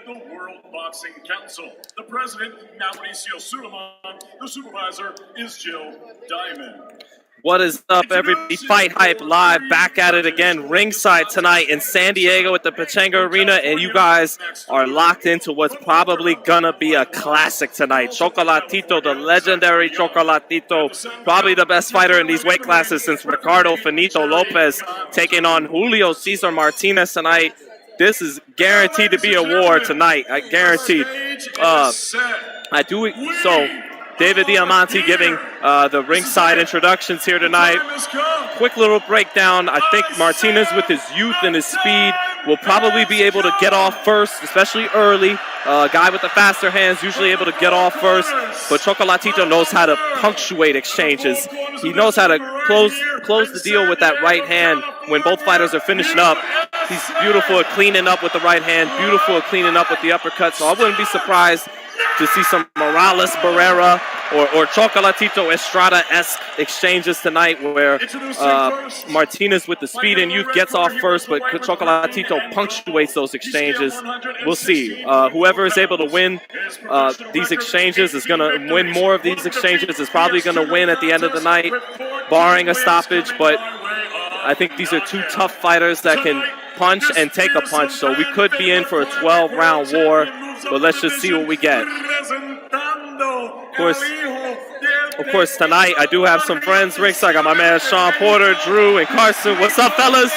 the World Boxing Council. The president, Mauricio Suleiman. The supervisor is Jill Diamond. What is up, everybody? Fight Hype Live, back at it again, ringside tonight in San Diego at the Pechanga Arena, and you guys are locked into what's probably gonna be a classic tonight. Chocolatito, the legendary Chocolatito, probably the best fighter in these weight classes since Ricardo Finito Lopez, taking on Julio Cesar Martinez tonight. This is guaranteed to be a war tonight. I guarantee. I do it so. David Diamante giving the ringside introductions here tonight. Quick little breakdown. I think Martinez, with his youth and his speed, will probably be able to get off first, especially early. Guy with the faster hands usually able to get off first, but Chocolatito knows how to punctuate exchanges. He knows how to close the deal with that right hand when both fighters are finishing up. He's beautiful at cleaning up with the right hand, beautiful at cleaning up with the uppercut, so I wouldn't be surprised to see some Morales Barrera or Chocolatito Estrada-esque exchanges tonight where Martinez with the speed and youth gets off first, but Chocolatito punctuates those exchanges. We'll see. Whoever is able to win these exchanges is going to win more of these exchanges, is probably going to win at the end of the night, barring a stoppage, but I think these are two tough fighters that can punch and take a punch, so we could be in for a 12-round war, but let's just see what we get. Of course, tonight I do have some friends ringside. I got my man Sean Porter, Drew, and Carson. What's up, fellas?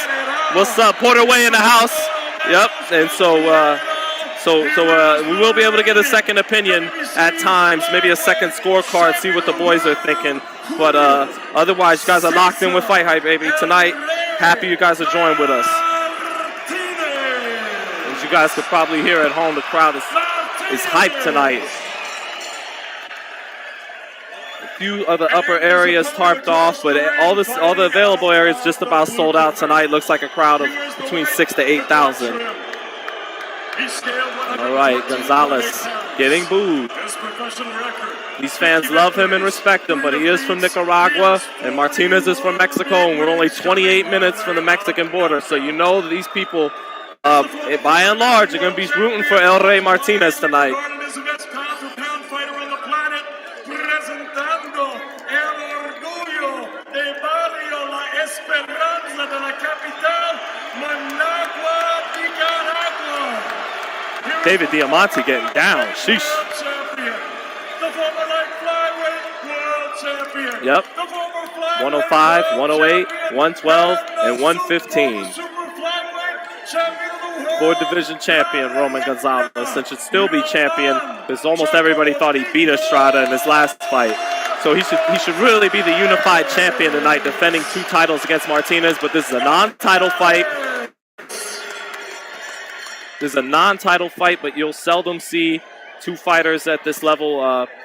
What's up? Porter Way in the house. Yep. And so we will be able to get a second opinion at times, maybe a second scorecard, see what the boys are thinking. But otherwise, you guys are locked in with Fight Hype, baby. Tonight, happy you guys are joined with us. As you guys could probably hear at home, the crowd is hyped tonight. A few of the upper areas tarped off, but all the available areas just about sold out tonight. Looks like a crowd of between 6,000 to 8,000. All right, Gonzalez getting booed. These fans love him and respect him, but he is from Nicaragua, and Martinez is from Mexico, and we're only 28 minutes from the Mexican border, so you know that these people, by and large, are going to be rooting for El Rey Martinez tonight. David Diamante getting down. Sheesh. Yep. 105, 108, 112, and 115. Four division champion Roman Gonzalez, and should still be champion because almost everybody thought he beat Estrada in his last fight. So he should really be the unified champion tonight, defending two titles against Martinez, but this is a non-title fight. This is a non-title fight, but you'll seldom see two fighters at this level,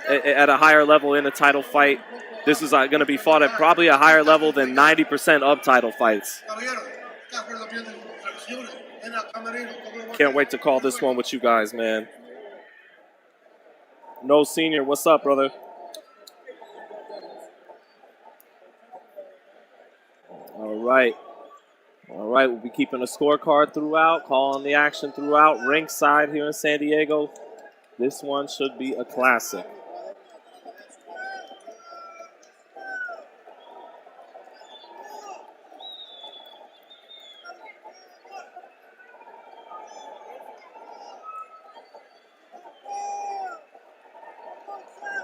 at a higher level in a title fight. This is going to be fought at probably a higher level than 90% of title fights. Can't wait to call this one with you guys, man. No Senior, what's up, brother? All right. All right, we'll be keeping a scorecard throughout, calling the action throughout, ringside here in San Diego. This one should be a classic.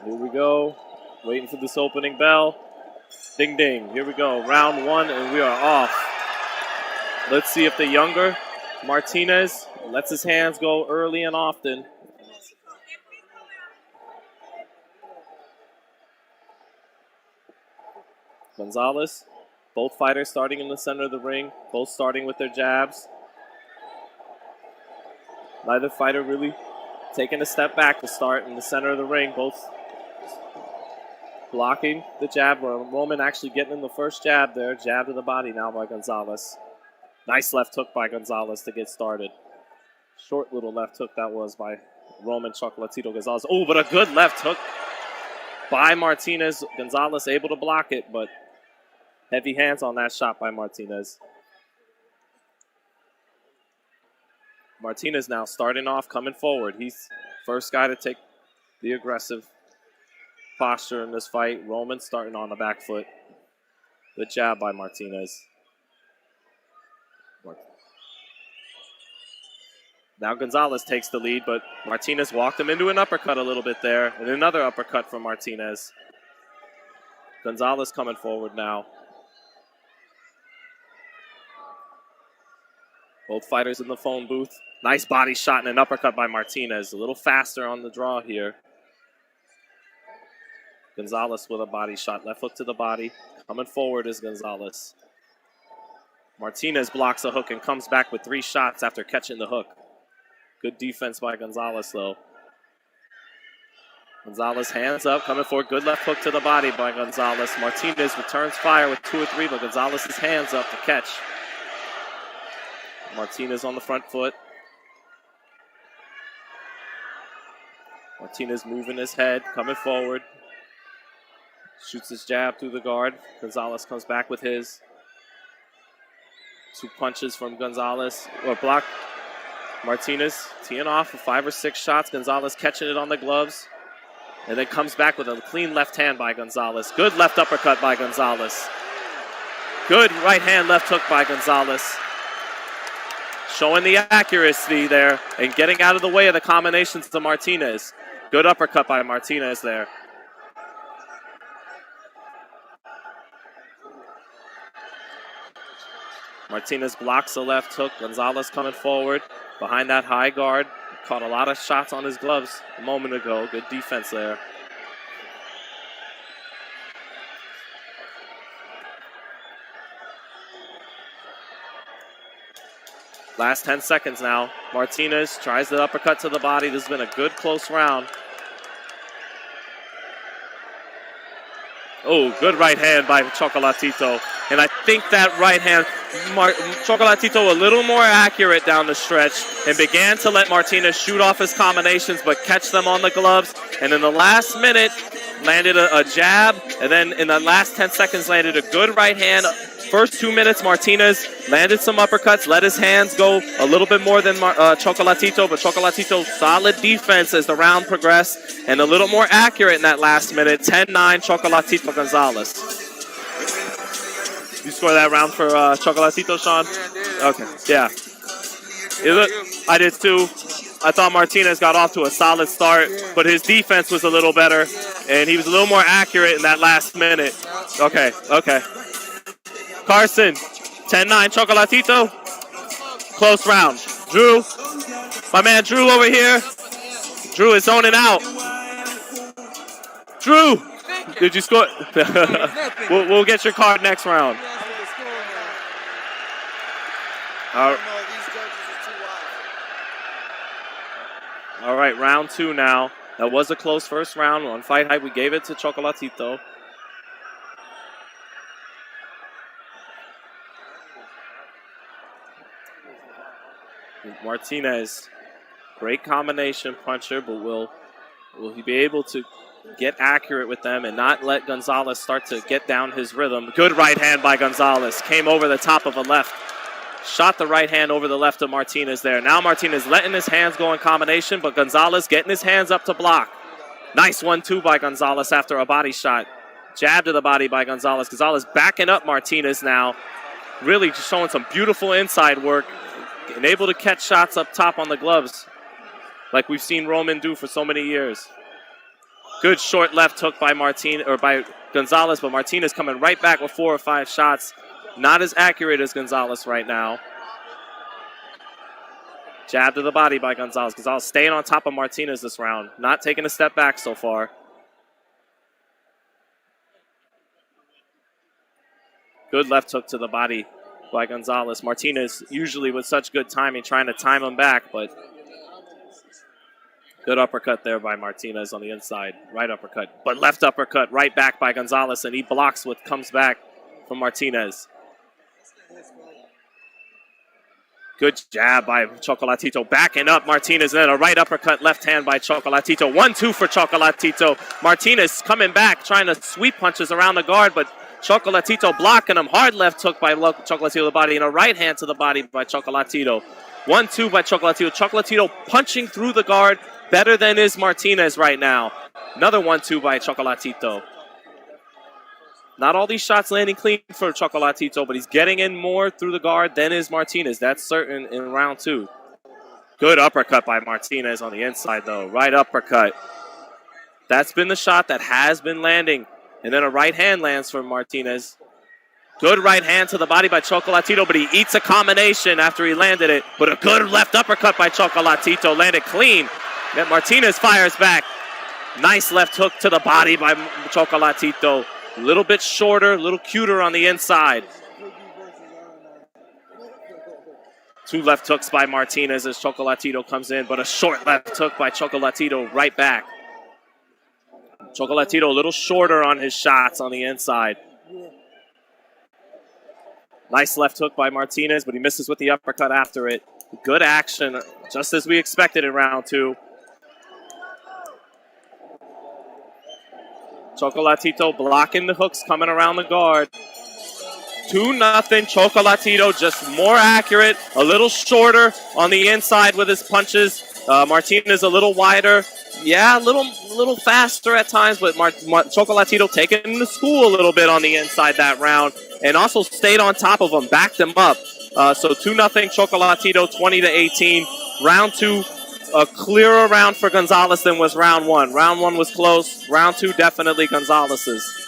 Here we go, waiting for this opening bell. Ding, ding, here we go, round one, and we are off. Let's see if the younger Martinez lets his hands go early and often. Gonzalez, both fighters starting in the center of the ring, both starting with their jabs. Neither fighter really taking a step back to start in the center of the ring, both blocking the jab. Roman actually getting in the first jab there, jab to the body now by Gonzalez. Nice left hook by Gonzalez to get started. Short little left hook that was by Roman Chocolatito Gonzalez. Oh, but a good left hook by Martinez. Gonzalez able to block it, but heavy hands on that shot by Martinez. Martinez now starting off, coming forward. He's first guy to take the aggressive posture in this fight. Roman starting on the back foot. Good jab by Martinez. Now Gonzalez takes the lead, but Martinez walked him into an uppercut a little bit there, and another uppercut from Martinez. Gonzalez coming forward now. Both fighters in the phone booth. Nice body shot and an uppercut by Martinez. A little faster on the draw here. Gonzalez with a body shot. Left hook to the body. Coming forward is Gonzalez. Martinez blocks a hook and comes back with 3 shots after catching the hook. Good defense by Gonzalez, though. Gonzalez hands up, coming forward. Good left hook to the body by Gonzalez. Martinez returns fire with 2 or 3, but Gonzalez's hands up to catch. Martinez on the front foot. Martinez moving his head, coming forward. Shoots his jab through the guard. Gonzalez comes back with his. 2 punches from Gonzalez, or block. Martinez teeing off for 5 or 6 shots. Gonzalez catching it on the gloves. And then comes back with a clean left hand by Gonzalez. Good left uppercut by Gonzalez. Good right hand left hook by Gonzalez. Showing the accuracy there and getting out of the way of the combinations to Martinez. Good uppercut by Martinez there. Martinez blocks the left hook. Gonzalez coming forward behind that high guard. Caught a lot of shots on his gloves a moment ago. Good defense there. Last 10 seconds now. Martinez tries the uppercut to the body. This has been a good close round. Oh, good right hand by Chocolatito. And I think that right hand, Chocolatito a little more accurate down the stretch and began to let Martinez shoot off his combinations but catch them on the gloves. And in the last minute, landed a jab. And then in the last 10 seconds, landed a good right hand. First 2 minutes, Martinez landed some uppercuts, let his hands go a little bit more than Chocolatito, but Chocolatito solid defense as the round progressed and a little more accurate in that last minute. 10-9, Chocolatito Gonzalez. You score that round for Chocolatito, Sean? Yeah, I did. Okay, yeah. I did too. I thought Martinez got off to a solid start, but his defense was a little better, and he was a little more accurate in that last minute. Okay. Carson, 10-9, Chocolatito. Close round. Drew, my man Drew over here. Drew is zoning out. Drew, did you score? we'll get your card next round. All right, round 2 now. That was a close first round. On FightHype, we gave it to Chocolatito. Martinez, great combination puncher, but will he be able to get accurate with them and not let Gonzalez start to get down his rhythm? Good right hand by Gonzalez. Came over the top of a left. Shot the right hand over the left of Martinez there. Now Martinez letting his hands go in combination, but Gonzalez getting his hands up to block. Nice 1-2 by Gonzalez after a body shot. Jab to the body by Gonzalez. Gonzalez backing up Martinez now. Really just showing some beautiful inside work. And able to catch shots up top on the gloves like we've seen Roman do for so many years. Good short left hook by Gonzalez, but Martinez coming right back with 4 or 5 shots. Not as accurate as Gonzalez right now. Jab to the body by Gonzalez. Gonzalez staying on top of Martinez this round. Not taking a step back so far. Good left hook to the body by Gonzalez. Martinez usually with such good timing, trying to time him back, but good uppercut there by Martinez on the inside. Right uppercut, but left uppercut right back by Gonzalez, and he blocks what comes back from Martinez. Good jab by Chocolatito, backing up Martinez, and then a right uppercut, left hand by Chocolatito. 1-2 for Chocolatito. Martinez coming back, trying to sweep punches around the guard, but Chocolatito blocking him. Hard left hook by Chocolatito to the body, and a right hand to the body by Chocolatito. 1-2 by Chocolatito. Chocolatito punching through the guard better than is Martinez right now. Another 1-2 by Chocolatito. Not all these shots landing clean for Chocolatito, but he's getting in more through the guard than is Martinez. That's certain in round 2. Good uppercut by Martinez on the inside, though. Right uppercut. That's been the shot that has been landing. And then a right hand lands for Martinez. Good right hand to the body by Chocolatito, but he eats a combination after he landed it. But a good left uppercut by Chocolatito. Landed clean. Then Martinez fires back. Nice left hook to the body by Chocolatito. A little bit shorter, a little cuter on the inside. 2 left hooks by Martinez as Chocolatito comes in, but a short left hook by Chocolatito right back. Chocolatito a little shorter on his shots on the inside. Nice left hook by Martinez, but he misses with the uppercut after it. Good action, just as we expected in round 2. Chocolatito blocking the hooks coming around the guard. 2-0. Chocolatito just more accurate, a little shorter on the inside with his punches. Martinez a little wider. Yeah, a little faster at times, but Chocolatito taking him to school a little bit on the inside that round and also stayed on top of him, backed him up. So 2-0 Chocolatito, 20-18. Round 2, a clearer round for Gonzalez than was round 1. Round 1 was close. Round 2 definitely Gonzalez's.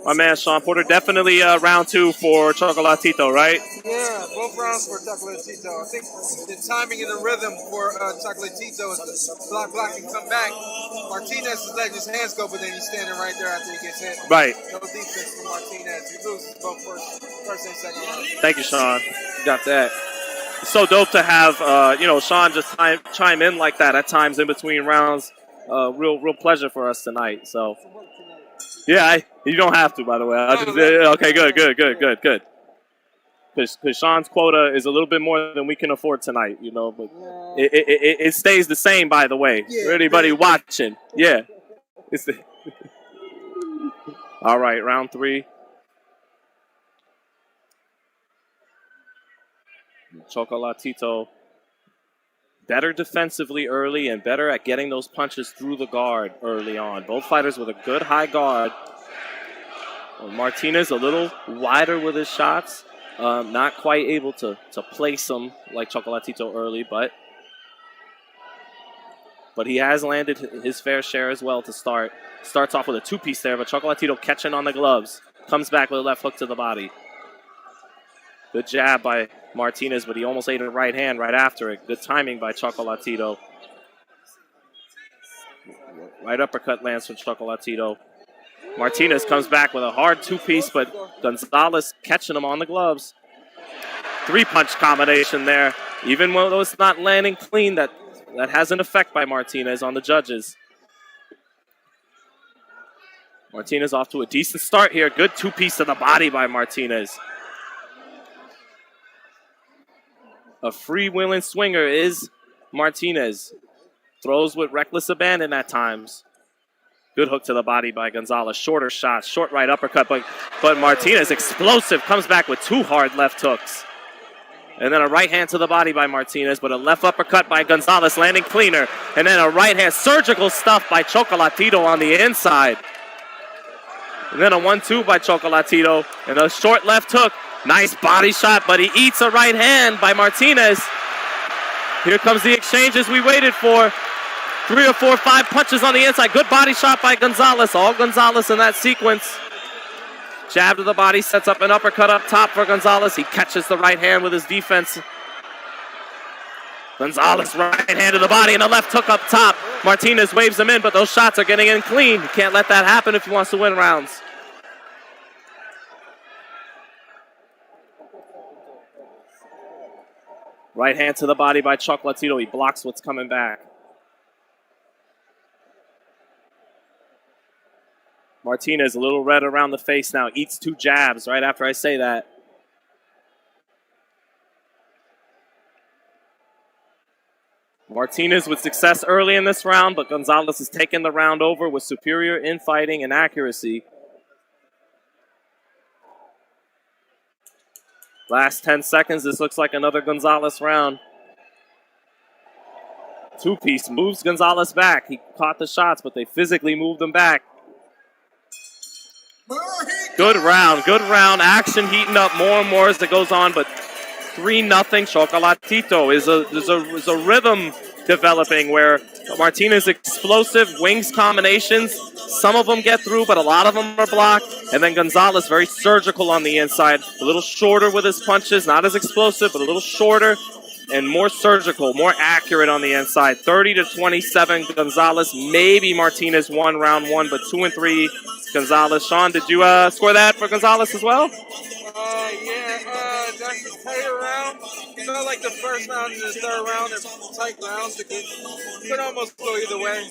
My man Sean Porter, definitely round 2 for Chocolatito, right? Yeah, both rounds for Chocolatito. I think the timing and the rhythm for Chocolatito is the block and come back. Martinez is letting his hands go, but then he's standing right there after he gets hit. Right. No defense for Martinez. He loses both first and second round. Thank you, Sean. You got that. It's so dope to have Sean just chime in like that at times in between rounds. Real pleasure for us tonight. So. Yeah, you don't have to, by the way. Okay, good. Because Sean's quota is a little bit more than we can afford tonight, but it stays the same, by the way, for anybody watching. Yeah. All right, round 3. Chocolatito better defensively early and better at getting those punches through the guard early on. Both fighters with a good high guard. Martinez a little wider with his shots. Not quite able to place them like Chocolatito early, but he has landed his fair share as well to start. Starts off with a 2-piece there, but Chocolatito catching on the gloves. Comes back with a left hook to the body. Good jab by Martinez, but he almost ate a right hand right after it. Good timing by Chocolatito. Right uppercut lands from Chocolatito. Martinez comes back with a hard 2-piece, but Gonzalez catching him on the gloves. 3-punch combination there. Even though it's not landing clean, that has an effect by Martinez on the judges. Martinez off to a decent start here. Good 2-piece to the body by Martinez. A freewheeling swinger is Martinez. Throws with reckless abandon at times. Good hook to the body by Gonzalez. Shorter shot, short right uppercut, but Martinez, explosive, comes back with 2 hard left hooks. And then a right hand to the body by Martinez, but a left uppercut by Gonzalez, landing cleaner. And then a right hand, surgical stuff by Chocolatito on the inside. And then a 1-2 by Chocolatito, and a short left hook. Nice body shot, but he eats a right hand by Martinez. Here comes the exchanges we waited for. 3 or 4 or 5 punches on the inside. Good body shot by Gonzalez. All Gonzalez in that sequence. Jab to the body, sets up an uppercut up top for Gonzalez. He catches the right hand with his defense. Gonzalez right hand to the body and a left hook up top. Martinez waves him in, but those shots are getting in clean. He can't let that happen if he wants to win rounds. Right hand to the body by Chocolatito. He blocks what's coming back. Martinez a little red around the face now. Eats 2 jabs right after I say that. Martinez with success early in this round, but Gonzalez has taken the round over with superior infighting and accuracy. Last 10 seconds. This looks like another Gonzalez round. Two-piece moves Gonzalez back. He caught the shots, but they physically moved him back. Good round, good round. Action heating up more and more as it goes on, but 3-0 Chocolatito is a rhythm developing where Martinez explosive wings combinations. Some of them get through, but a lot of them are blocked. And then Gonzalez very surgical on the inside, a little shorter with his punches, not as explosive, but a little shorter and more surgical, more accurate on the inside. 30-27 Gonzalez. Maybe Martinez won round 1, but 2 and 3 Gonzalez. Sean, did you score that for Gonzalez as well? That's a tighter round. It felt like the first round and the third round are tight rounds. It could almost go either way.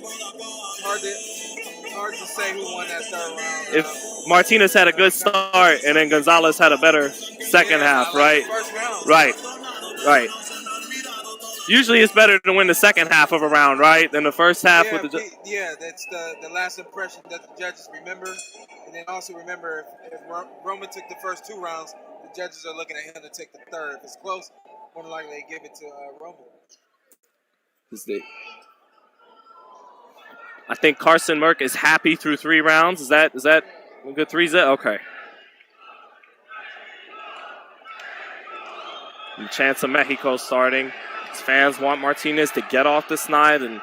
Hard to say who won that third round. If Martinez had a good start and then Gonzalez had a better second half, right? First round. Right. Usually it's better to win the second half of a round, right, than the first half with the... That's the last impression that the judges remember. And then also remember, if Roman took the first 2 rounds, the judges are looking at him to take the third. If it's close, more than likely they give it to Roman. I think Carson Merck is happy through 3 rounds. Is that a good 3? Okay. And Chance of Mexico starting. His fans want Martinez to get off the snide and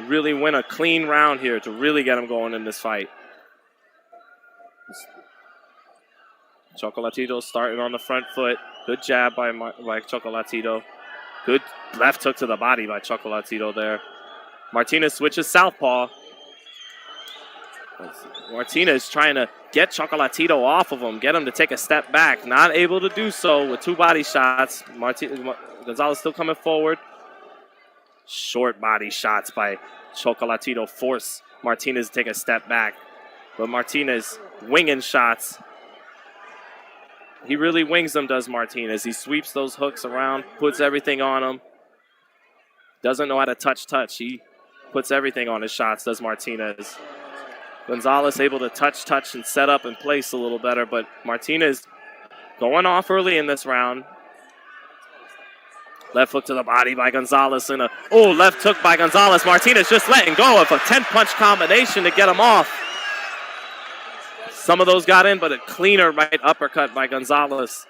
really win a clean round here to really get him going in this fight. Chocolatito starting on the front foot. Good jab by Chocolatito. Good left hook to the body by Chocolatito there. Martinez switches southpaw. Martinez trying to get Chocolatito off of him, get him to take a step back. Not able to do so with 2 body shots. Gonzalez still coming forward. Short body shots by Chocolatito force Martinez to take a step back. But Martinez winging shots. He really wings them, does Martinez. He sweeps those hooks around, puts everything on them. Doesn't know how to touch. He puts everything on his shots, does Martinez. Gonzalez able to touch, and set up and place a little better, but Martinez going off early in this round. Left hook to the body by Gonzalez and left hook by Gonzalez. Martinez just letting go of a 10-punch combination to get him off. Some of those got in, but a cleaner right uppercut by Gonzalez.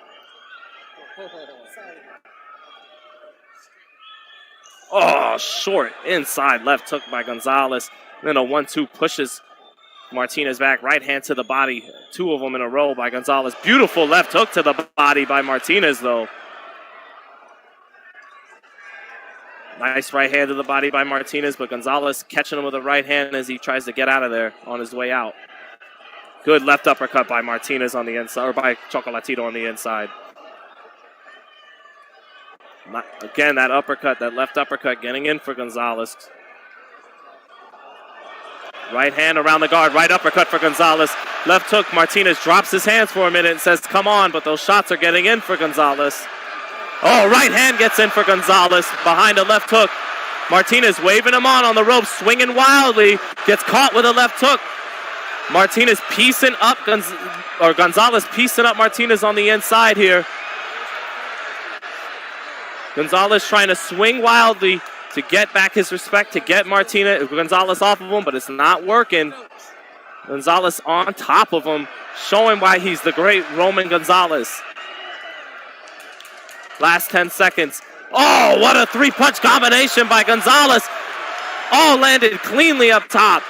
Oh, short inside left hook by Gonzalez. Then a 1-2 pushes Martinez back. Right hand to the body. 2 of them in a row by Gonzalez. Beautiful left hook to the body by Martinez, though. Nice right hand to the body by Martinez, but Gonzalez catching him with a right hand as he tries to get out of there on his way out. Good left uppercut by Martinez on the inside, or by Chocolatito on the inside. Again, that left uppercut getting in for Gonzalez. Right hand around the guard, right uppercut for Gonzalez. Left hook, Martinez drops his hands for a minute and says, come on, but those shots are getting in for Gonzalez. Oh, right hand gets in for Gonzalez behind a left hook. Martinez waving him on the rope, swinging wildly, gets caught with a left hook. Martinez piecing up, Gonzalez piecing up Martinez on the inside here. Gonzalez trying to swing wildly to get back his respect, to get Gonzalez off of him, but it's not working. Gonzalez on top of him, showing why he's the great Roman Gonzalez. Last 10 seconds. Oh, what a 3-punch combination by Gonzalez. All landed cleanly up top.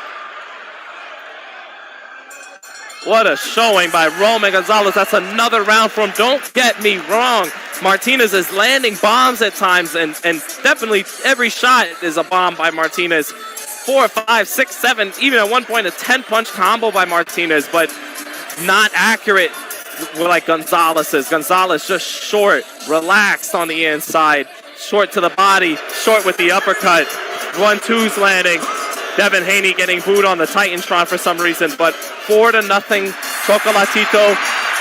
What a showing by Roman Gonzalez. That's another round from him. Don't get me wrong. Martinez is landing bombs at times, and definitely every shot is a bomb by Martinez. 4, 5, 6, 7, even at one point a 10-punch combo by Martinez, but not accurate like Gonzalez is. Gonzalez just short, relaxed on the inside, short to the body, short with the uppercut. 1-2's landing. Devin Haney getting booed on the Titantron for some reason, but 4-0 Chocolatito.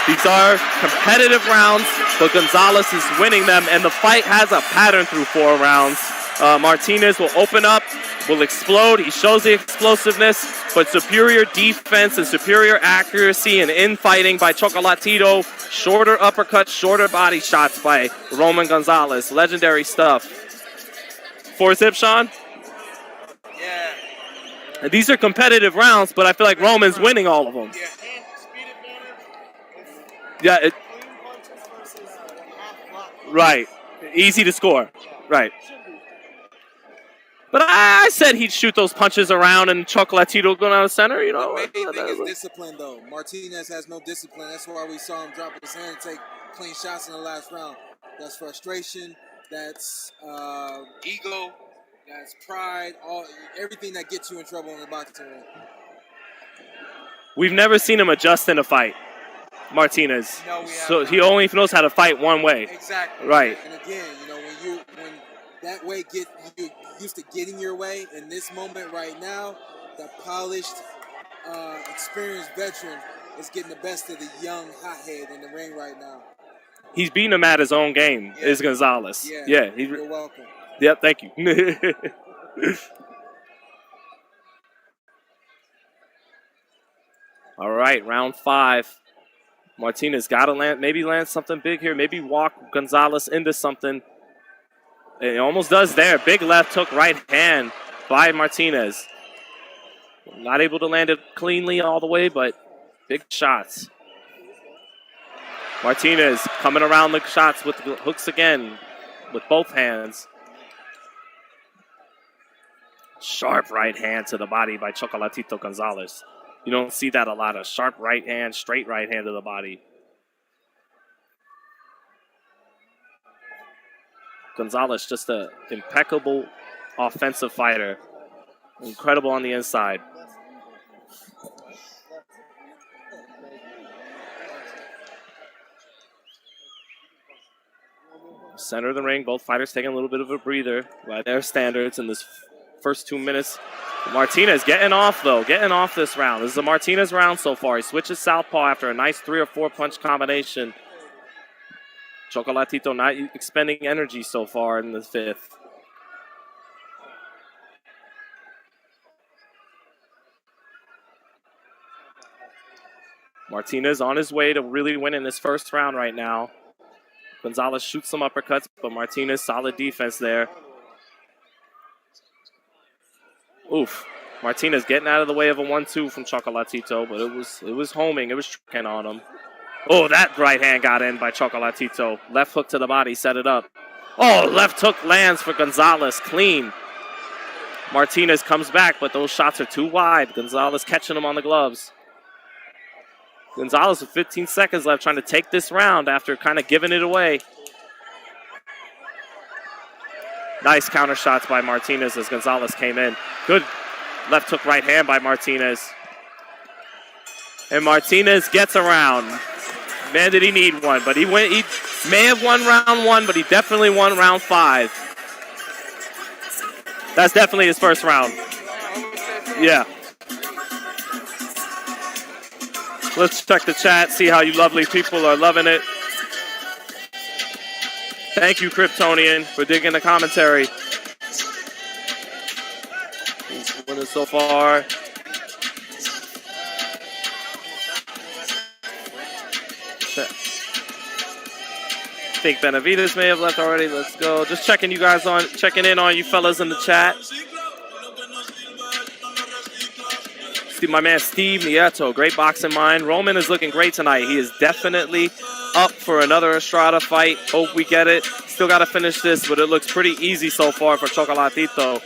These are competitive rounds, but Gonzalez is winning them, and the fight has a pattern through 4 rounds. Martinez will open up will explode. He shows the explosiveness, but superior defense and superior accuracy and infighting by Chocolatito. Shorter uppercuts, shorter body shots by Roman Gonzalez. Legendary stuff. 4-zip, Sean? Yeah. And these are competitive rounds, but I feel like Roman's winning all of them. Yeah. Yeah, right. Easy to score. Right. But I said he'd shoot those punches around and Chocolatito going out of center, you know. The main thing is discipline, though. Martinez has no discipline. That's why we saw him drop his hand and take clean shots in the last round. That's frustration. That's ego. That's pride. Everything that gets you in trouble in the boxing ring. We've never seen him adjust in a fight, Martinez. No, we haven't. So he only knows how to fight one way. Exactly. Right. And again, when that way you used to getting your way, in this moment right now, the polished, experienced veteran is getting the best of the young hothead in the ring right now. He's beating him at his own game, Yeah. is Gonzalez. Yeah. You're welcome. Yep, thank you. All right, round 5. Martinez got to land something big here. Maybe walk Gonzalez into something. It almost does there. Big left hook, right hand by Martinez. Not able to land it cleanly all the way, but big shots. Martinez coming around the shots with the hooks again with both hands. Sharp right hand to the body by Chocolatito Gonzalez. You don't see that a lot. A sharp right hand, straight right hand to the body. Gonzalez, just an impeccable offensive fighter. Incredible on the inside. Center of the ring, both fighters taking a little bit of a breather by their standards in this first 2 minutes. Martinez getting off, though, getting off this round. This is a Martinez round so far. He switches southpaw after a nice 3 or 4 punch combination. Chocolatito not expending energy so far in the 5th. Martinez on his way to really winning this first round right now. Gonzalez shoots some uppercuts, but Martinez, solid defense there. Oof. Martinez getting out of the way of a 1-2 from Chocolatito, but it was homing. It was tricking on him. Oh, that right hand got in by Chocolatito. Left hook to the body, set it up. Oh, left hook lands for Gonzalez, clean. Martinez comes back, but those shots are too wide. Gonzalez catching him on the gloves. Gonzalez with 15 seconds left trying to take this round after kind of giving it away. Nice counter shots by Martinez as Gonzalez came in. Good left hook right hand by Martinez. And Martinez gets a round. Man, did he need one, but he may have won round 1, but he definitely won round 5. That's definitely his first round. Yeah. Let's check the chat, see how you lovely people are loving it. Thank you, Kryptonian, for digging the commentary. Winning so far. I think Benavides may have left already. Let's go. Just checking in on you fellas in the chat. My man Steve Nieto, great boxing mind. Roman is looking great tonight. He is definitely up for another Estrada fight. Hope we get it. Still got to finish this, but it looks pretty easy so far for Chocolatito.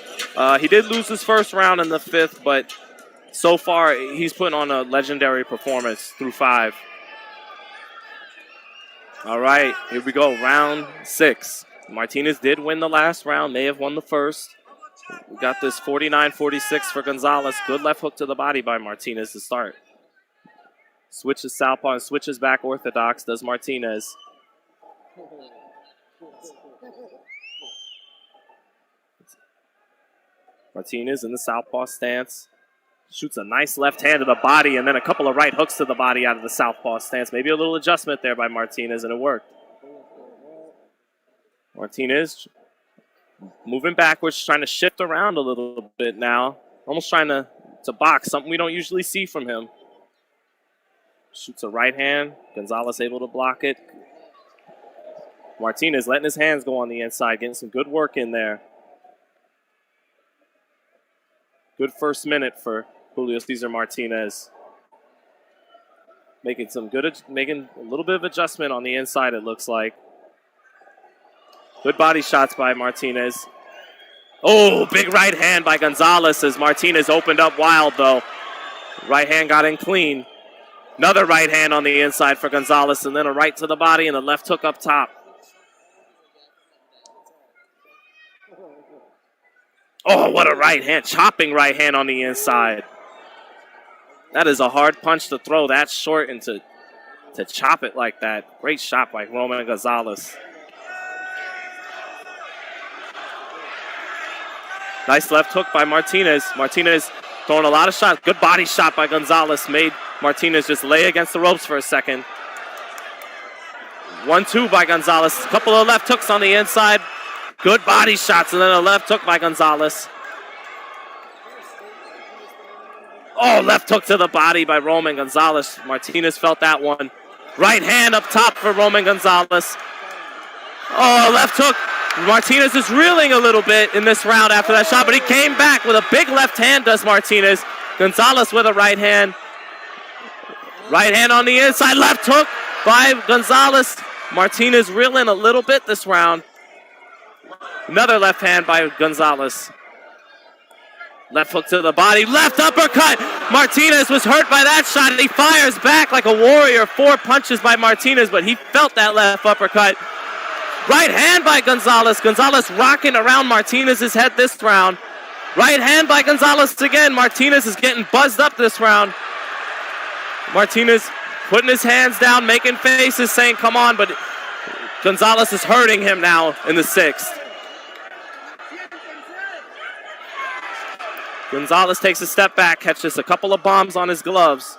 He did lose his first round in the 5th, but so far he's putting on a legendary performance through 5. All right, here we go. Round 6. Martinez did win the last round, may have won the first. We got this 49-46 for Gonzalez. Good left hook to the body by Martinez to start. Switches southpaw and switches back orthodox, does Martinez. Martinez in the southpaw stance. Shoots a nice left hand to the body and then a couple of right hooks to the body out of the southpaw stance. Maybe a little adjustment there by Martinez, and it worked. Martinez Moving backwards, trying to shift around a little bit now. Almost trying to box, something we don't usually see from him. Shoots a right hand. Gonzalez able to block it. Martinez letting his hands go on the inside, getting some good work in there. Good first minute for Julio Cesar Martinez. Making a little bit of adjustment on the inside, it looks like. Good body shots by Martinez. Oh, big right hand by Gonzalez as Martinez opened up wild, though. Right hand got in clean. Another right hand on the inside for Gonzalez, and then a right to the body and a left hook up top. Oh, what a right hand. Chopping right hand on the inside. That is a hard punch to throw that short and to chop it like that. Great shot by Roman Gonzalez. Nice left hook by Martinez. Martinez throwing a lot of shots. Good body shot by Gonzalez. Made Martinez just lay against the ropes for a second. 1-2 by Gonzalez. A couple of left hooks on the inside. Good body shots and then a left hook by Gonzalez. Oh, left hook to the body by Roman Gonzalez. Martinez felt that one. Right hand up top for Roman Gonzalez. Oh, left hook. Martinez is reeling a little bit in this round after that shot, but he came back with a big left hand, does Martinez. Gonzalez with a right hand. Right hand on the inside. Left hook by Gonzalez. Martinez reeling a little bit this round. Another left hand by Gonzalez. Left hook to the body. Left uppercut. Martinez was hurt by that shot, and he fires back like a warrior. 4 punches by Martinez, but he felt that left uppercut. Right hand by Gonzalez. Gonzalez rocking around Martinez's head this round. Right hand by Gonzalez again. Martinez is getting buzzed up this round. Martinez putting his hands down, making faces, saying, come on, but Gonzalez is hurting him now in the 6th. Gonzalez takes a step back, catches a couple of bombs on his gloves.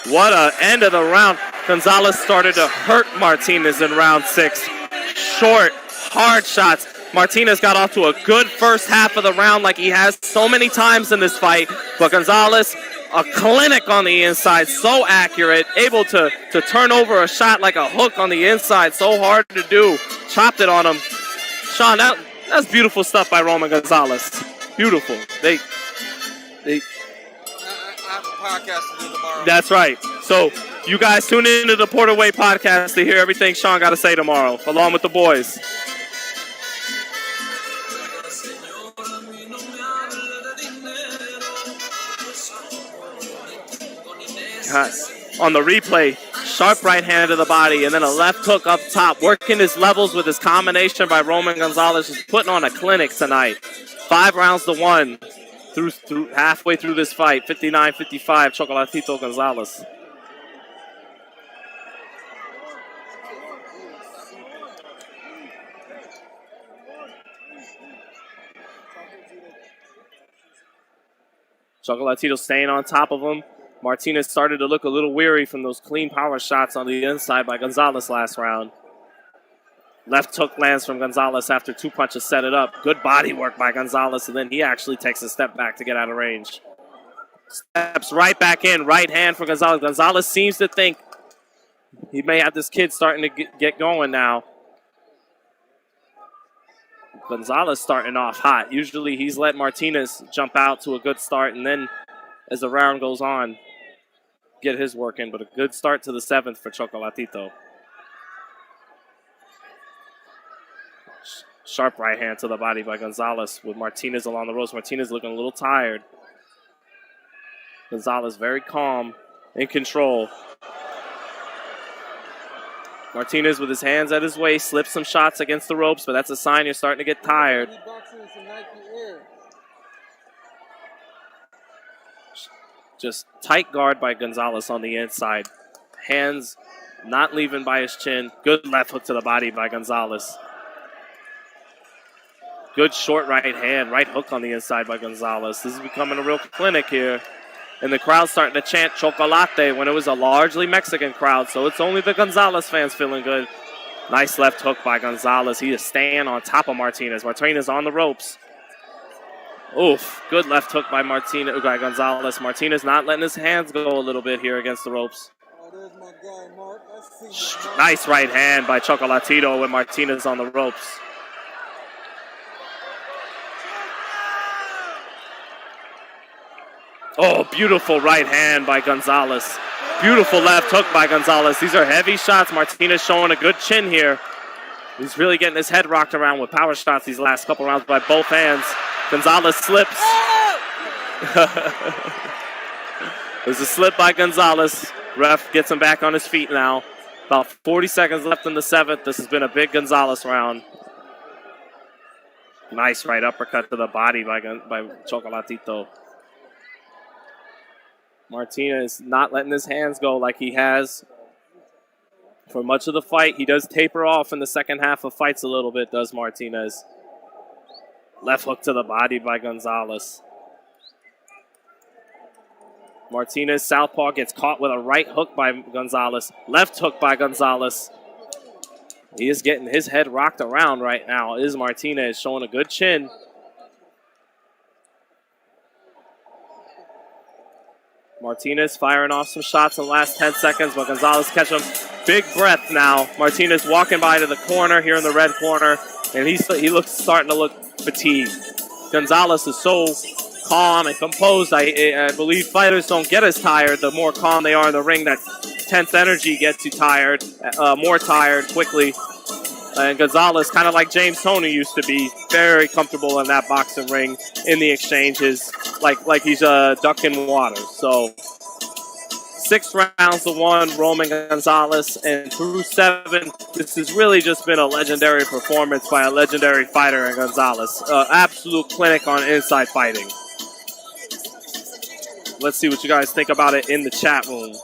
What an end of the round. Gonzalez started to hurt Martinez in round 6. Short, hard shots. Martinez got off to a good first half of the round like he has so many times in this fight. But Gonzalez, a clinic on the inside, so accurate, able to turn over a shot like a hook on the inside, so hard to do. Chopped it on him. Sean, that's beautiful stuff by Roman Gonzalez. Beautiful. I have a podcast to do tomorrow. That's right. So you guys tune into the Porter Way podcast to hear everything Sean got to say tomorrow, along with the boys. On the replay, sharp right hand to the body and then a left hook up top, working his levels with his combination by Roman Gonzalez, just putting on a clinic tonight. 5 rounds to 1 through halfway through this fight. 59-55, Chocolatito Gonzalez. Chocolatito staying on top of him. Martinez started to look a little weary from those clean power shots on the inside by Gonzalez last round. Left hook lands from Gonzalez after 2 punches set it up. Good body work by Gonzalez, and then he actually takes a step back to get out of range. Steps right back in. Right hand for Gonzalez. Gonzalez seems to think he may have this kid starting to get going now. Gonzalez starting off hot. Usually he's let Martinez jump out to a good start, and then as the round goes on, get his work in. But a good start to the 7th for Chocolatito. Sharp right hand to the body by Gonzalez with Martinez along the ropes. Martinez looking a little tired. Gonzalez very calm, in control. Martinez with his hands at his waist, slips some shots against the ropes, but that's a sign you're starting to get tired. Just tight guard by Gonzalez on the inside. Hands not leaving by his chin. Good left hook to the body by Gonzalez. Good short right hand, right hook on the inside by Gonzalez. This is becoming a real clinic here. And the crowd's starting to chant Chocolate when it was a largely Mexican crowd, so it's only the Gonzalez fans feeling good. Nice left hook by Gonzalez. He is staying on top of Martinez. Martinez on the ropes. Oof, good left hook by Gonzalez. Martinez not letting his hands go a little bit here against the ropes. Nice right hand by Chocolatito with Martinez on the ropes. Oh, beautiful right hand by Gonzalez. Beautiful left hook by Gonzalez. These are heavy shots. Martinez showing a good chin here. He's really getting his head rocked around with power shots these last couple rounds by both hands. Gonzalez slips. There's a slip by Gonzalez. Ref gets him back on his feet now. About 40 seconds left in the 7th. This has been a big Gonzalez round. Nice right uppercut to the body by Chocolatito. Martinez not letting his hands go like he has for much of the fight. He does taper off in the second half of fights a little bit, does Martinez. Left hook to the body by Gonzalez. Martinez, southpaw, gets caught with a right hook by Gonzalez. Left hook by Gonzalez. He is getting his head rocked around right now. Is Martinez showing a good chin. Martinez firing off some shots in the last 10 seconds, but Gonzalez catching him. Big breath now. Martinez walking by to the corner here in the red corner, and he looks starting to look fatigued. Gonzalez is so calm and composed. I believe fighters don't get as tired. The more calm they are in the ring, that tense energy gets you tired, more tired quickly. And Gonzalez, kind of like James Toney used to be, very comfortable in that boxing ring in the exchanges, like he's a duck in water. So 6 rounds to 1, Roman Gonzalez, and through 7, this has really just been a legendary performance by a legendary fighter in Gonzalez. Absolute clinic on inside fighting. Let's see what you guys think about it in the chat room.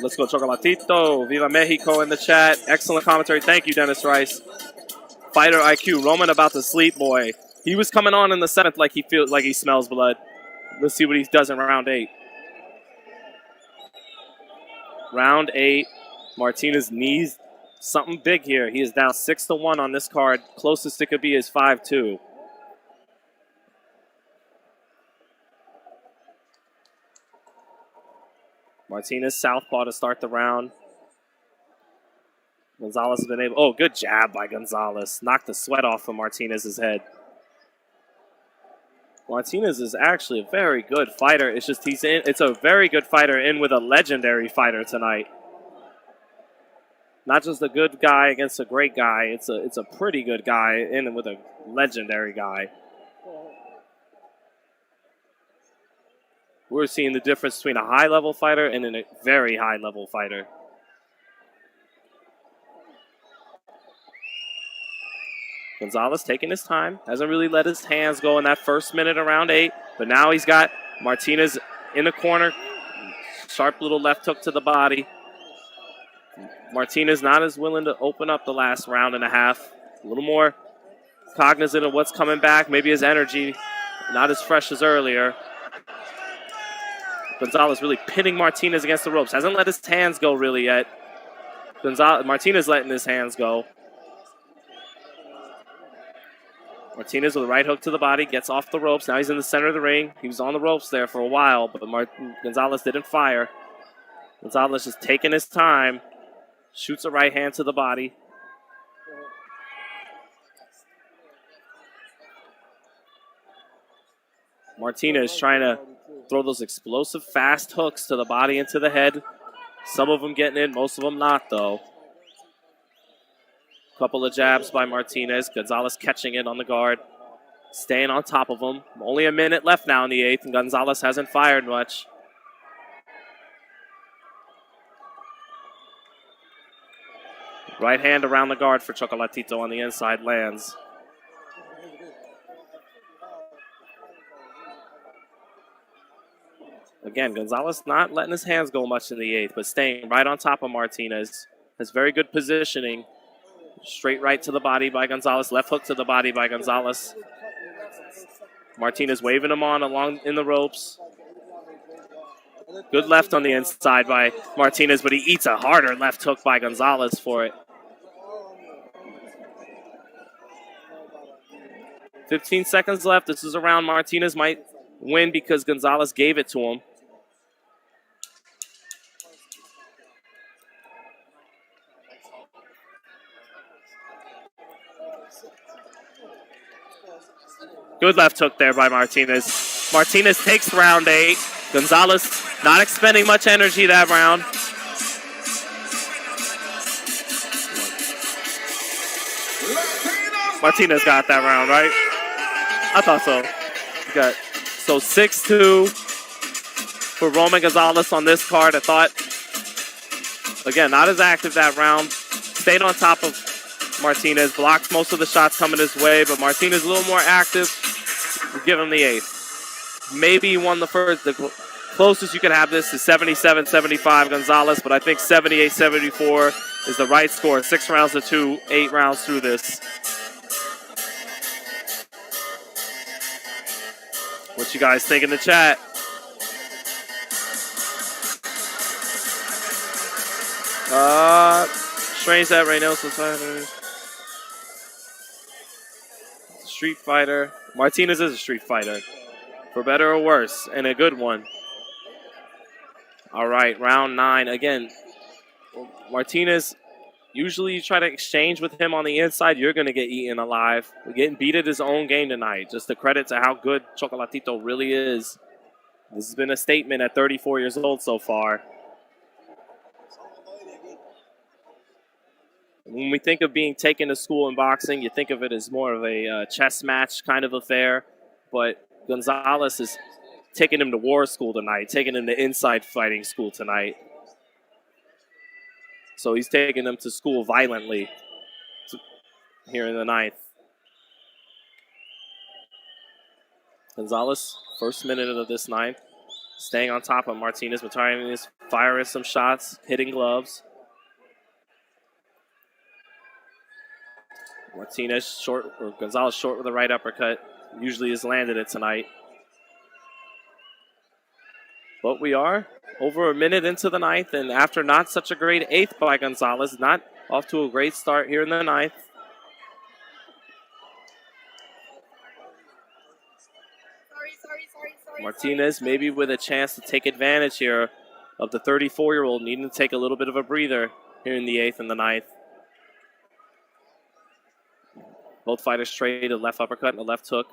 Let's go, Chocolatito. Viva Mexico in the chat. Excellent commentary. Thank you, Dennis Rice. Fighter IQ. Roman about to sleep, boy. He was coming on in the 7th like he feels like he smells blood. Let's see what he does in round 8. Round 8. Martinez needs something big here. He is down 6-1 on this card. Closest it could be is 5-2. Martinez southpaw to start the round. Gonzalez has been able... Oh, good jab by Gonzalez. Knocked the sweat off of Martinez's head. Martinez is actually a very good fighter. It's just it's a very good fighter in with a legendary fighter tonight. Not just a good guy against a great guy. It's a pretty good guy in with a legendary guy. We're seeing the difference between a high-level fighter and a very high-level fighter. Gonzalez taking his time. Hasn't really let his hands go in that first minute of round 8. But now he's got Martinez in the corner. Sharp little left hook to the body. Martinez not as willing to open up the last round and a half. A little more cognizant of what's coming back. Maybe his energy not as fresh as earlier. Gonzalez really pinning Martinez against the ropes. Hasn't let his hands go really yet. Martinez letting his hands go. Martinez with a right hook to the body, gets off the ropes. Now he's in the center of the ring. He was on the ropes there for a while, but Gonzalez didn't fire. Gonzalez just taking his time. Shoots a right hand to the body. Martinez trying to throw those explosive fast hooks to the body and to the head. Some of them getting in, most of them not, though. Couple of jabs by Martinez. Gonzalez catching it on the guard. Staying on top of him. Only a minute left now in the 8th, and Gonzalez hasn't fired much. Right hand around the guard for Chocolatito on the inside lands. Again, Gonzalez not letting his hands go much in the 8th, but staying right on top of Martinez. Has very good positioning. Straight right to the body by Gonzalez. Left hook to the body by Gonzalez. Martinez waving him on along in the ropes. Good left on the inside by Martinez, but he eats a harder left hook by Gonzalez for it. 15 seconds left. This is a round Martinez might win because Gonzalez gave it to him. Good left hook there by Martinez. Martinez takes round 8. Gonzalez not expending much energy that round. Martinez got that round, right? I thought so. Got so 6-2 for Roman Gonzalez on this card. I thought, again, not as active that round. Stayed on top of Martinez, blocked most of the shots coming his way, but Martinez a little more active. We'll give him the 8th. Maybe he won the first. The closest you can have this is 77-75 Gonzalez, but I think 78-74 is the right score. 6 rounds to 2, 8 rounds through this. What you guys think in the chat? Strange that right now. Street fighter. Martinez is a street fighter. For better or worse. And a good one. All right, round 9. Again, Martinez, usually you try to exchange with him on the inside, you're going to get eaten alive. We're getting beat at his own game tonight. Just a credit to how good Chocolatito really is. This has been a statement at 34 years old so far. When we think of being taken to school in boxing, you think of it as more of a chess match kind of affair. But Gonzalez is taking him to war school tonight, taking him to inside fighting school tonight. So he's taking them to school violently here in the 9th. Gonzalez, first minute of this 9th, staying on top of Martinez. Martinez firing some shots, hitting gloves. Martinez short, or Gonzalez short with a right uppercut. Usually has landed it tonight. But we are over a minute into the 9th, and after not such a great 8th by Gonzalez, not off to a great start here in the 9th. Martinez maybe with a chance to take advantage here of the 34-year-old needing to take a little bit of a breather here in the 8th and the 9th. Both fighters trade a left uppercut and a left hook.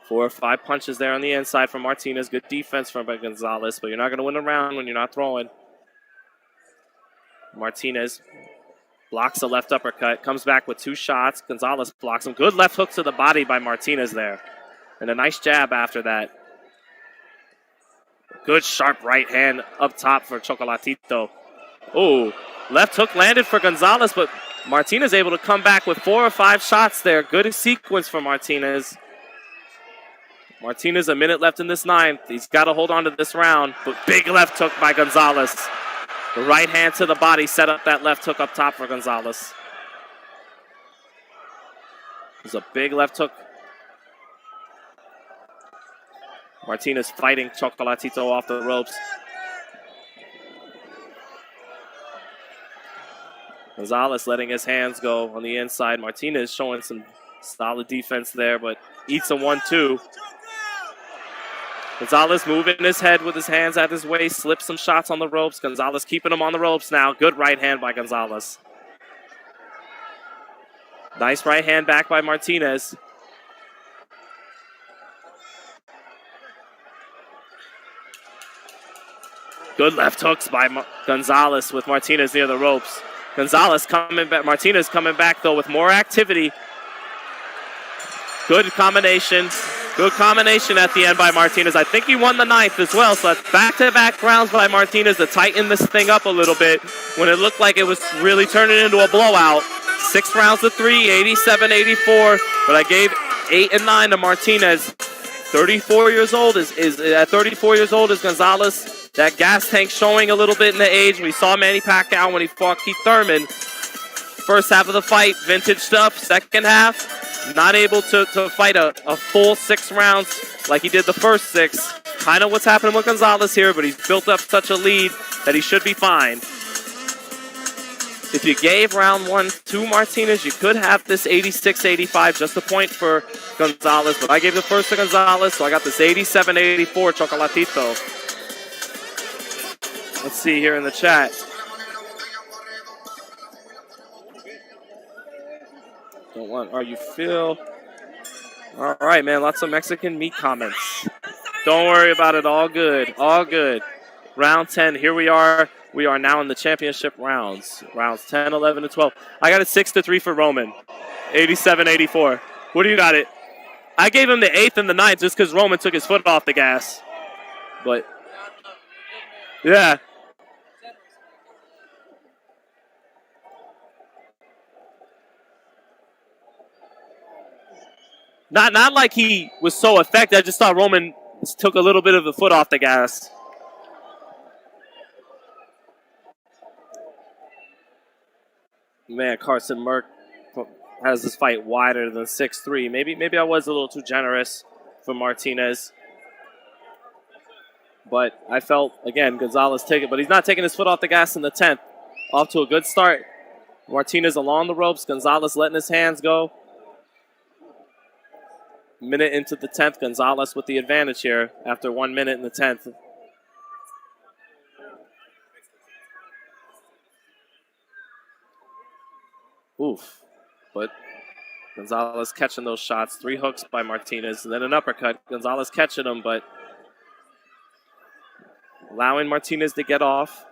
4 or 5 punches there on the inside from Martinez. Good defense from Gonzalez, but you're not going to win a round when you're not throwing. Martinez blocks a left uppercut, comes back with 2 shots. Gonzalez blocks him. Good left hook to the body by Martinez there. And a nice jab after that. Good sharp right hand up top for Chocolatito. Oh, left hook landed for Gonzalez, but Martinez able to come back with 4 or 5 shots there. Good sequence for Martinez. Martinez, a minute left in this 9th. He's got to hold on to this round, but big left hook by Gonzalez. The right hand to the body set up that left hook up top for Gonzalez. There's a big left hook. Martinez fighting Chocolatito off the ropes. Gonzalez letting his hands go on the inside. Martinez showing some solid defense there, but eats a 1-2. Gonzalez moving his head with his hands at his waist, slips some shots on the ropes. Gonzalez keeping him on the ropes now. Good right hand by Gonzalez. Nice right hand back by Martinez. Good left hooks by Gonzalez with Martinez near the ropes. Gonzalez coming back. Martinez coming back, though, with more activity. Good combination. Good combination at the end by Martinez. I think he won the 9th as well, so that's back-to-back rounds by Martinez to tighten this thing up a little bit when it looked like it was really turning into a blowout. 6 rounds to 3, 87-84, but I gave 8 and 9 to Martinez. 34 years old is at 34 years old is Gonzalez. That gas tank showing a little bit in the age. We saw Manny Pacquiao when he fought Keith Thurman. First half of the fight, vintage stuff. Second half, not able to fight a full 6 rounds like he did the first 6. kind of what's happening with Gonzalez here, but he's built up such a lead that he should be fine. If you gave round 1 to Martinez, you could have this 86-85, just a point for Gonzalez, but I gave the first to Gonzalez, so I got this 87-84 Chocolatito. Let's see here in the chat. Don't want, are you Phil? All right, man, lots of Mexican meat comments. Don't worry about it, all good, all good. Round 10, here we are. We are now in the championship rounds. Rounds 10, 11, and 12. I got it 6-3 for Roman. 87-84. What do you got it? I gave him the 8th and the 9th just because Roman took his foot off the gas. But, yeah. Not like he was so effective. I just thought Roman took a little bit of the foot off the gas. Man, Carson Merck has this fight wider than 6'3". Maybe I was a little too generous for Martinez. But I felt, again, Gonzalez take it. But he's not taking his foot off the gas in the 10th. Off to a good start. Martinez along the ropes. Gonzalez letting his hands go. Minute into the 10th. Gonzalez with the advantage here after 1 minute in the 10th. Oof. But Gonzalez catching those shots. 3 hooks by Martinez and then an uppercut. Gonzalez catching them, but allowing Martinez to get off.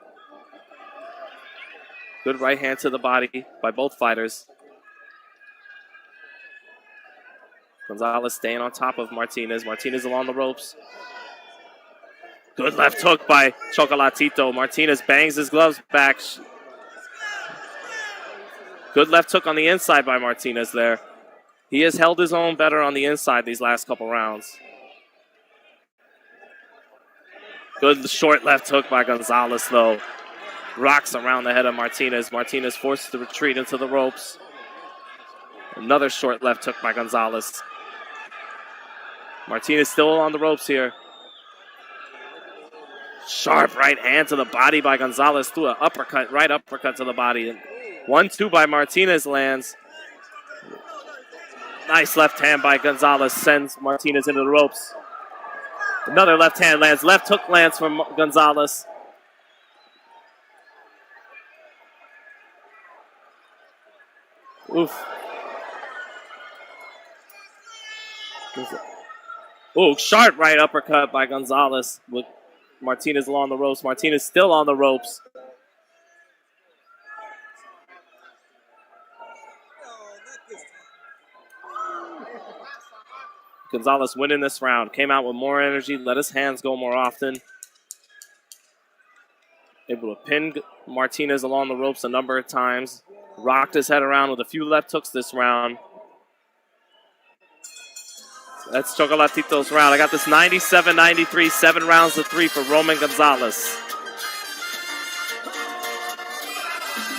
Good right hand to the body by both fighters. Gonzalez staying on top of Martinez. Martinez along the ropes. Good left hook by Chocolatito. Martinez bangs his gloves back. Good left hook on the inside by Martinez there. He has held his own better on the inside these last couple rounds. Good short left hook by Gonzalez, though. Rocks around the head of Martinez. Martinez forced to retreat into the ropes. Another short left hook by Gonzalez. Martinez still on the ropes here. Sharp right hand to the body by Gonzalez. Through an uppercut, right uppercut to the body. 1-2 by Martinez lands. Nice left hand by Gonzalez. Sends Martinez into the ropes. Another left hand lands. Left hook lands from Gonzalez. Oof. Oh, sharp right uppercut by Gonzalez with Martinez along the ropes. Martinez still on the ropes. Gonzalez winning this round. Came out with more energy, let his hands go more often. Able to pin Martinez along the ropes a number of times. Rocked his head around with a few left hooks this round. That's Chocolatito's round. I got this 97-93, 7 rounds to 3 for Roman Gonzalez.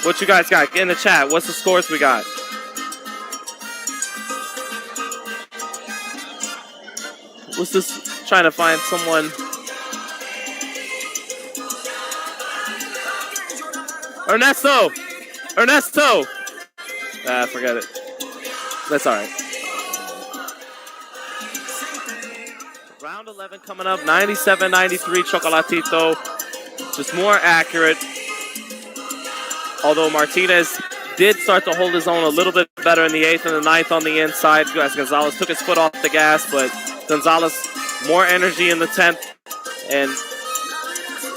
What you guys got? Get in the chat. What's the scores we got? What's this? Trying to find someone. Ernesto! Forget it. That's all right. Round 11 coming up. 97-93 Chocolatito. Just more accurate. Although Martinez did start to hold his own a little bit better in the 8th and the 9th on the inside as Gonzalez took his foot off the gas, but Gonzalez more energy in the 10th and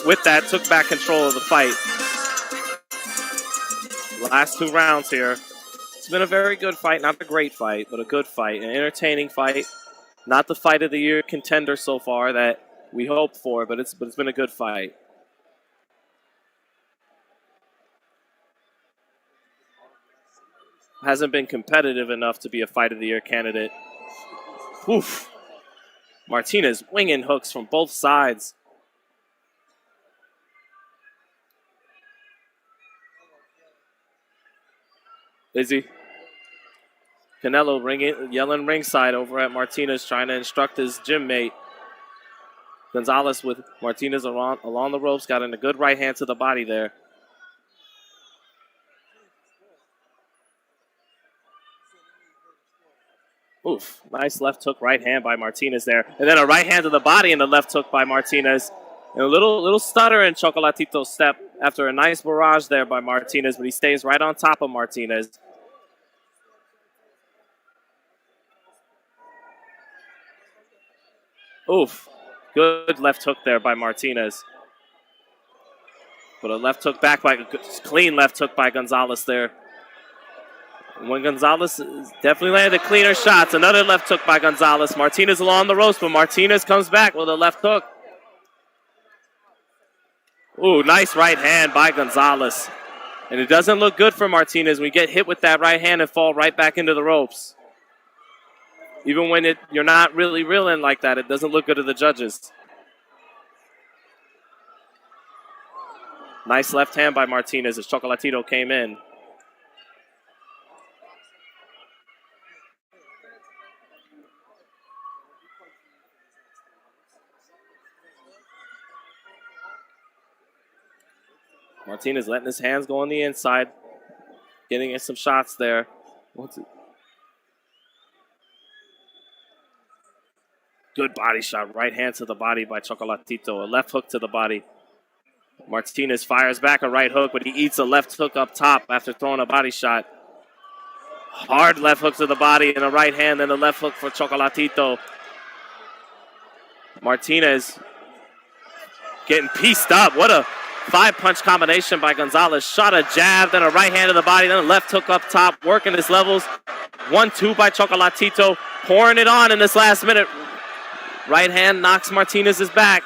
with that took back control of the fight. Last 2 rounds here. It's been a very good fight, not a great fight, but a good fight, an entertaining fight. Not the fight of the year contender so far that we hoped for, but it's been a good fight. Hasn't been competitive enough to be a fight of the year candidate. Oof. Martinez winging hooks from both sides. Is he? Canelo yelling ringside over at Martinez, trying to instruct his gym mate. Gonzalez with Martinez along the ropes. Got in a good right hand to the body there. Oof, nice left hook right hand by Martinez there. And then a right hand to the body and a left hook by Martinez. And a little stutter in Chocolatito's step after a nice barrage there by Martinez, but he stays right on top of Martinez. Oof, good left hook there by Martinez. But a left hook back by, clean left hook by Gonzalez there. When Gonzalez definitely landed cleaner shots. Another left hook by Gonzalez. Martinez along the ropes, but Martinez comes back with a left hook. Ooh, nice right hand by Gonzalez. And it doesn't look good for Martinez. We get hit with that right hand and fall right back into the ropes. Even when you're not really reeling like that, it doesn't look good to the judges. Nice left hand by Martinez as Chocolatito came in. Martinez letting his hands go on the inside, getting in some shots there. Good body shot, right hand to the body by Chocolatito. A left hook to the body. Martinez fires back a right hook, but he eats a left hook up top after throwing a body shot. Hard left hook to the body and a right hand, then a left hook for Chocolatito. Martinez getting pieced up. What a 5-punch combination by Gonzalez. Shot a jab, then a right hand to the body, then a left hook up top, working his levels. 1-2 by Chocolatito, pouring it on in this last minute. Right hand knocks Martinez's back.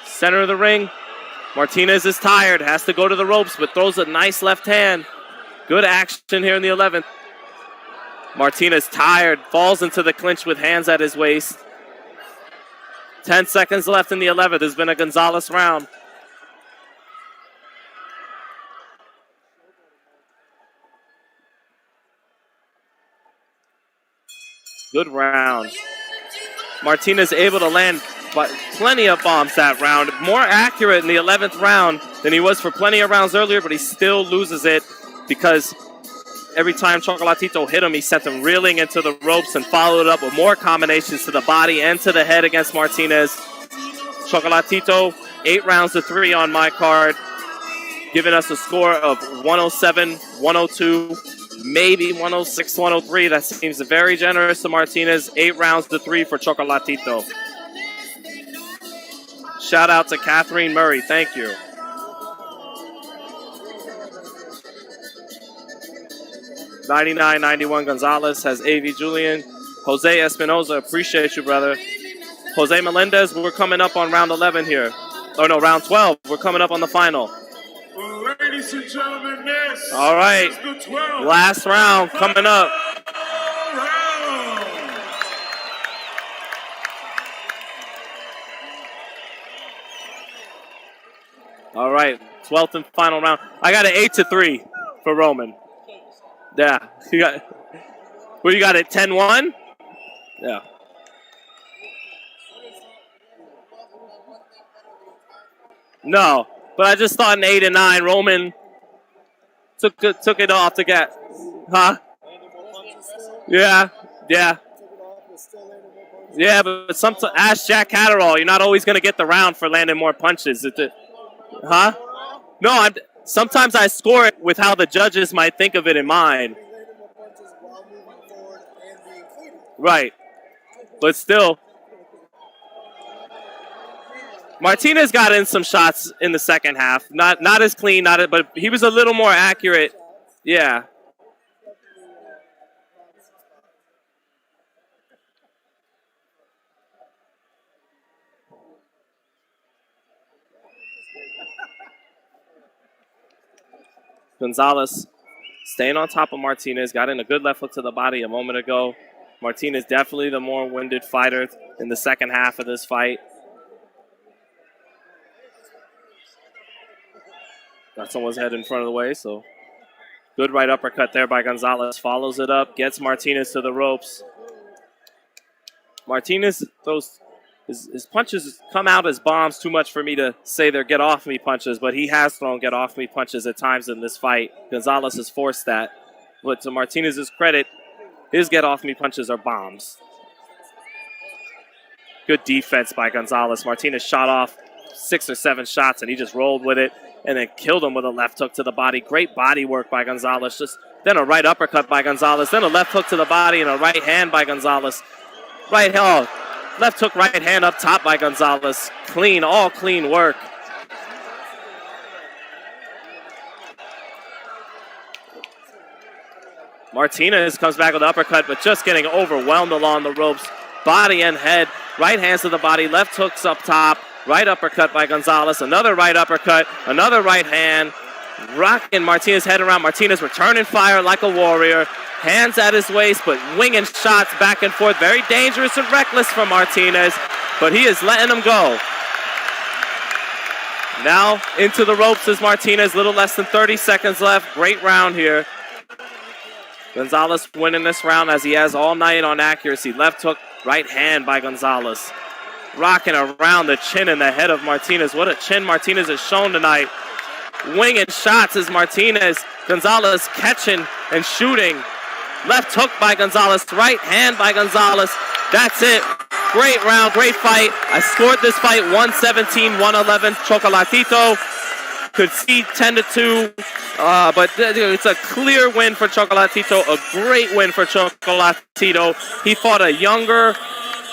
Center of the ring. Martinez is tired, has to go to the ropes, but throws a nice left hand. Good action here in the 11th. Martinez tired, falls into the clinch with hands at his waist. 10 seconds left in the 11th. It's been a Gonzalez round. Good round. Martinez able to land plenty of bombs that round. More accurate in the 11th round than he was for plenty of rounds earlier, but he still loses it because every time Chocolatito hit him, he sent him reeling into the ropes and followed up with more combinations to the body and to the head against Martinez. Chocolatito, 8 rounds to 3 on my card, giving us a score of 107, 102, maybe 106, 103. That seems very generous to Martinez. 8 rounds to 3 for Chocolatito. Shout out to Catherine Murray. Thank you. $99.91 Gonzalez has AV Julian. Jose Espinoza, appreciate you, brother. Jose Melendez, we're coming up on round 11 here. Oh, no, round 12. We're coming up on the final. Ladies and gentlemen, this all right. is the 12th last round coming up. All right, 12th and final round. I got an 8-3 for Roman. Yeah, you got. What you got it? 10-1. Yeah. No, but I just thought an 8 and 9. Roman took it off to get. Huh? Yeah. Yeah, but sometimes ask Jack Catterall. You're not always going to get the round for landing more punches. Huh? No, sometimes I score it with how the judges might think of it in mind. Right. But still, Martinez got in some shots in the second half. Not as clean, but he was a little more accurate. Yeah. Gonzalez staying on top of Martinez. Got in a good left hook to the body a moment ago. Martinez definitely the more winded fighter in the second half of this fight. Got someone's head in front of the way, so good right uppercut there by Gonzalez. Follows it up, gets Martinez to the ropes. Martinez throws His punches come out as bombs too much for me to say they're get-off-me punches, but he has thrown get-off-me punches at times in this fight. Gonzalez has forced that. But to Martinez's credit, his get-off-me punches are bombs. Good defense by Gonzalez. Martinez shot off 6 or 7 shots, and he just rolled with it and then killed him with a left hook to the body. Great body work by Gonzalez. Then a right uppercut by Gonzalez. Then a left hook to the body and a right hand by Gonzalez. Left hook, right hand up top by Gonzalez. Clean, all clean work. Martinez comes back with an uppercut, but just getting overwhelmed along the ropes. Body and head, right hands to the body, left hooks up top, right uppercut by Gonzalez, another right uppercut, another right hand, rocking Martinez's head around. Martinez returning fire like a warrior, hands at his waist, but winging shots back and forth. Very dangerous and reckless from Martinez, but he is letting them go. Now into the ropes is Martinez, little less than 30 seconds left. Great round here. Gonzalez winning this round as he has all night on accuracy. Left hook, right hand by Gonzalez. Rocking around the chin and the head of Martinez. What a chin Martinez has shown tonight. Winging shots is Martinez. Gonzalez catching and shooting. Left hook by Gonzalez. Right hand by Gonzalez. That's it. Great round, great fight. I scored this fight 117-111. Chocolatito could see 10-2. But it's a clear win for Chocolatito, a great win for Chocolatito. He fought a younger,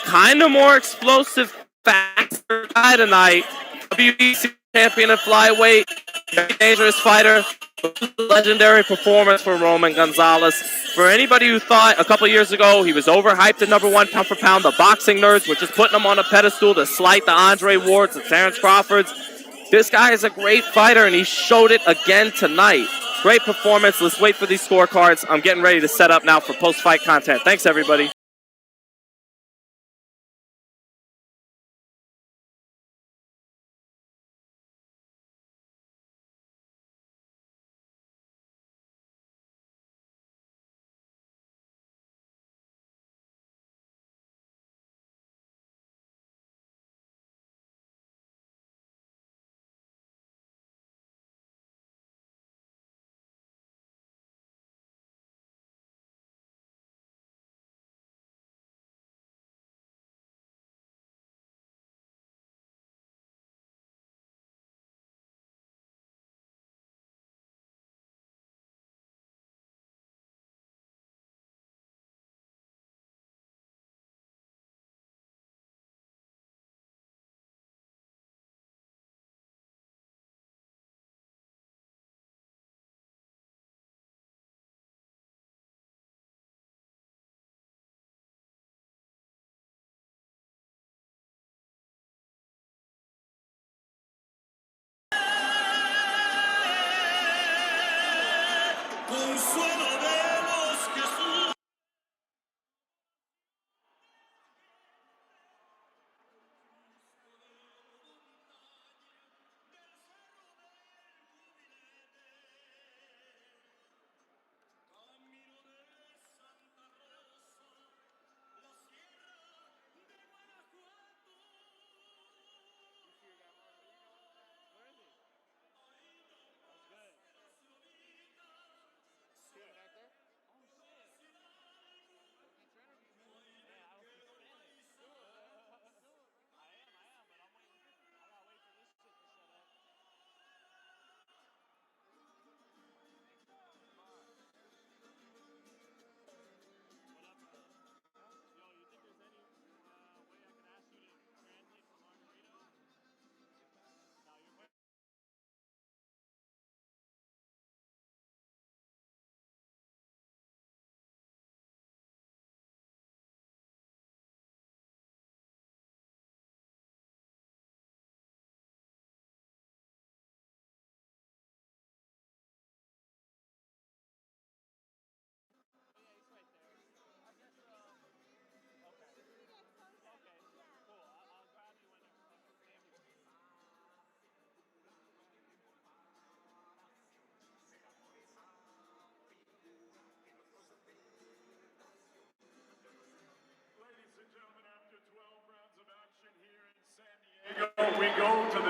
kind of more explosive, faster guy tonight. WBC champion at flyweight, very dangerous fighter. Legendary performance for Roman Gonzalez. For anybody who thought a couple years ago he was overhyped at #1 pound for pound, the boxing nerds were just putting him on a pedestal to slight the Andre Wards, the Terrence Crawfords. This guy is a great fighter, and he showed it again tonight. Great performance. Let's wait for these scorecards. I'm getting ready to set up now for post-fight content. Thanks, everybody.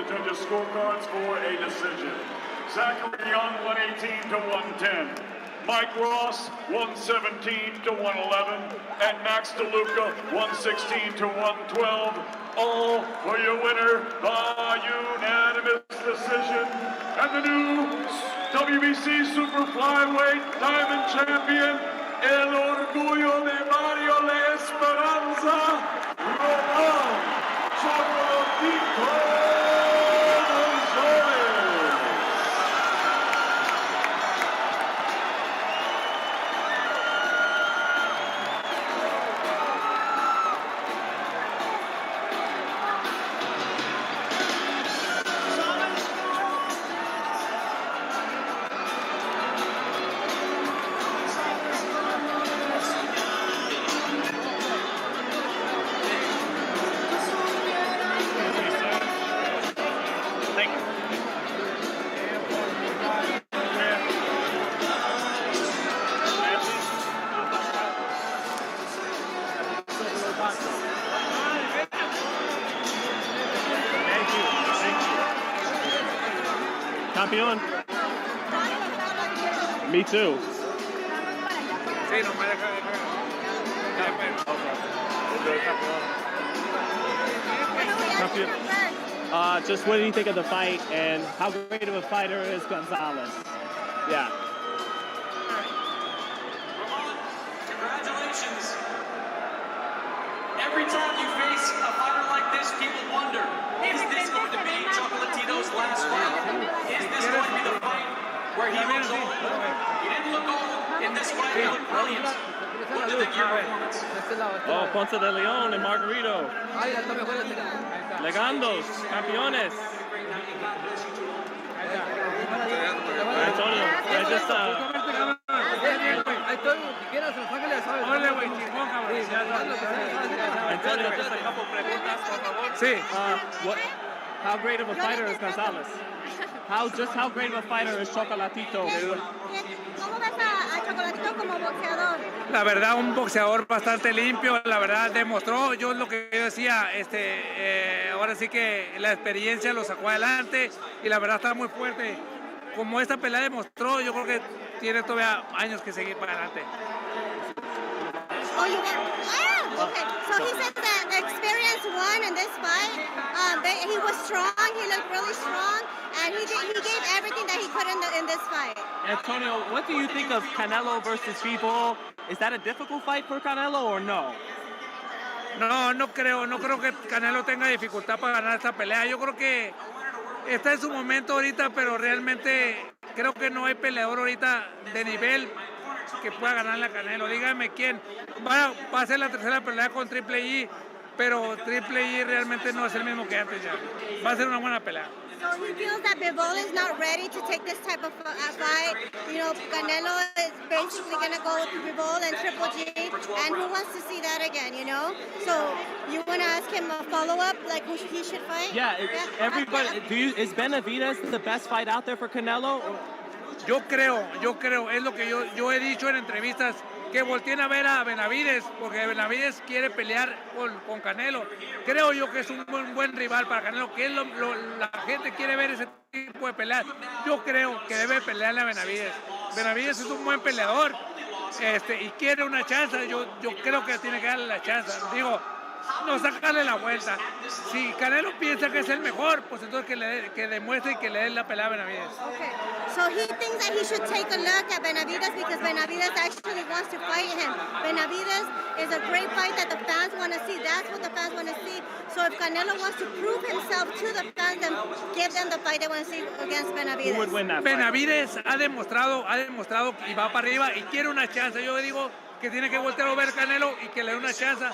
the judges' scorecards for a decision. Zachary Young, 118 to 110. Mike Ross, 117 to 111. And Max DeLuca, 116 to 112. All for your winner by unanimous decision. And the new WBC Super Flyweight Diamond Champion, El Orgullo de Mario La Esperanza, Román Chocolatito Gonzalez. Campeón. Me too. Sí, no me deja. Campeón. Just what do you think of the fight and how great of a fighter is Gonzalez? Yeah. Congratulations. Every time you face a fighter like this, people wonder, is this going to be Chocolatito's last fight? Is this going to be the fight where he looks old? He didn't look old in this fight. He looked brilliant. What did you think of your performance? Oh, Ponce de Leon and Margarito. Legandos, campeones. Antonio, I just Antonio, just a couple preguntas, por favor. Sí. How great of a fighter is Gonzalez? How great of a fighter is Chocolatito? ¿Cómo ves a Chocolatito como boxeador? La verdad, un boxeador bastante limpio, la verdad demostró, yo lo que yo decía, ahora sí que la experiencia lo sacó adelante y la verdad estaba muy fuerte. Como esta pelea demostró, yo creo que tiene todavía años que seguir para adelante. Oh, you were, okay. So he said that the experience won in this fight. He was strong. He looked really strong, and he gave everything that he could in this fight. Antonio, what do you think of Canelo versus Bivol? Is that a difficult fight for Canelo or no? No creo que Canelo tenga dificultad para ganar esta pelea. Yo creo que está en su momento ahorita, pero realmente creo que no hay peleador ahorita de nivel que pueda ganarle a Canelo. Dígame quién. Va a ser la tercera pelea con Triple G, pero Triple G realmente no es el mismo que antes ya. Va a ser una buena pelea. So he feels that Bivol is not ready to take this type of fight. You know, Canelo is basically going to go with Bivol and Triple G, and who wants to see that again, you know? So you want to ask him a follow-up, like who he should fight? Yeah, everybody. Is Benavidez the best fight out there for Canelo? Yo creo, es lo que yo he dicho en entrevistas, que volteen a ver a Benavidez, porque Benavidez quiere pelear con Canelo. Creo yo que es un buen rival para Canelo, que es la gente quiere ver ese tipo de peleas. Yo creo que debe pelearle a Benavidez. Benavidez es un buen peleador y quiere una chance. Yo creo que tiene que darle la chance. Digo, no sacarle la vuelta. Si Canelo piensa que es el mejor, pues entonces que demuestre y que le dé la pelea a Benavidez. Okay. So he thinks that he should take a look at Benavidez because Benavidez actually wants to fight him. Benavidez is a great fight that the fans want to see. That's what the fans want to see. So if Canelo wants to prove himself to the fans, then give them the fight they want to see against Benavidez. Who would win that fight? Benavidez ha demostrado y va para arriba y quiere una chance. Yo digo que tiene que voltear a ver Canelo y que le dé una chance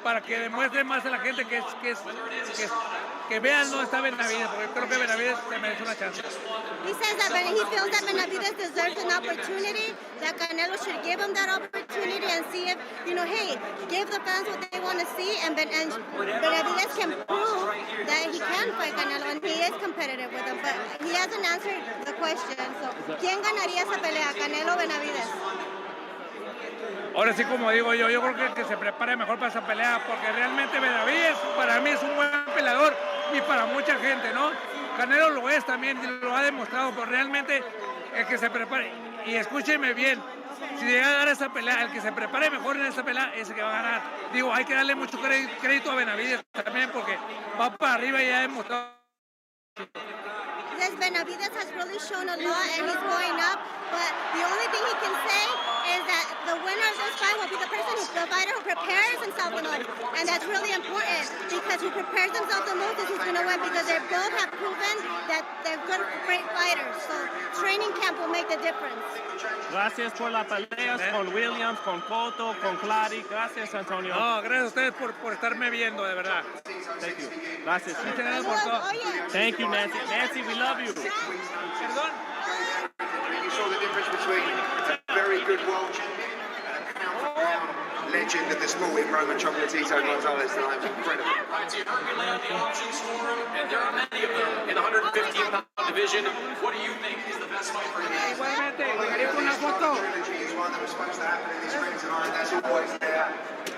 para que demuestre más a la gente que vean dónde está Benavidez, porque creo que Benavidez se merece una chance. He says that he feels that Benavidez deserves an opportunity, that Canelo should give him that opportunity and see if, hey, give the fans what they want to see, and Benavidez can prove that he can fight Canelo, and he is competitive with him, but he hasn't answered the question. So, ¿quién ganaría esa pelea, Canelo o Benavidez? Ahora sí, como digo yo creo que se prepare mejor para esa pelea, porque realmente Benavidez para mí es un buen peleador, ni para mucha gente, ¿no? Canelo lo es también, lo ha demostrado, pero realmente el que se prepare, y escúcheme bien, si llega a dar esa pelea, el que se prepare mejor en esa pelea es el que va a ganar. Digo, hay que darle mucho crédito a Benavides también porque va para arriba y ha demostrado. Yes, Benavides has really shown a lot and he's going up, but the only thing he can say is that the winner of this fight will be the fighter who prepares himself the most, and that's really important because who prepares himself the most is who's going to win because they both have proven that they're good, great fighters, so training camp will make the difference. Gracias por las peleas con Williams, con Cotto, con Clary. Gracias, Antonio. No, gracias a ustedes por estarme viendo, de verdad. Thank you. Gracias. Muchas gracias por todo. Thank you, Nancy. Nancy, we love you. Perdón. You saw the difference between a very good world champion and a pound-for-pound legend of the sport in Roman Chocolatito Gonzalez tonight. It was incredible. Right, so you heard me lay out the options for him, and there are many of them in the 115-pound division. What do you think is the best fight for him? Igualmente, llegaría con una foto. Trilogy is one that was supposed to happen in this ring tonight. That's always there.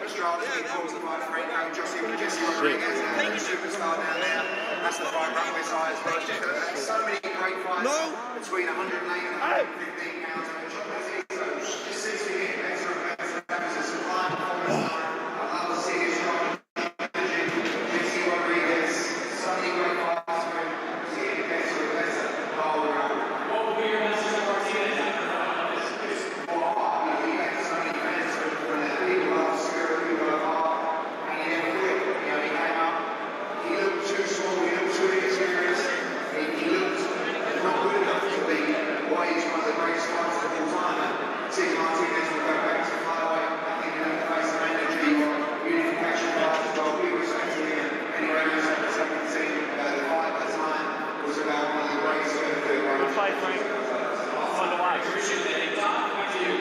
Estrada's been called the fight for Franco, Jesse Rodriguez, and the superstar down there. That's the fight run with size. There's so many great fights between 108 and 115 pounds. Just seems to get better and better. It's a sublime performance. I love to see this strong Jesse Rodriguez. So many great fights for him. It's getting better and better all around. What will be your message to Martinez? Martinez will go back to flyweight. I think he'll have to face some energy or unification fights as well. We respect him anyway. He was on the 17. The fight at the time was about one of the greatest ever to do. Good fight, Frank. Fun to watch. Appreciate it. Tom, back to you.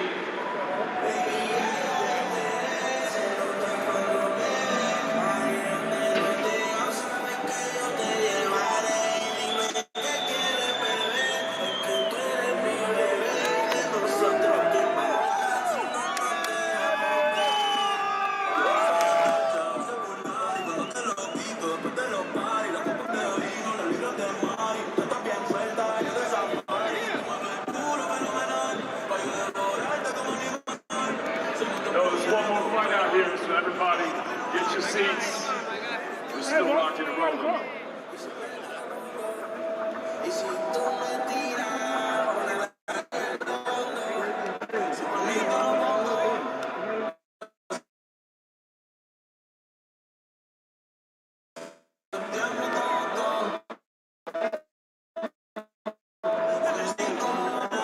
There's one more fight out here, so everybody get your seats. We're still rocking and rolling.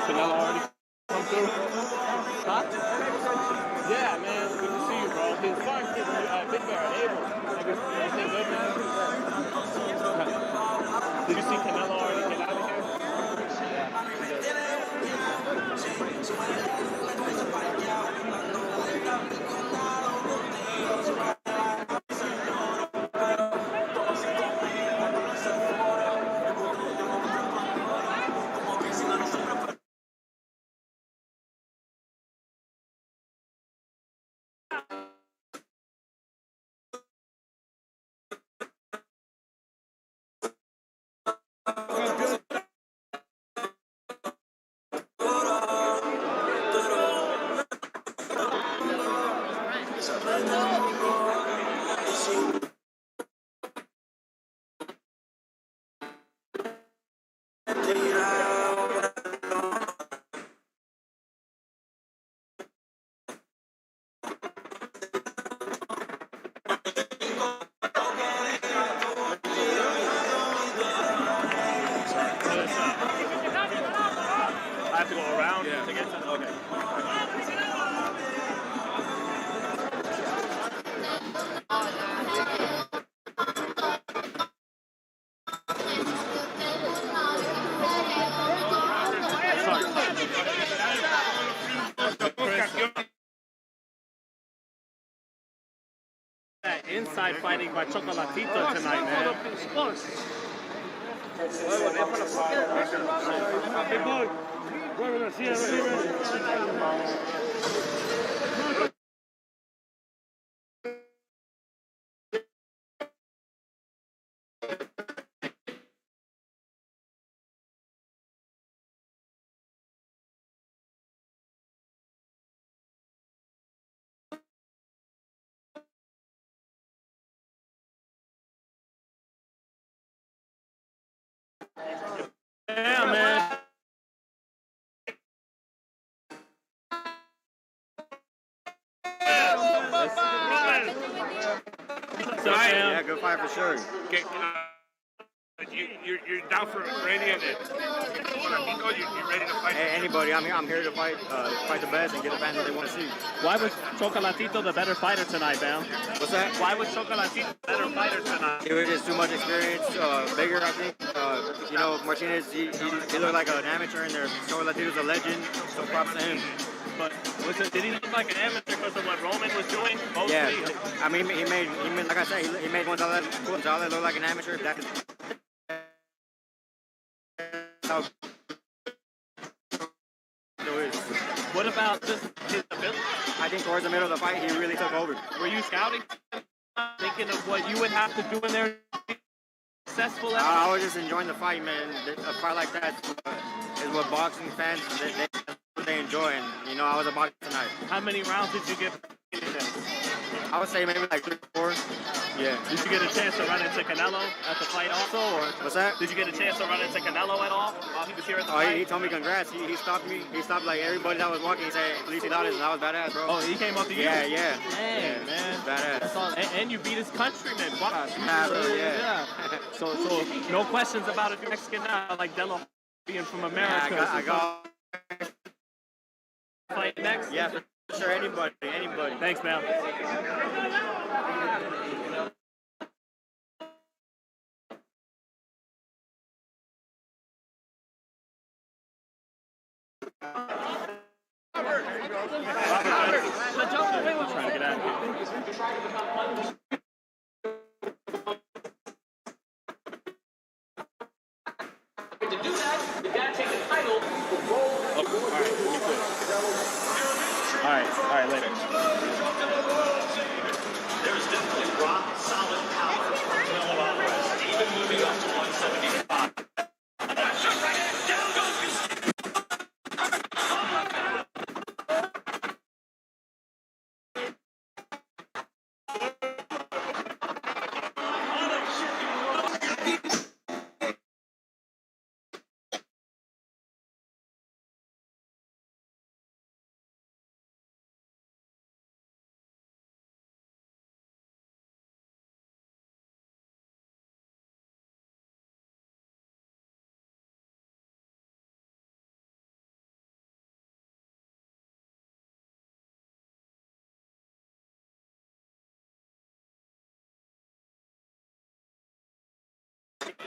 Canelo already come through? Huh? Yeah, man. Good to see you, bro. His farm kid, Big Bear, Abel. Everything good, man? Did you see Canelo already get out of here? I have to go around to get to. Okay. Inside fighting by Chocolatito tonight, man. What's up, Sam? Yeah, good fight for sure. Okay, you're down for any of it. You're ready to fight. Hey, anybody, I'm here to fight the best and get the fans what they want to see. Why was Chocolatito the better fighter tonight, Bam? What's that? Why was Chocolatito the better fighter tonight? It was just too much experience, bigger, I think. You know, Martinez, he looked like an amateur in there. Chocolatito's a legend, so props to him. But did he look like an amateur because of what Roman was doing? Mostly? Yeah, I mean, he made, like I said, he made Gonzalez look like an amateur. What about just his ability? I think towards the middle of the fight, he really took over. Were you scouting? Thinking of what you would have to do in there to be successful at? I was just enjoying the fight, man. A fight like that is what boxing fans, they enjoy. And, you know, I was a boxer tonight. How many rounds did you get? I would say maybe like 3 or 4. Yeah. Did you get a chance to run into Canelo at the fight also? Or what's that? Did you get a chance to run into Canelo at all while he was here at the fight? He told me congrats. He stopped me. He stopped like everybody that was walking. He said, "Felicidades," and that was badass, bro. Oh, he came up to you? Yeah. Dang, man. Badass. And you beat his countryman. Wow. Yeah. So no questions about if you're Mexican now, like Delo being from America. Yeah, I got fight next? Yeah, for sure. Anybody. Thanks, man. Trying to get out of here. To do that, you gotta take the title. All right, later. There's definitely rock solid power from Canelo Alvarez, even moving up to 175. Down goes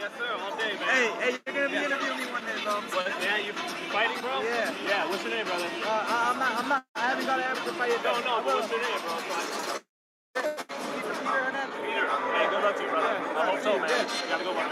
Yes, sir, all day, man. Hey, you're gonna be interviewing me one day, bro. What, yeah, you fighting, bro? Yeah. Yeah, what's your name, brother? I'm not. I haven't got an amateur fight yet. No, but what's your name, bro? Peter. Hey, good luck to you, brother. I hope so, man. You gotta go, man.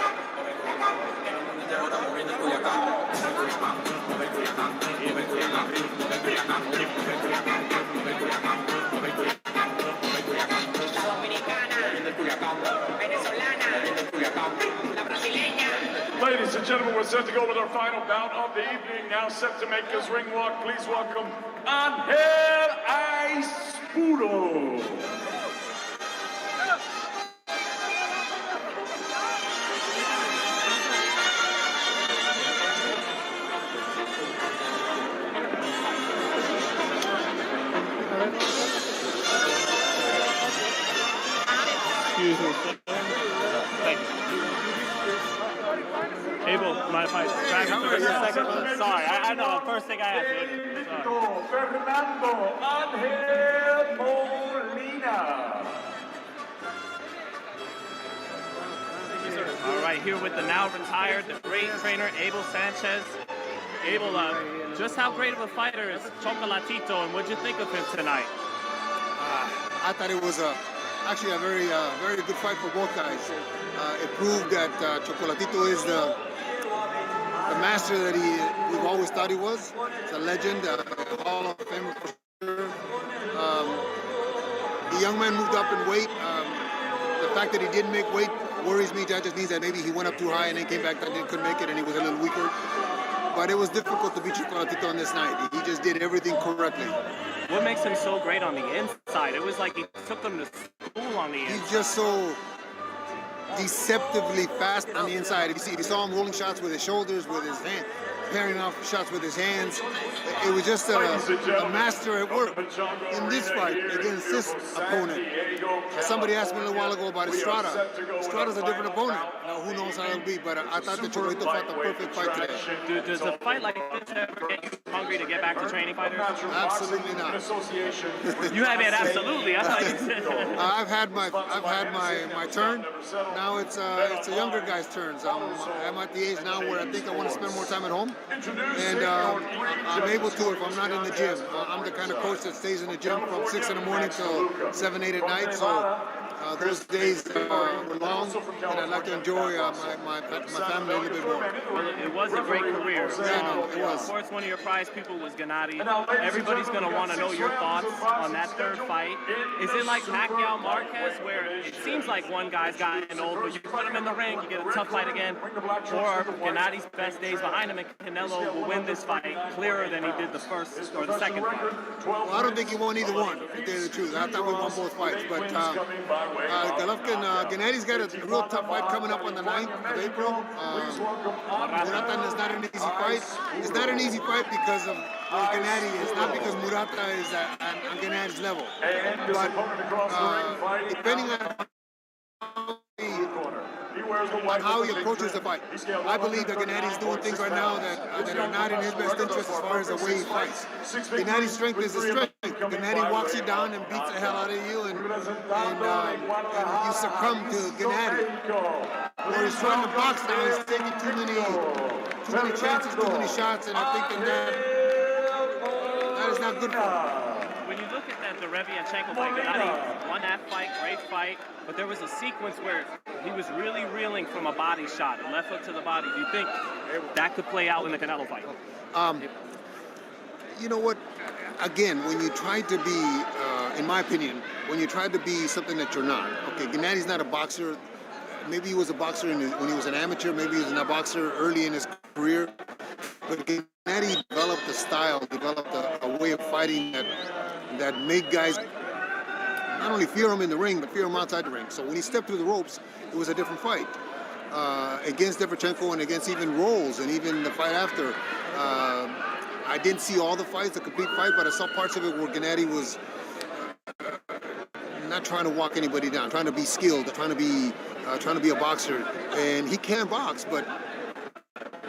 Ladies and gentlemen, we're set to go with our final bout of the evening. Now set to make his ring walk. Please welcome Angel Aispuro. Excuse me. Thank you. Abel, mind if I drag him for a second? Sorry, I know, first thing I asked. Fernando Angel Molina. All right, here with the now retired, the great trainer, Abel Sanchez. Abel, just how great of a fighter is Chocolatito, and what'd you think of him tonight? I thought it was actually a very good fight for both guys. It proved that Chocolatito is the master that we've always thought he was. He's a legend, a Hall of Famer for sure. The young man moved up in weight. The fact that he didn't make weight worries me. That just means that maybe he went up too high and then came back and couldn't make it, and he was a little weaker. But it was difficult to beat Chocolatito on this night. He just did everything correctly. What makes him so great on the inside? It was like he took him to school on the inside. He's just so deceptively fast on the inside. If you saw him rolling shots with his shoulders, with his hand, pairing off shots with his hands. It was just a master at work in this fight against this opponent. Somebody asked me a little while ago about Estrada. Estrada's a different opponent. Now, who knows how it'll be, but I thought that Chocolatito fought the perfect fight today. Does a fight like this ever get you hungry to get back to training fighters? Absolutely not. You have it absolutely. I thought you said. I've had my turn. Now it's a younger guy's turns. I'm at the age now where I think I want to spend more time at home, and I'm able to if I'm not in the gym. I'm the kind of coach that stays in the gym from 6 in the morning till 7, 8 at night. So those days were long, and I'd like to enjoy my family a little bit more. Well, it was a great career. Yeah, no, it was. Of course, one of your prize people was Gennady. Everybody's going to want to know your thoughts on that third fight. Is it like Pacquiao Marquez, where it seems like one guy's gotten old, but you put him in the ring, you get a tough fight again, or Gennady's best days behind him, and Canelo will win this fight clearer than he did the first or the second fight? Well, I don't think he won either one, to tell you the truth. I thought we won both fights, but Golovkin, Gennady's got a real tough fight coming up on the 9th of April. Murata is not an easy fight. It's not an easy fight because of where Gennady is, not because Murata is on Gennady's level. But depending on how he approaches the fight, I believe that Gennady's doing things right now that are not in his best interest as far as the way he fights. Gennady's strength is his strength. Gennady walks you down and beats the hell out of you, and you succumb to Gennady. Where he's trying to box now, he's taking too many chances, too many shots, and I think that is not good for him. When you look at that Derevianchenko fight, Gennady won that fight, great fight, but there was a sequence where he was really reeling from a body shot, a left hook to the body. Do you think that could play out in the Canelo fight? You know what? Again, when you try to be, in my opinion, when you try to be something that you're not. Okay, Gennady's not a boxer. Maybe he was a boxer when he was an amateur. Maybe he was a boxer early in his career. But Gennady developed a style, developed a way of fighting that made guys not only fear him in the ring, but fear him outside the ring. So when he stepped through the ropes, it was a different fight. Against Shevchenko and against even Rolls and even the fight after, I didn't see all the fights, the complete fight, but I saw parts of it where Gennady was not trying to walk anybody down, trying to be skilled, trying to be a boxer. And he can box, but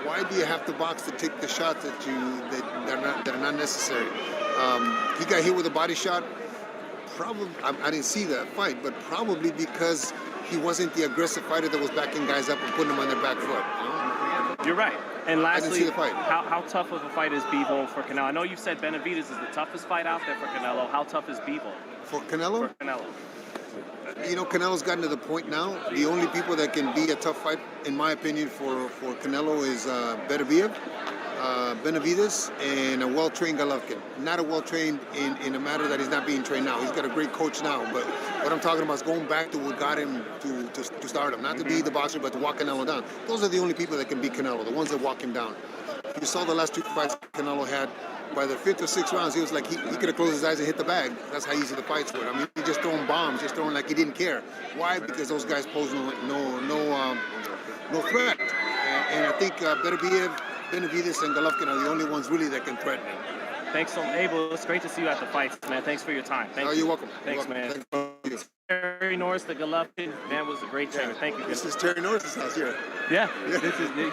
why do you have to box to take the shots that are not necessary? He got hit with a body shot. Probably, I didn't see that fight, but probably because he wasn't the aggressive fighter that was backing guys up and putting them on their back foot. You're right. And lastly, fight. How tough of a fight is Bivol for Canelo? I know you said Benavidez is the toughest fight out there for Canelo. How tough is Bivol? For Canelo? For Canelo. You know, Canelo's gotten to the point now. The only people that can be a tough fight, in my opinion, for Canelo is Benavidez and a well-trained Golovkin. Not a well-trained in a matter that he's not being trained now. He's got a great coach now, but what I'm talking about is going back to what got him to start him. Not to be the boxer, but to walk Canelo down. Those are the only people that can beat Canelo, the ones that walk him down. You saw the last 2 fights Canelo had. By the 5th or 6th rounds, he was like, he could have closed his eyes and hit the bag. That's how easy the fights were. I mean, he just throwing bombs, just throwing like he didn't care. Why? Because those guys pose no threat. And I think Benavidez and Golovkin are the only ones really that can threaten him. Thanks, Abel. It's great to see you at the fights, man. Thanks for your time. You're welcome. Thanks, man. Terry Norris, the Golovkin, man, was a great trainer. Thank you. This is Terry Norris' house here. Yeah.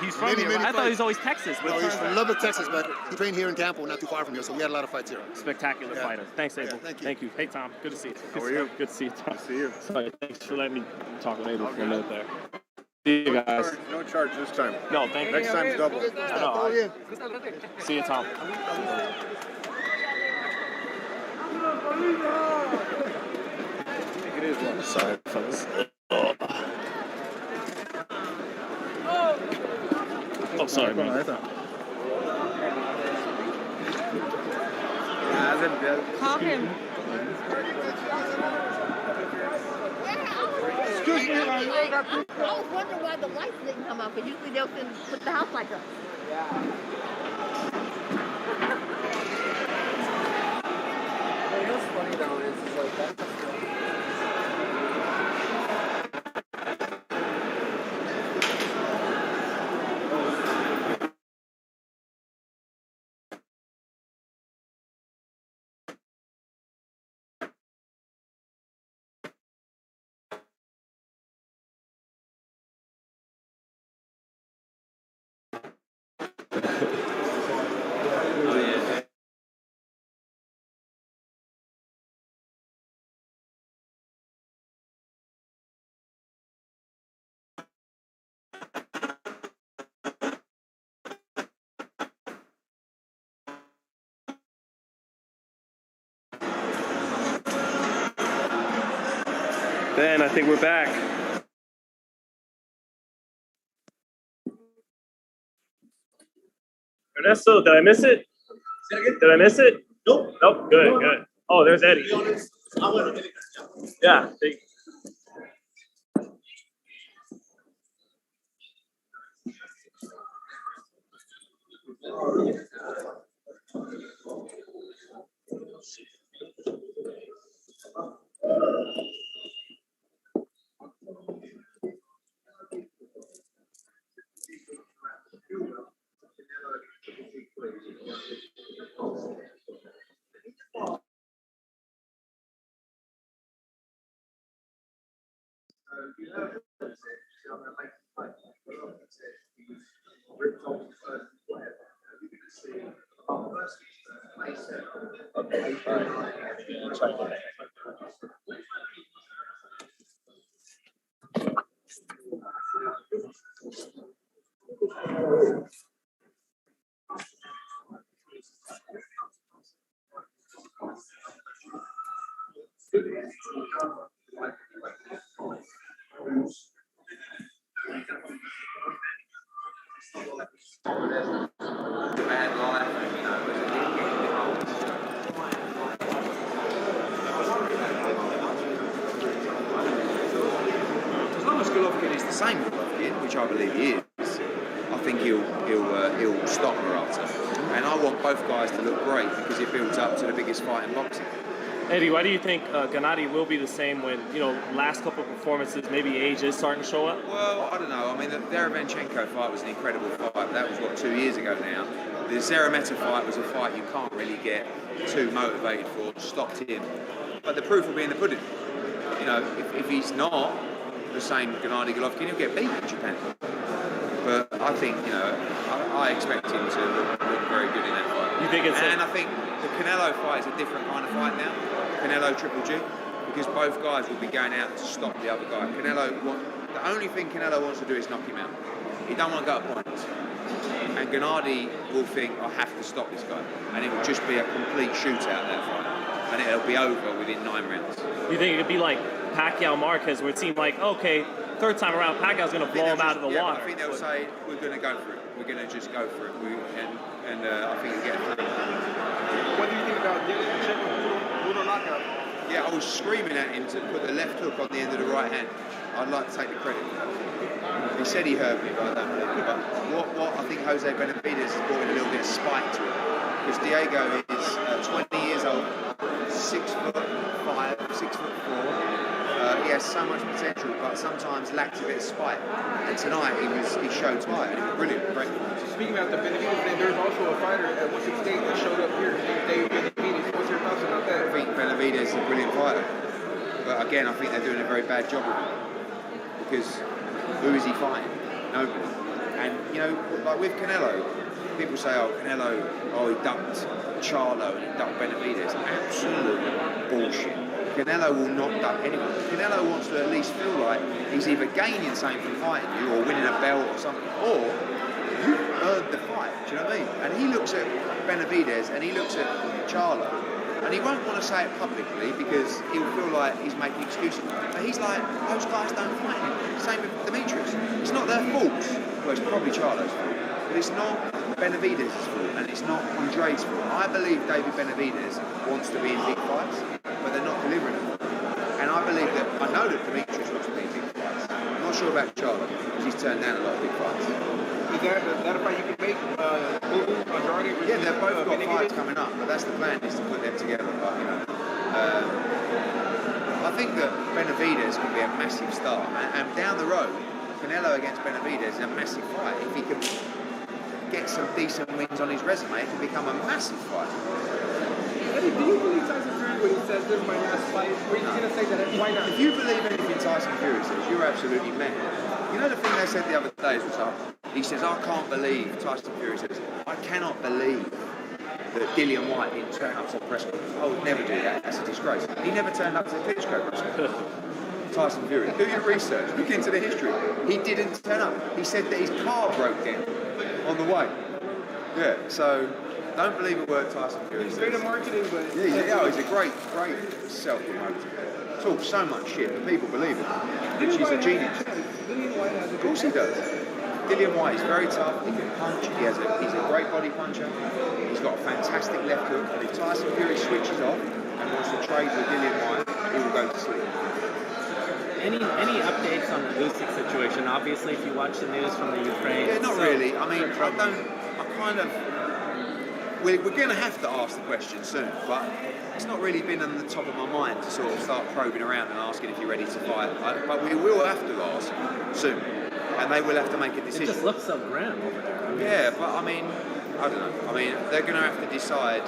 He's from here. I thought he was always Texas. No, he's from Lubbock, Texas, but he trained here in Tampa, not too far from here, so we had a lot of fights here. Spectacular fighter. Thanks, Abel. Thank you. Hey, Tom. Good to see you. How are you? Good to see you, Tom. Good to see you. Sorry, thanks for letting me talk with Abel for a minute there. See you guys. No charge this time. No, thank you. Next time's double. I know. See you, Tom. It is one. Sorry, folks. Oh, sorry, man. Call him. Excuse me, I was wondering why the lights didn't come up, because usually they'll put the house lights up. Yeah. What's funny though is like that. Ben, I think we're back. Ernesto, did I miss it? Did I miss it? Nope. Nope. Good, good. Oh, there's Eddie. Yeah. As long as Golovkin is the same Golovkin, which I believe he is, I think he'll stop Murata. And I want both guys to look great because it builds up to the biggest fight in boxing. Eddie, why do you think Gennady will be the same when, last couple of performances, maybe age is starting to show up? Well, I don't know. I mean, the Derevyanchenko fight was an incredible fight. That was, 2 years ago now. The Zeremeta fight was a fight you can't really get too motivated for. Stopped him. But the proof will be in the pudding. If he's not the same Gennady Golovkin, he'll get beat in Japan. But I think, I expect him to look very good in that fight. You think it's and I think the Canelo fight is a different kind of fight now. Canelo Triple G, because both guys will be going out to stop the other guy. The only thing Canelo wants to do is knock him out. He don't want to go to points. And Gennady will think, I have to stop this guy. And it will just be a complete shootout, that fight. And it'll be over within 9 rounds. You think it could be like Pacquiao Marquez, where it seemed like, okay, third time around, Pacquiao's going to blow him out of the water? I think they'll say, we're going to go for it. We're going to just go for it. I think we'll get through it. What do you think about Bruno knockout? Yeah, I was screaming at him to put the left hook on the end of the right hand. I'd like to take the credit for that. He said he heard me, but I don't believe it. But what I think Jose Benavidez has brought in a little bit of spike to it. Because Diego is 20 years old, 6'5", 6'4". He has so much potential, but sometimes lacks a bit of spite. And tonight he showed spite. He was brilliant. Great. Speaking about the Benavidez thing, there's also a fighter at 168 that showed up here, David Benavidez. What's your thoughts about that? I think Benavidez is a brilliant fighter. But again, I think they're doing a very bad job of it. Because who is he fighting? Nobody. And, like with Canelo, people say, Canelo, he ducked Charlo and he ducked Benavidez. Absolute bullshit. Canelo will not duck anyone. Canelo wants to at least feel like he's either gaining something from fighting you or winning a belt or something, or you earned the fight. Do you know what I mean? And he looks at Benavidez and he looks at Charlo, and he won't want to say it publicly because he'll feel like he's making excuses. But he's like, those guys don't fight him. Same with Demetrius. It's not their fault. Well, it's probably Charlo's fault. But it's not Benavidez's fault, and it's not Andre's fault. I believe David Benavidez wants to be in big fights, but they're not delivering them. And I know that Demetrius wants to be in big fights. I'm not sure about Charlo, because he's turned down a lot of big fights. Is that a fight you can make? Andrade? Yeah, they've both got fights coming up, but that's the plan, is to put them together. But, I think that Benavidez can be a massive star. And down the road, Canelo against Benavidez is a massive fight. If he can get some decent wins on his resume, it can become a massive fight. Eddie, do you believe Tyson Fury when he says this is my last fight? Or he's going to say that? Why not? If you believe anything Tyson Fury says, you're absolutely mad. You know the thing they said the other day was, he says, I can't believe, Tyson Fury says, I cannot believe that Dillian White didn't turn up to the press conference. I would never do that. That's a disgrace. He never turned up to the Klitschko press conference. Tyson Fury. Do your research. Look into the history. He didn't turn up. He said that his car broke down on the way. Yeah, so don't believe a word Tyson Fury says. He's great at marketing, but... Yeah, he's a great self-promoter. talks so much shit, but people believe it. Which he's a genius. Of course he does. Dillian White is very tough. He can punch. He's a great body puncher. He's got a fantastic left hook. And if Tyson Fury switches off and wants to trade with Dillian White, he will go to sleep. Any updates on the Usyk situation? Obviously, if you watch the news from the Ukraine. Yeah, not really. I mean, we're going to have to ask the question soon, but it's not really been on the top of my mind to sort of start probing around and asking if you're ready to fight. But we will have to ask soon, and they will have to make a decision. It just looks so grim over there. I mean, yeah, but I mean, I don't know. I mean, they're going to have to decide,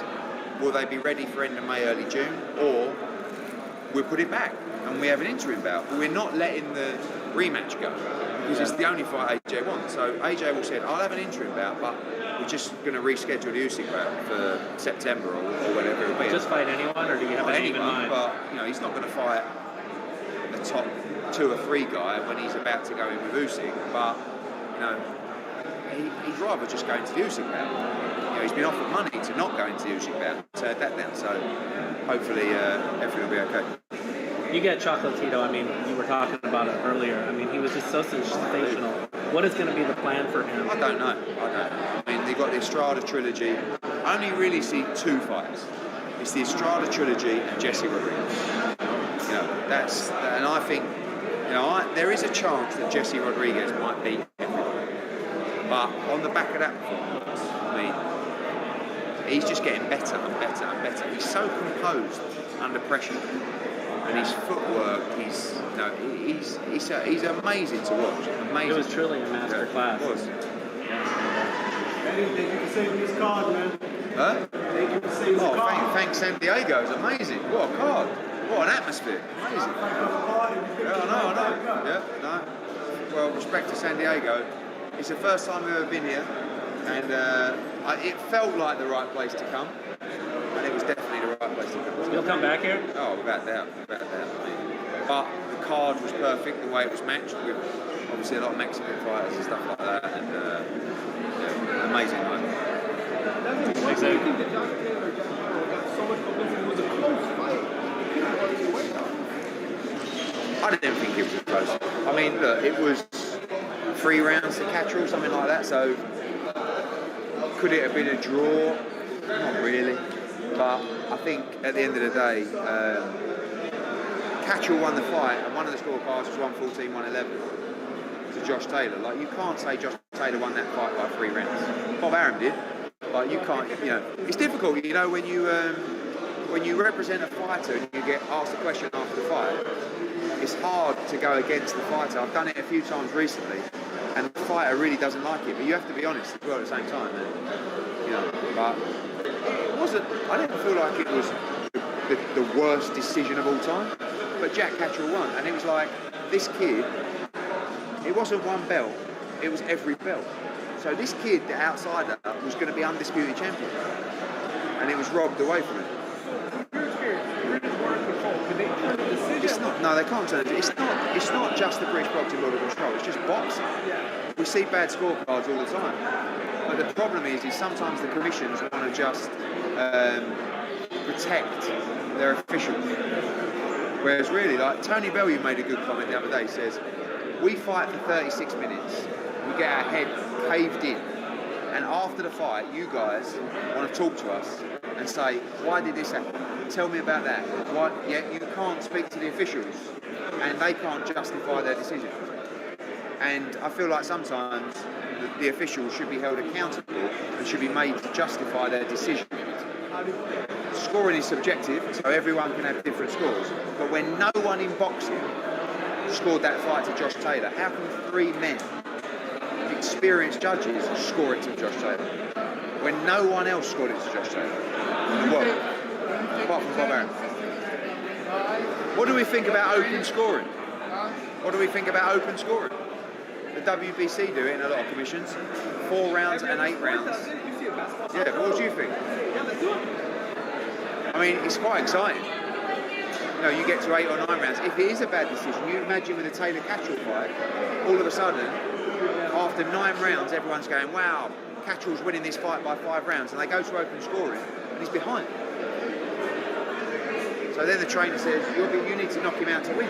will they be ready for end of May, early June, or we'll put it back and we have an interim bout. But we're not letting the rematch go because it's the only fight AJ wants. So AJ will say, I'll have an interim bout, but we're just going to reschedule the Usyk bout for September or whatever it'll be. Just fight anyone, or do you have a name in mind? But you know, he's not going to fight the top 2 or 3 guy when he's about to go in with Usyk. But you know, he'd rather just go into the Usyk bout. You know, he's been offered money to not go into the Usyk bout. Turned that down. So hopefully everything will be okay. You get Chocolatito. I mean, you were talking about it earlier. I mean, he was just so sensational. What is going to be the plan for him? I don't know. I mean, they've got the Estrada trilogy. I only really see 2 fights. It's the Estrada trilogy and Jesse Rodriguez. You know, and I think, you know, there is a chance that Jesse Rodriguez might beat everybody. But on the back of that performance, I mean, he's just getting better and better and better. He's so composed under pressure. And his footwork, he's amazing to watch. Amazing. It was truly a master class. It was. Thank you for saving this card, man. Huh? Thank you for saving this card. Thanks San Diego. It's amazing. What a card. What an atmosphere. Amazing. Yeah, I know. Yeah, no. Well, respect to San Diego. It's the first time we've ever been here, and it felt like the right place to come. And it was definitely the right place to come. You'll come back here? Oh, without doubt. But the card was perfect, the way it was matched with obviously a lot of Mexican fighters and stuff like that, and yeah, amazing night. I didn't think it was close. I mean, look, it was 3 rounds to catch or something like that, so could it have been a draw? Not really. But I think at the end of the day, Catchell won the fight, and one of the scorecards was 114-111 to Josh Taylor. Like, you can't say Josh Taylor won that fight by 3 rounds. Bob Arum did, but you can't. You know, it's difficult. You know, when you represent a fighter and you get asked a question after the fight, it's hard to go against the fighter. I've done it a few times recently, and the fighter really doesn't like it. But you have to be honest as well at the same time. And, you know, but. It wasn't. I didn't feel like it was the worst decision of all time. But Jack Catchell won, and it was like this kid. It wasn't one belt; it was every belt. So this kid, the outsider, was going to be undisputed champion, and it was robbed away from him. It's not. No, they can't turn it. It's not just the British boxing model control. It's just boxing. We see bad scorecards all the time. But the problem is sometimes the commissions want to just protect their officials. Whereas really, like Tony Bellew made a good comment the other day, says, we fight for 36 minutes, we get our head caved in, and after the fight, you guys want to talk to us and say, why did this happen? Tell me about that. Yet you can't speak to the officials, and they can't justify their decisions. And I feel like sometimes the officials should be held accountable and should be made to justify their decision. Scoring is subjective, so everyone can have different scores. But when no one in boxing scored that fight to Josh Taylor, how can 3 men, experienced judges, score it to Josh Taylor? When no one else scored it to Josh Taylor in the world, apart from Bob Arum. What do we think about open scoring? What do we think about open scoring? The WBC do it in a lot of commissions. 4 rounds and 8 rounds. Yeah, what do you think? I mean, it's quite exciting. You know, you get to 8 or 9 rounds. If it is a bad decision, you imagine with a Taylor Catchell fight, all of a sudden, after 9 rounds, everyone's going, wow, Catchell's winning this fight by 5 rounds, and they go to open scoring, and he's behind. So then the trainer says, you need to knock him out to win.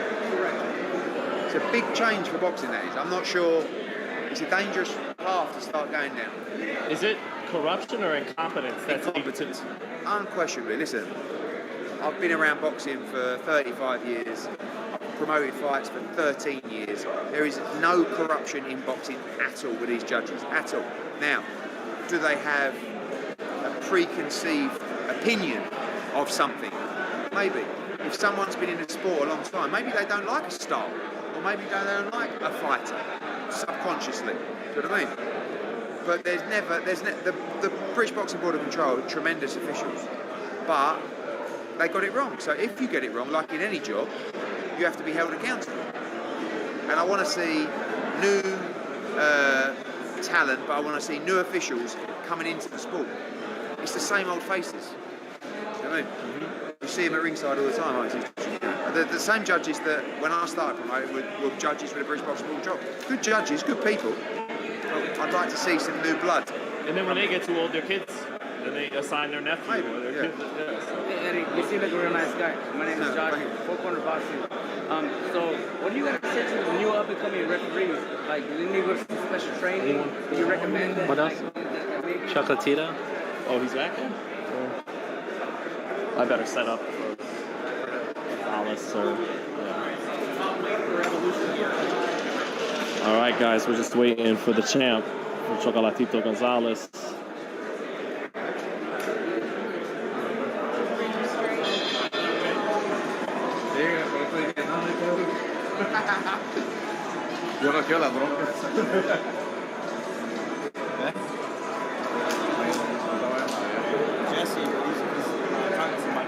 It's a big change for boxing, that is. I'm not sure. It's a dangerous path to start going down. Is it corruption or incompetence that's incompetence? Unquestionably. Listen, I've been around boxing for 35 years. I've promoted fights for 13 years. There is no corruption in boxing at all with these judges, at all. Now, do they have a preconceived opinion of something? Maybe. If someone's been in the sport a long time, maybe they don't like a style, or maybe they don't like a fighter, subconsciously. Do you know what I mean? But the British Boxing Board of Control, tremendous officials, but they got it wrong. So if you get it wrong, like in any job, you have to be held accountable. And I want to see new talent, but I want to see new officials coming into the sport. It's the same old faces. You know what I mean? You see them at ringside all the time, aren't you? The same judges that when I started promoting were judges for the British Boxing Board job. Good judges, good people. I'd like to see some new blood. And then when they get too old, their kids, then they assign their nephew or their kids. Yeah, so. Hey, Eddie, you seem like a real nice guy. My name is Josh, Four Corner Boxing. So, what do you got to say to the new up-and-coming referees? Like, do you need to go to some special training? Do you recommend that? What else? Chocolatito? Oh, he's back there? I better set up for Gonzalez or... All right, guys, we're just waiting for the champ, for Chocolatito Gonzalez. Yo no quiero la bronca. Jesse, he's talking to my...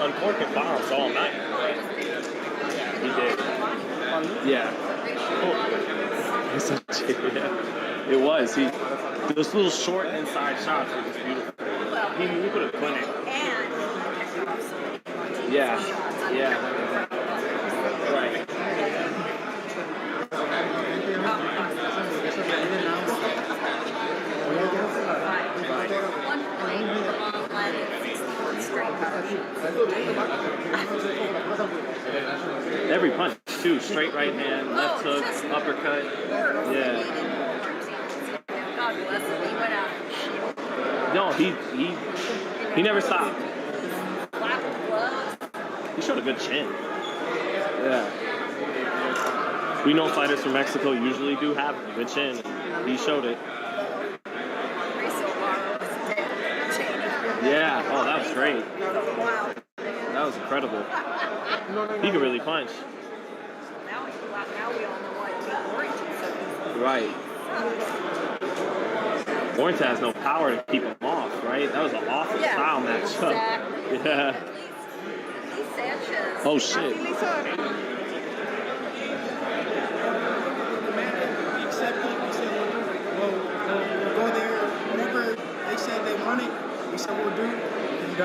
Uncorking bombs all night. He did. Yeah. Yeah. It was. Those little short inside shots were just beautiful. He put a clinic. Yeah. Yeah. Right. Every punch, too. Straight right hand, left hook, uppercut. Yeah. No, he never stopped. He showed a good chin. Yeah. We know fighters from Mexico usually do have a good chin. He showed it. Yeah. Oh, that was great. That was incredible. He can really punch. Now we all know why Right. Warrington has no power to keep him off, right? That was an awful style matchup. Exactly. Yeah. Sanchez. Oh, shit. We'll go there whenever they said they want it. We said we'll do it. And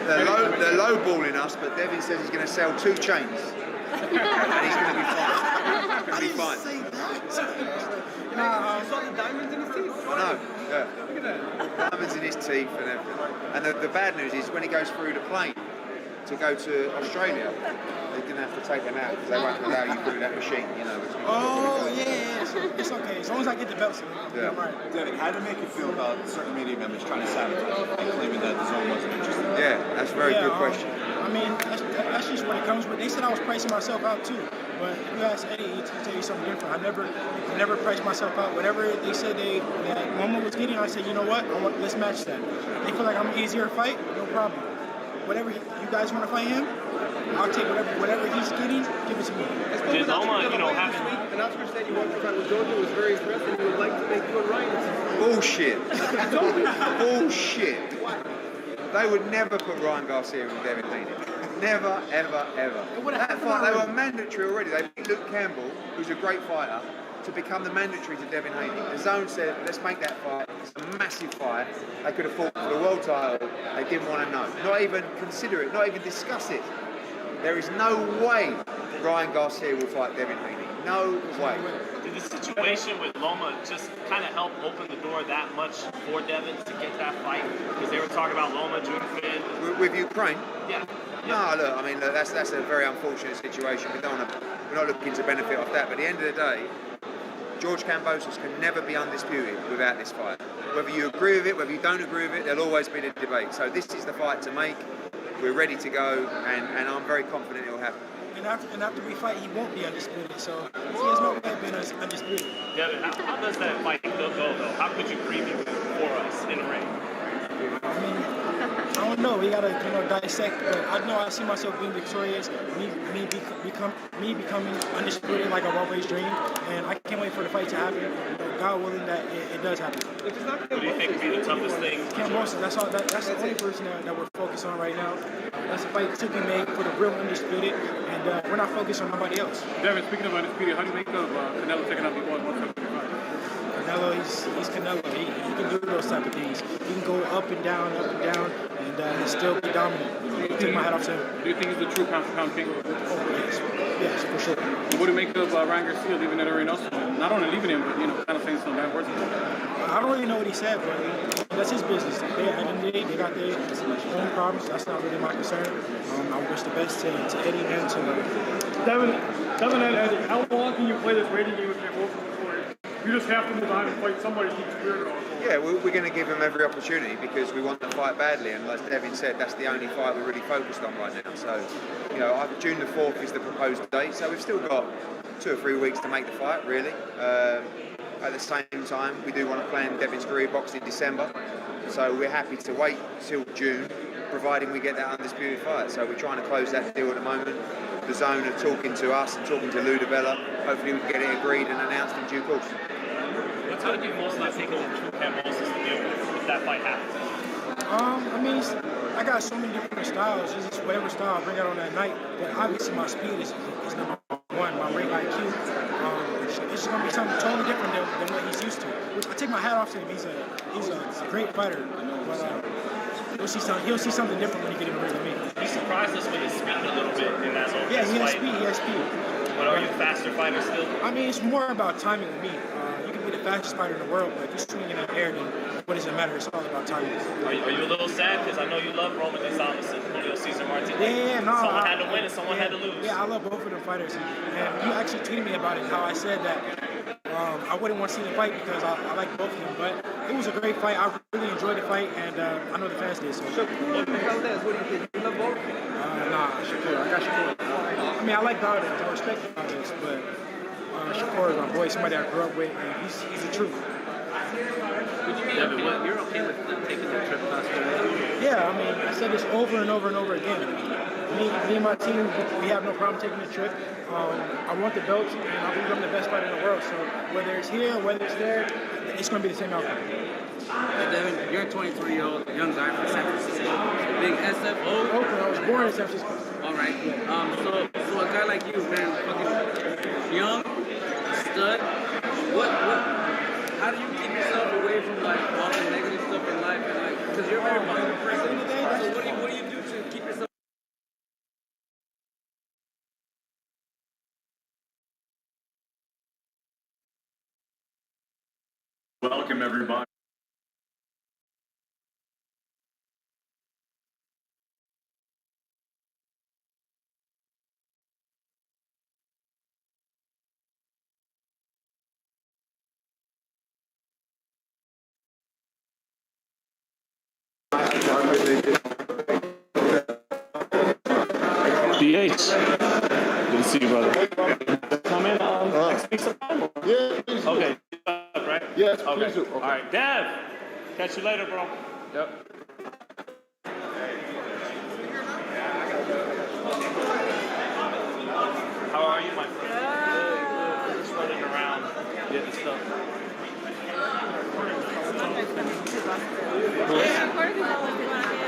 They're lowballing us, but Devin says he's going to sell 2 chains. And he's going to be fine. He's going to be fine. You saw the diamonds in his teeth? I know, yeah. Look at that. Diamonds in his teeth and everything. And the bad news is when he goes through the plane to to go to Australia, they didn't have to take them out because they won't allow you through that machine, you know. Oh, yeah. It's okay. As long as I get the belts, Yeah. I'm right. Devin, how did it make you feel about certain media members trying to sabotage you and claiming that the zone wasn't interested? Yeah, that's a very good question. I mean, that's just what it comes with. They said I was pricing myself out too, but if you ask Eddie, he'll tell you something different. I never priced myself out. Whatever they said that Momo was getting, I said, you know what? Let's match that. They feel like I'm an easier fight, no problem. Whatever you guys want to fight him, I'll take whatever he's getting, give it to me. Did Loma, you know, having... The announcer said you wanted to fight with Jojo was very impressive. He would like to make you a Ryan. Bullshit. Bullshit. They would never put Ryan Garcia and Devin Haney. Never, ever, ever. That fight, they were mandatory already. They beat Luke Campbell, who's a great fighter, to become the mandatory to Devin Haney. The zone said, let's make that fight. It's a massive fight. They could have fought for the world title. They didn't want to know. Not even consider it, not even discuss it. There is no way Ryan Garcia will fight Devin Haney. No way. Did the situation with Loma just kind of help open the door that much for Devin to get that fight? Because they were talking about Loma, June 5th. With Ukraine? Yeah. No, look, I mean, look, that's a very unfortunate situation. We're not looking to benefit off that. But at the end of the day, George Kambosos can never be undisputed without this fight. Whether you agree with it, whether you don't agree with it, there'll always be the debate. So this is the fight to make. We're ready to go, and I'm very confident it will happen. And after we fight, he won't be undisputed. So he has no way of being undisputed. Devin, how does that fight go, though? How could you preview it for us in the ring? I mean, I don't know. We gotta, dissect. But I know I see myself being victorious. Me becoming undisputed like I've always dreamed. And I can't wait for the fight to happen. God willing that it does happen. What do you think would be the toughest thing? Kambosos. That's the only person that we're focused on right now. That's a fight to be made for the real undisputed, and we're not focused on nobody else. Devin, speaking of undisputed, how do you make of Canelo taking out people at 175? Canelo, he's Canelo. He can do those type of things. He can go up and down, and still be dominant. Take my hat off to him. Do you think he's the true pound-for-pound king? Oh, yes, for sure. What do you make of Ryan Garcia leaving that arena? Not only leaving him, but kind of saying some bad words about him. I don't really know what he said, but that's his business. At the end of the day, they got their own problems. That's not really my concern. I wish the best to Eddie and to Devin and Eddie, how long can you play this waiting game with Wolf before you just have to move on and fight somebody who keeps weird going? Yeah, we're going to give him every opportunity because we want the fight badly, and as Devin said, that's the only fight we're really focused on right now. So, June the 4th is the proposed date, so we've still got 2 or 3 weeks to make the fight, really. At the same time, we do want to plan Devin's career boxing in December, so we're happy to wait till June, providing we get that undisputed fight. So we're trying to close that deal at the moment. The zone are talking to us and talking to Lou DiBella. Hopefully we can get it agreed and announced in due course. What's going to be most not taking the true Kambosos to deal with if that fight happens? I mean, I got so many different styles. It's just whatever style I bring out on that night. But obviously my speed is number one. My ring IQ. It's going to be something totally different than what he's used to. I take my hat off to him. He's a great fighter. But he'll see something different when he get in the ring with me. He surprised us with his speed a little bit in that whole Yeah, he has fight. speed. He has speed. But are you a faster fighter still? I mean, it's more about timing with me. You can be the fastest fighter in the world, but if you're swinging in the air, then what does it matter? It's all about timing. Are you a little sad? Because I know you love Roman Gonzalez and Julio Cesar Martinez. No. Someone had to win and someone had to lose. Yeah, I love both of them fighters. And you actually tweeted me about it, how I said that I wouldn't want to see the fight because I like both of them. But it was a great fight. I really enjoyed the fight, and I know the fans did. So. Valdez, what do you think? You love both? Shakur. I got Shakur. I mean, I like Valdez. I respect Valdez, but Shakur is my boy, somebody I grew up with, and he's the truth. Devin, you're okay with taking the trip past the Yeah, I mean, I said this over and over and over again. Me and my team, we have no problem taking the trip. I want the belts, and I believe I'm the best fighter in the world. So whether it's here, whether it's there, it's going to be the same outcome. Hey, Devin, you're a 23-year-old young guy from San Francisco. Big SFO. Oakland, I was born in San Francisco. All right. So a guy like you, man, fucking young, stud. How do you keep yourself away from like all the negative stuff in life and like because you're a very positive person? So what do you do to keep yourself? Welcome, everybody. BH. Good to see you, brother. Come in next week sometime? Yeah. Okay. Right? Yes, okay. please do. All right. Dev, catch you later, bro. Yep. How are you, my friend? Just running around getting stuff.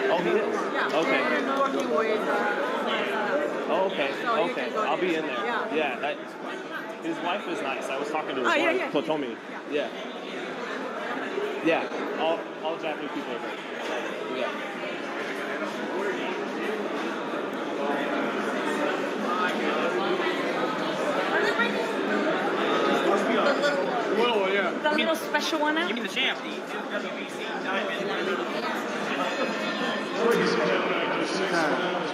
Oh, he is? Okay. Oh, okay. Okay. I'll be in there. Yeah. His wife is nice. I was talking to his wife, Kotomi. Yeah. Yeah. All Japanese people are great. Yeah. The little special one now? Give me the champ. The WBC Diamond. Ladies and gentlemen, after 6 rounds,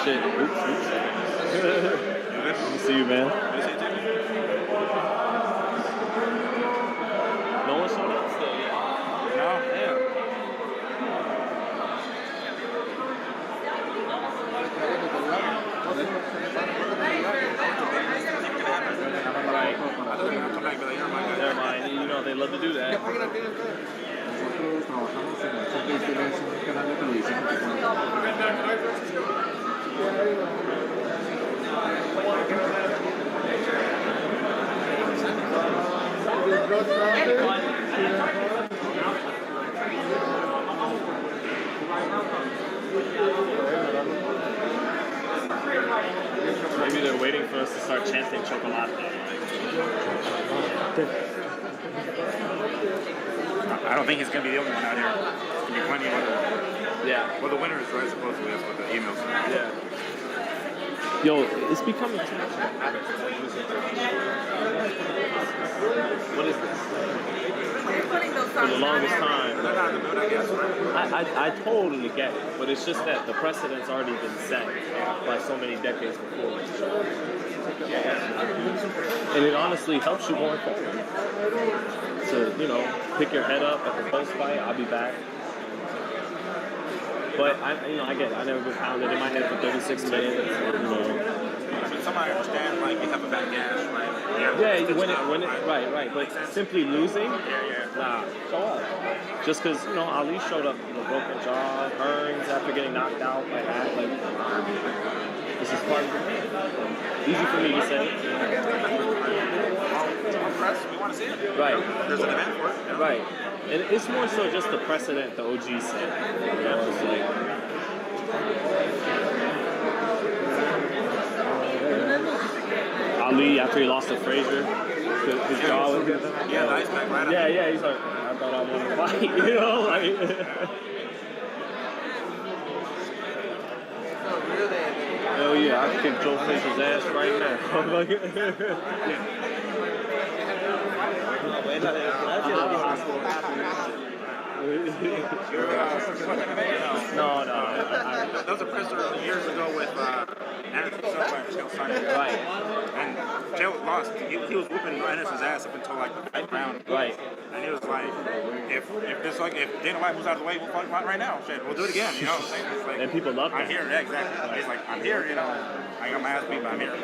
Shit. Oops. Good to see you, man. No one showed up still yet. No? Damn. Never mind. You know they love to do that. Maybe they're waiting for us to start chanting Chocolatito. I don't think he's going to be the only one out here. There's going to be plenty of other. Yeah. Well, the winner is right, supposedly. That's what the email said. Yeah. Yo, it's becoming too much of a habit. What is this? For the longest time. They're not in the mood, I guess, right? I totally get it, but it's just that the precedent's already been set by so many decades before. And it honestly helps you going forward. To, pick your head up at the post fight, I'll be back. But I get it. I never been pounded in my head for 36 minutes. I mean, somebody understand, like, you have a bad gas, right? Yeah, you win it, right. But simply losing, nah, show up. Just because, Ali showed up, broken jaw, Hearns after getting knocked out by that, this is part of the game. Easy for me to say. We want to see it. Right. There's an event for it. Right. And it's more so just the precedent the OG set. It's like... Ali, after he lost to Frazier, his jaw was... Yeah, the ice pack right Yeah, he's like, I thought I wanted to fight, Hell yeah, I kick Joe Frazier's ass right now. No. That was a prisoner years ago with Anderson Silva and Chael Sonnen. Right. And Chael lost. He was whooping Anderson's ass up until like the 5th round. Right. And he was like, if Dana White moves out of the way, we'll fight right now. Shit, we'll do it again. You know what I'm saying? It's like, and people love that. I'm here. Yeah, exactly. He's like, I'm here. I got my ass beat, but I'm here.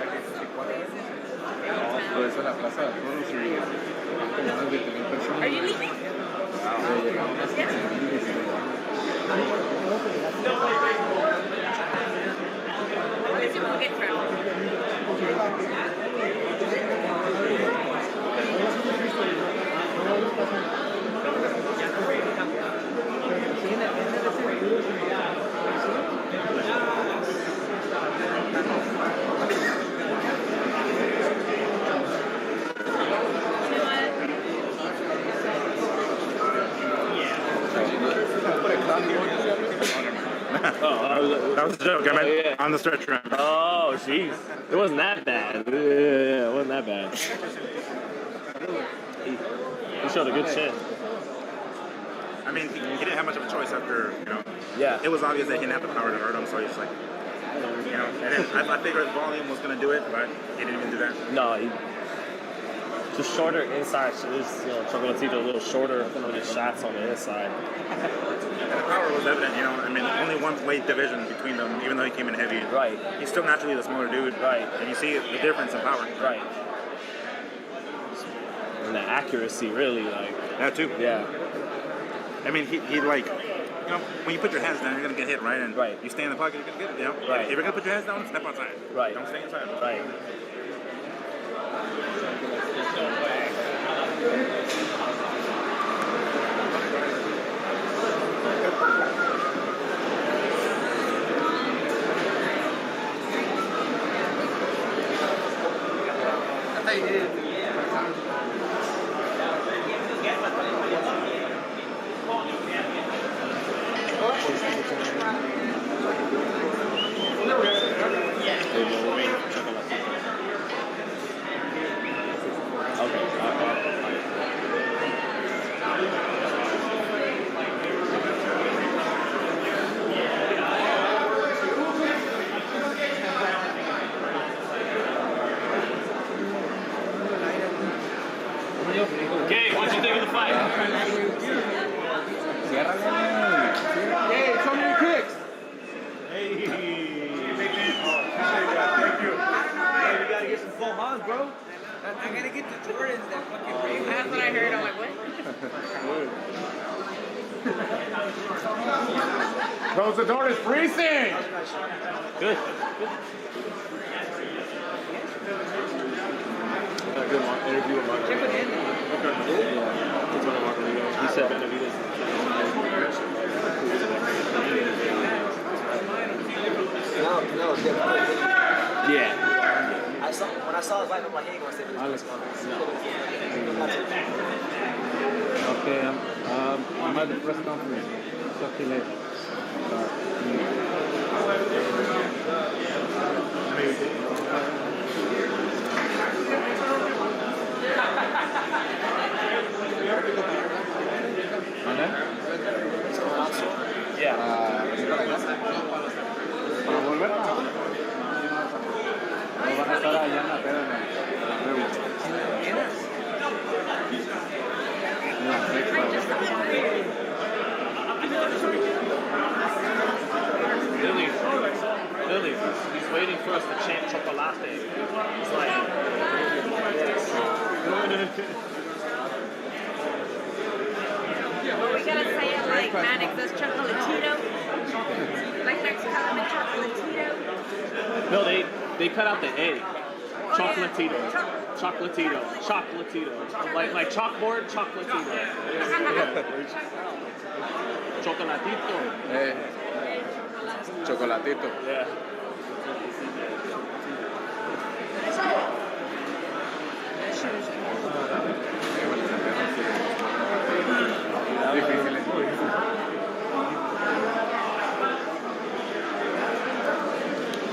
Are you leaving? That was a joke. I meant on the stretch run. Oh, jeez. It wasn't that bad. Yeah, it wasn't that bad. He showed a good chin. I mean, he didn't have much of a choice after, Yeah. It was obvious that he didn't have the power to hurt him, so he's like, and then I figured volume was going to do it, but he didn't even do that. No, Just shorter inside. So this, Chocolatito a little shorter with his shots on the inside. And the power was evident, you know. I mean, only one weight division between them, even though he came in heavy. Right. He's still naturally the smaller dude. Right. And you see the difference in power. Right. And the accuracy, really, like. That too. Yeah. I mean, he like, you know, when you put your hands down, you're gonna get hit, right? And you stay in the pocket, you're gonna get it, you know. Right. If you're gonna put your hands down, step outside. Right. Don't stay inside. Right. I thought you did. Okay, what'd you think of the fight? Hey, show me your kicks. Hey. Thank you. Hey, we gotta get some full Hans, bro. I gotta get the Jordans that fucking ring. That's what I heard. I'm like, what? Close the door, it's freezing! Good. Good interview with Mark. Yeah. He said Benavidez. Yeah. When I saw his life, I'm like, he ain't gonna say this. Okay, I'm at the press conference. Talk to you later. Para volver no van a estar allá en la peda en la Billy, he's waiting for us to chant Chocolate. He's like, Well, we gotta say it like Manic says Chocolatito. Like next time in Chocolatito. no, they cut out the A. Chocolatito. Chocolatito. Chocolatito. Like chalkboard, Chocolatito. Chocolatito. Hey. Chocolatito. Yeah.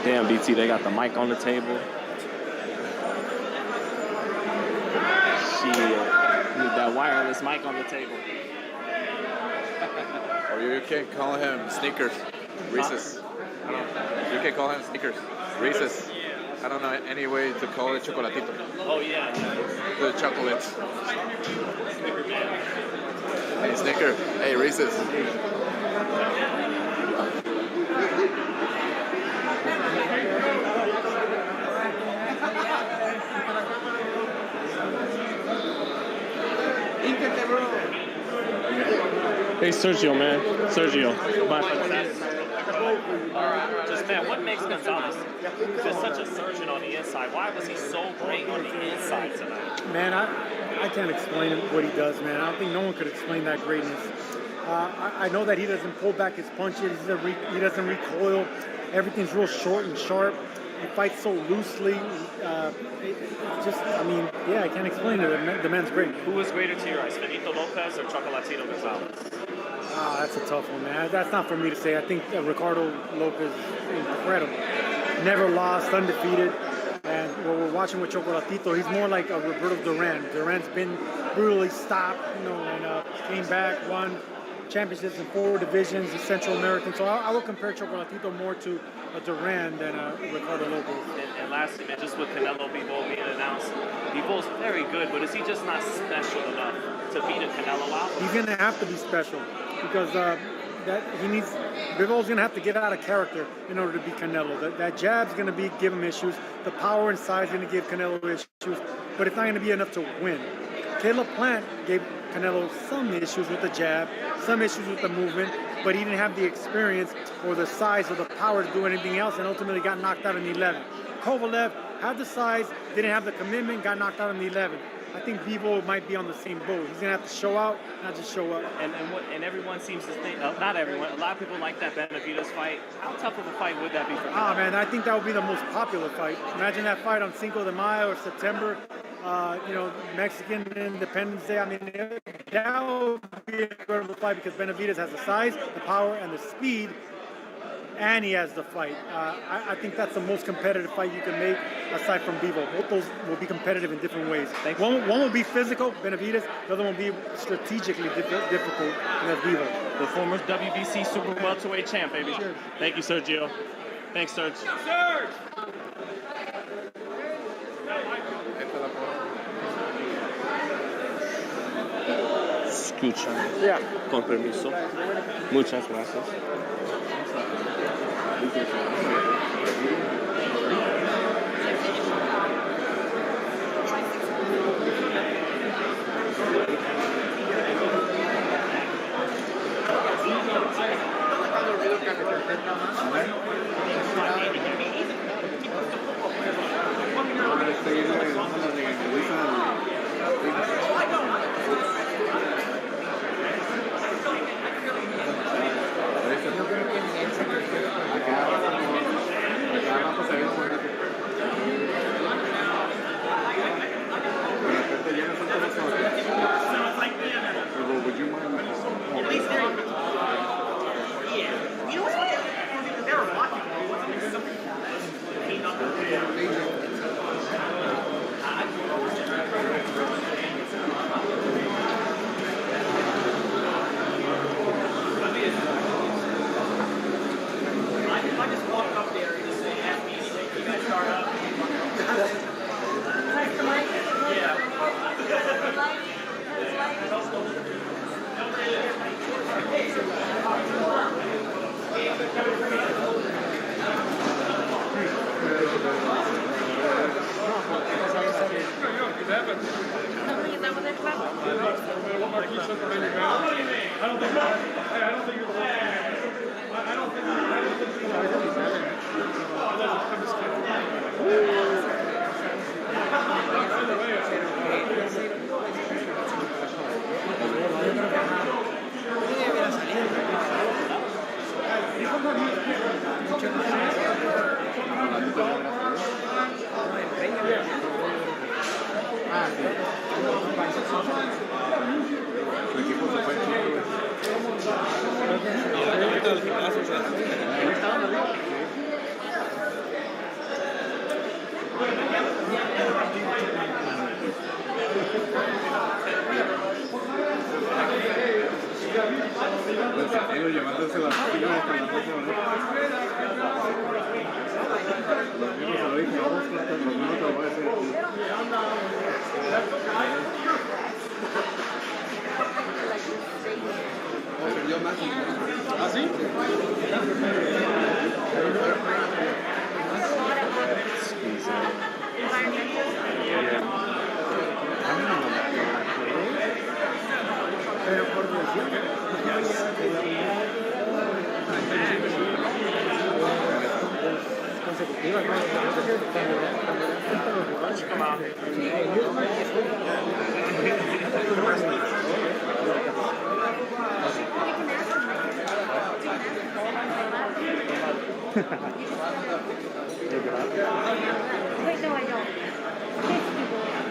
Damn, BT, they got the mic on the table. Shit. Need that wireless mic on the table. Or you can call him Sneakers. Reese's. You can call him Sneakers. Reese's. I don't know any way to call it Chocolatito. Oh, yeah. The chocolate. Hey, Snicker. Hey, Reese's. Hey, Sergio, man. Sergio. Just, man, what makes Gonzalez just such a surgeon on the inside? Why was he so great on the inside tonight? Man, I can't explain what he does, man. I don't think no one could explain that greatness. I know that he doesn't pull back his punches. He doesn't recoil. Everything's real short and sharp. He fights so loosely. I can't explain it. The man's great. Who was greater to your eyes, Benito Lopez or Chocolatito Gonzalez? That's a tough one, man. That's not for me to say. I think Ricardo Lopez is incredible. Never lost, undefeated. And what we're watching with Chocolatito, he's more like a Roberto Duran. Duran's been brutally stopped, and came back, won. championships in 4 divisions, the Central American. So I would compare Chocolatito more to a Duran than a Ricardo Lopez. And lastly, man, just with Canelo Bivol being announced, Bivol's very good, but is he just not special enough to beat a Canelo out? He's going to have to be special because Bivol's going to have to get out of character in order to beat Canelo. That jab's going to give him issues. The power and size is going to give Canelo issues, but it's not going to be enough to win. Caleb Plant gave Canelo some issues with the jab, some issues with the movement, but he didn't have the experience or the size or the power to do anything else, and ultimately got knocked out in the 11th. Kovalev had the size, didn't have the commitment, got knocked out in the 11th. I think Bivol might be on the same boat. He's gonna have to show out, not just show up. And everyone seems to think, not everyone, a lot of people like that Benavidez fight. How tough of a fight would that be for him? Man, I think that would be the most popular fight. Imagine that fight on Cinco de Mayo or September. Mexican Independence Day. I mean, that would be an incredible fight because Benavidez has the size, the power, and the speed, and he has the fight. I think that's the most competitive fight you can make aside from Bivol. Both those will be competitive in different ways. One will be physical, Benavidez. The other one will be strategically difficult, and that's Bivol. The former WBC super welterweight champ, baby. Sure. Thank you, Sergio. Thanks, Serge. Escucha. Con permiso. Muchas gracias.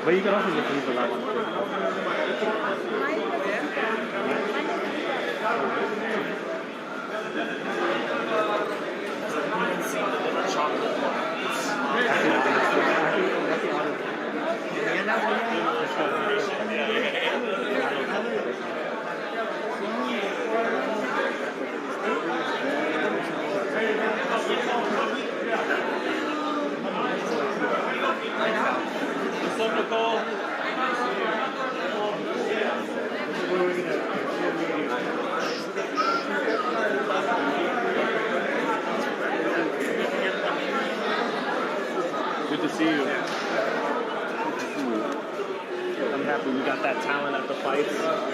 But you can also just leave the light on.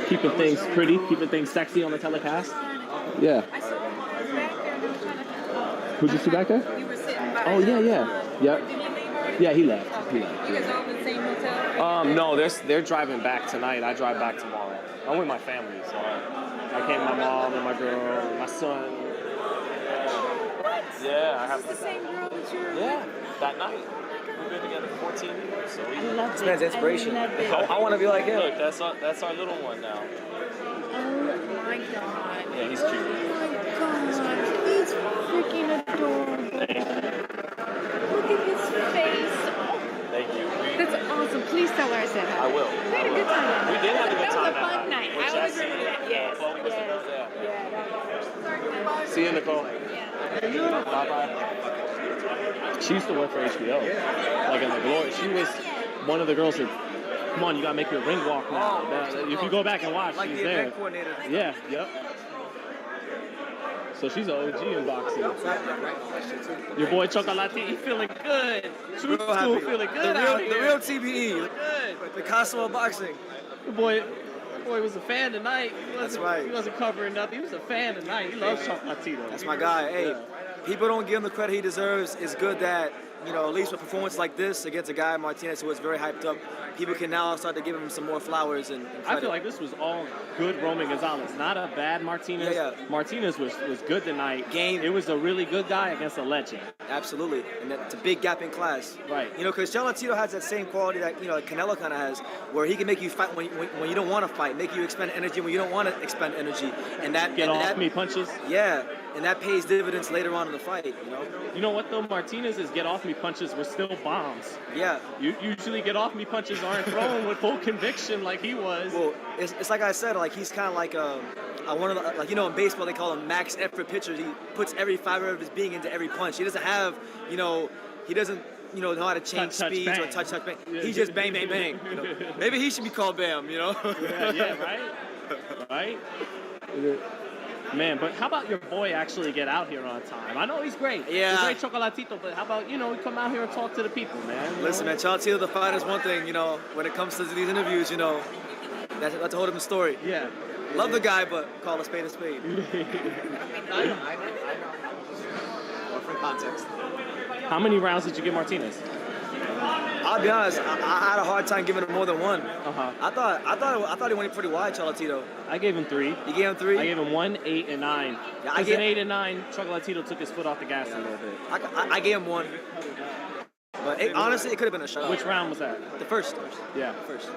Keeping things pretty, keeping things sexy on the telecast. Yeah. I saw him back there and I'm trying to. Who'd you see back there? You were sitting by. Oh yeah. Yep. Did he leave already? Yeah, he left. You guys all in the same hotel? No, they're driving back tonight. I drive back tomorrow. I'm with my family, so I came with my mom and my girl, and my son. What? Yeah, I have. This is the same girl that you're. Yeah, that night. We've been together 14 years, so we. This man's inspiration. I want to be like him. Look, that's our little one now. Oh my God. Yeah, he's cute. Oh my God. He's freaking adorable. Look at his face. Thank you. That's awesome. Please tell her I said hi. I will. We had a good time. We did have a good time That was a fun night. I always remember that. Yes. See you, Nicole. Bye-bye. She used to work for HBO. Like in the Glory. She was one of the girls that, come on, you got to make your ring walk now. If you go back and watch, Like she's the there. event coordinator. Yeah, yep. So she's an OG in boxing. Your boy Chocolatito, he feeling good. Truth School feeling good out here. The real TBE. Look good. The Castle of boxing. The boy was a fan tonight. That's right. He wasn't covering nothing. He was a fan tonight. He loves Chocolatito. That's my guy. Hey, people don't give him the credit he deserves. It's good that, at least with a performance like this against a guy, Martinez, who was very hyped up, people can now start to give him some more flowers and credit. I feel like this was all good Roman Gonzalez. Not a bad Martinez. Yeah. Martinez was good tonight. It was a really good guy against a legend. Absolutely. And that's a big gap in class. Right. Because Chocolatito has that same quality that, Canelo kind of has, where he can make you fight when you don't want to fight, make you expend energy when you don't want to expend energy. And that Get off me punches. Yeah. And that pays dividends later on in the fight, You know what, though? Martinez's get off me punches were still bombs. Yeah. Usually get off me punches aren't thrown with full conviction like he was. Well, it's like I said, like he's kind of like one of the, in baseball they call him max effort pitchers. He puts every fiber of his being into every punch. He doesn't have, he doesn't, know how to change speeds or touch, bang. He just bang, bang, bang. Maybe he should be called Bam, Yeah, right? Man, but how about your boy actually get out here on time? I know he's great. Yeah. He's great Chocolatito, but how about, we come out here and talk to the people, man. Listen, man, Chocolatito, the fight is one thing, when it comes to these interviews, that's a whole different story. Yeah. Love the guy, but call a spade a spade. I know. Different context. How many rounds did you give Martinez? I'll be honest, I had a hard time giving him more than one. I thought he went pretty wide, Chocolatito. I gave him 3. You gave him 3? I gave him 1, 8, and 9. Yeah, in 8 and 9, Chocolatito took his foot off the gas a little bit. I gave him 1. But honestly, it could have been a shutout. Which round was that? The first. Yeah. First.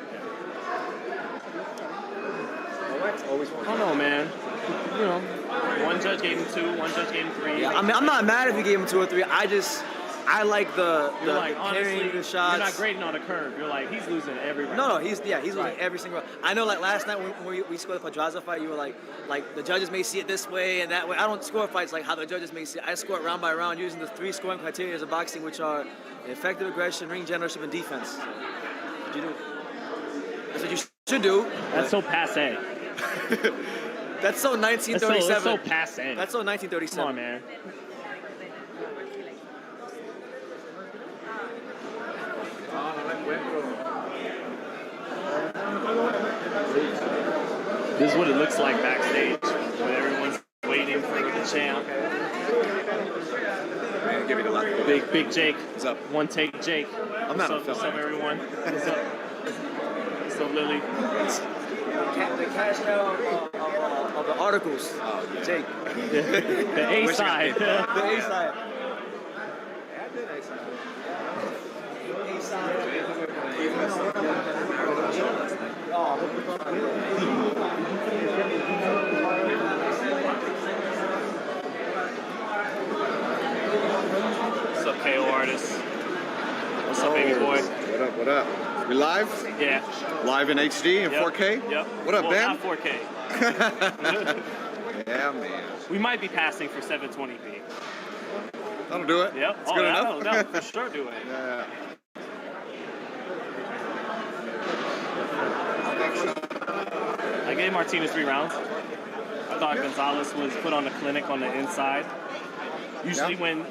Always one. I don't know, man. One judge gave him 2, one judge gave him 3. Yeah, I mean, I'm not mad if he gave him 2 or 3. I like the honestly, the shots. You're not grading on a curve. You're like, he's losing every round. No, he's losing every single round. I know, like last night when we scored the Pedraza fight, you were like the judges may see it this way and that way. I don't score fights like how the judges may see it. I score it round by round using the 3 scoring criteria of boxing, which are effective aggression, ring generation, and defense. What you do? That's what you should do. That's so passe. That's so 1937. That's so passe. That's so 1937. Come on, man. This is what it looks like backstage when everyone's waiting for the champ. Man, give me the left. Big Jake. What's up? One take Jake. I'm not What's up, everyone? What's up? What's up, Lily? The cash cow of the articles. Oh, yeah. Jake. The A side. The A side. What's up, KO artist? What's up, baby boy? What up? We live? Yeah. Live in HD and 4K? Yep. What up, Ben? Not 4K. Yeah, man. We might be passing for 720p. That'll do it. Yep. It's good enough. No, for sure do it. Yeah. I gave Martinez 3 rounds. I thought Gonzalez was put on the clinic on the inside. Usually when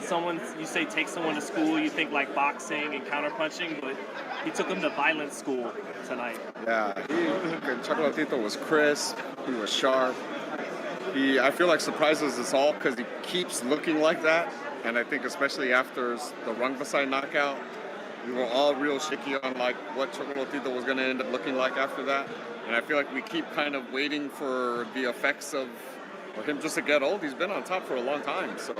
you say take someone to school, you think like boxing and counterpunching, but he took them to violence school tonight. Yeah, Chocolatito was crisp. He was sharp. I feel like surprises us all because he keeps looking like that. And I think especially after the Rungvisai knockout, we were all real shaky on like what Chocolatito was going to end up looking like after that. And I feel like we keep kind of waiting for the effects of him just to get old. He's been on top for a long time, so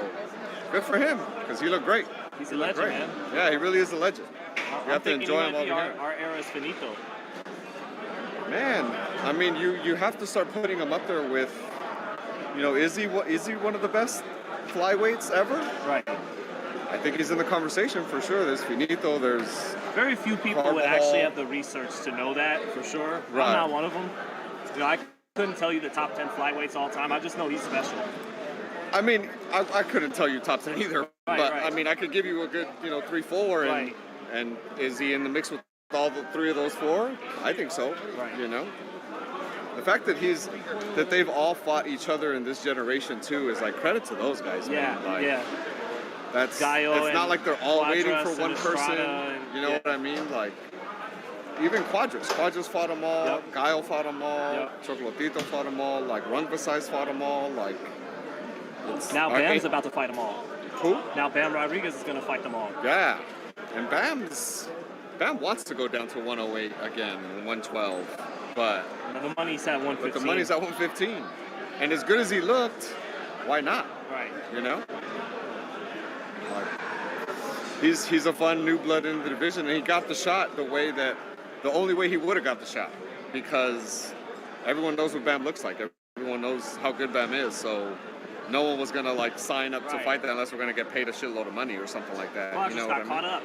good for him because he looked great. He's a legend, man. Yeah, he really is a legend. You have to enjoy him while you're here. Our era is finito. Man, I mean, you have to start putting him up there with, is he one of the best flyweights ever? Right. I think he's in the conversation for sure. There's Finito, there's very few people would actually have the research to know that for sure. Right. I'm not one of them. I couldn't tell you the top 10 flyweights all time. I just know he's special. I mean, I couldn't tell you top 10 either, but right. I mean, I could give you a good, 3-4, and is he in the mix with all the 3 of those 4? I think so. Right. The fact that they've all fought each other in this generation too is like credit to those guys. Yeah, man. yeah. It's not like they're all waiting for one person. You know what I mean? Like even Quadras fought them all. Yep. Gaio fought them all. Yep. Chocolatito fought them all. Like Rungvisai's fought them all. Like now Bam's about to fight them all. Who? Now Bam Rodriguez is going to fight them all. Yeah, and Bam wants to go down to 108 again, 112, but the money's at 115. But the money's at 115, and as good as he looked, why not? Right. Like, he's a fun new blood in the division, and he got the shot the only way he would have got the shot, because everyone knows what Bam looks like. Everyone knows how good Bam is, so no one was gonna like sign up to fight that unless we're gonna get paid a shitload of money or something like that. Well, you know got what I caught mean? up.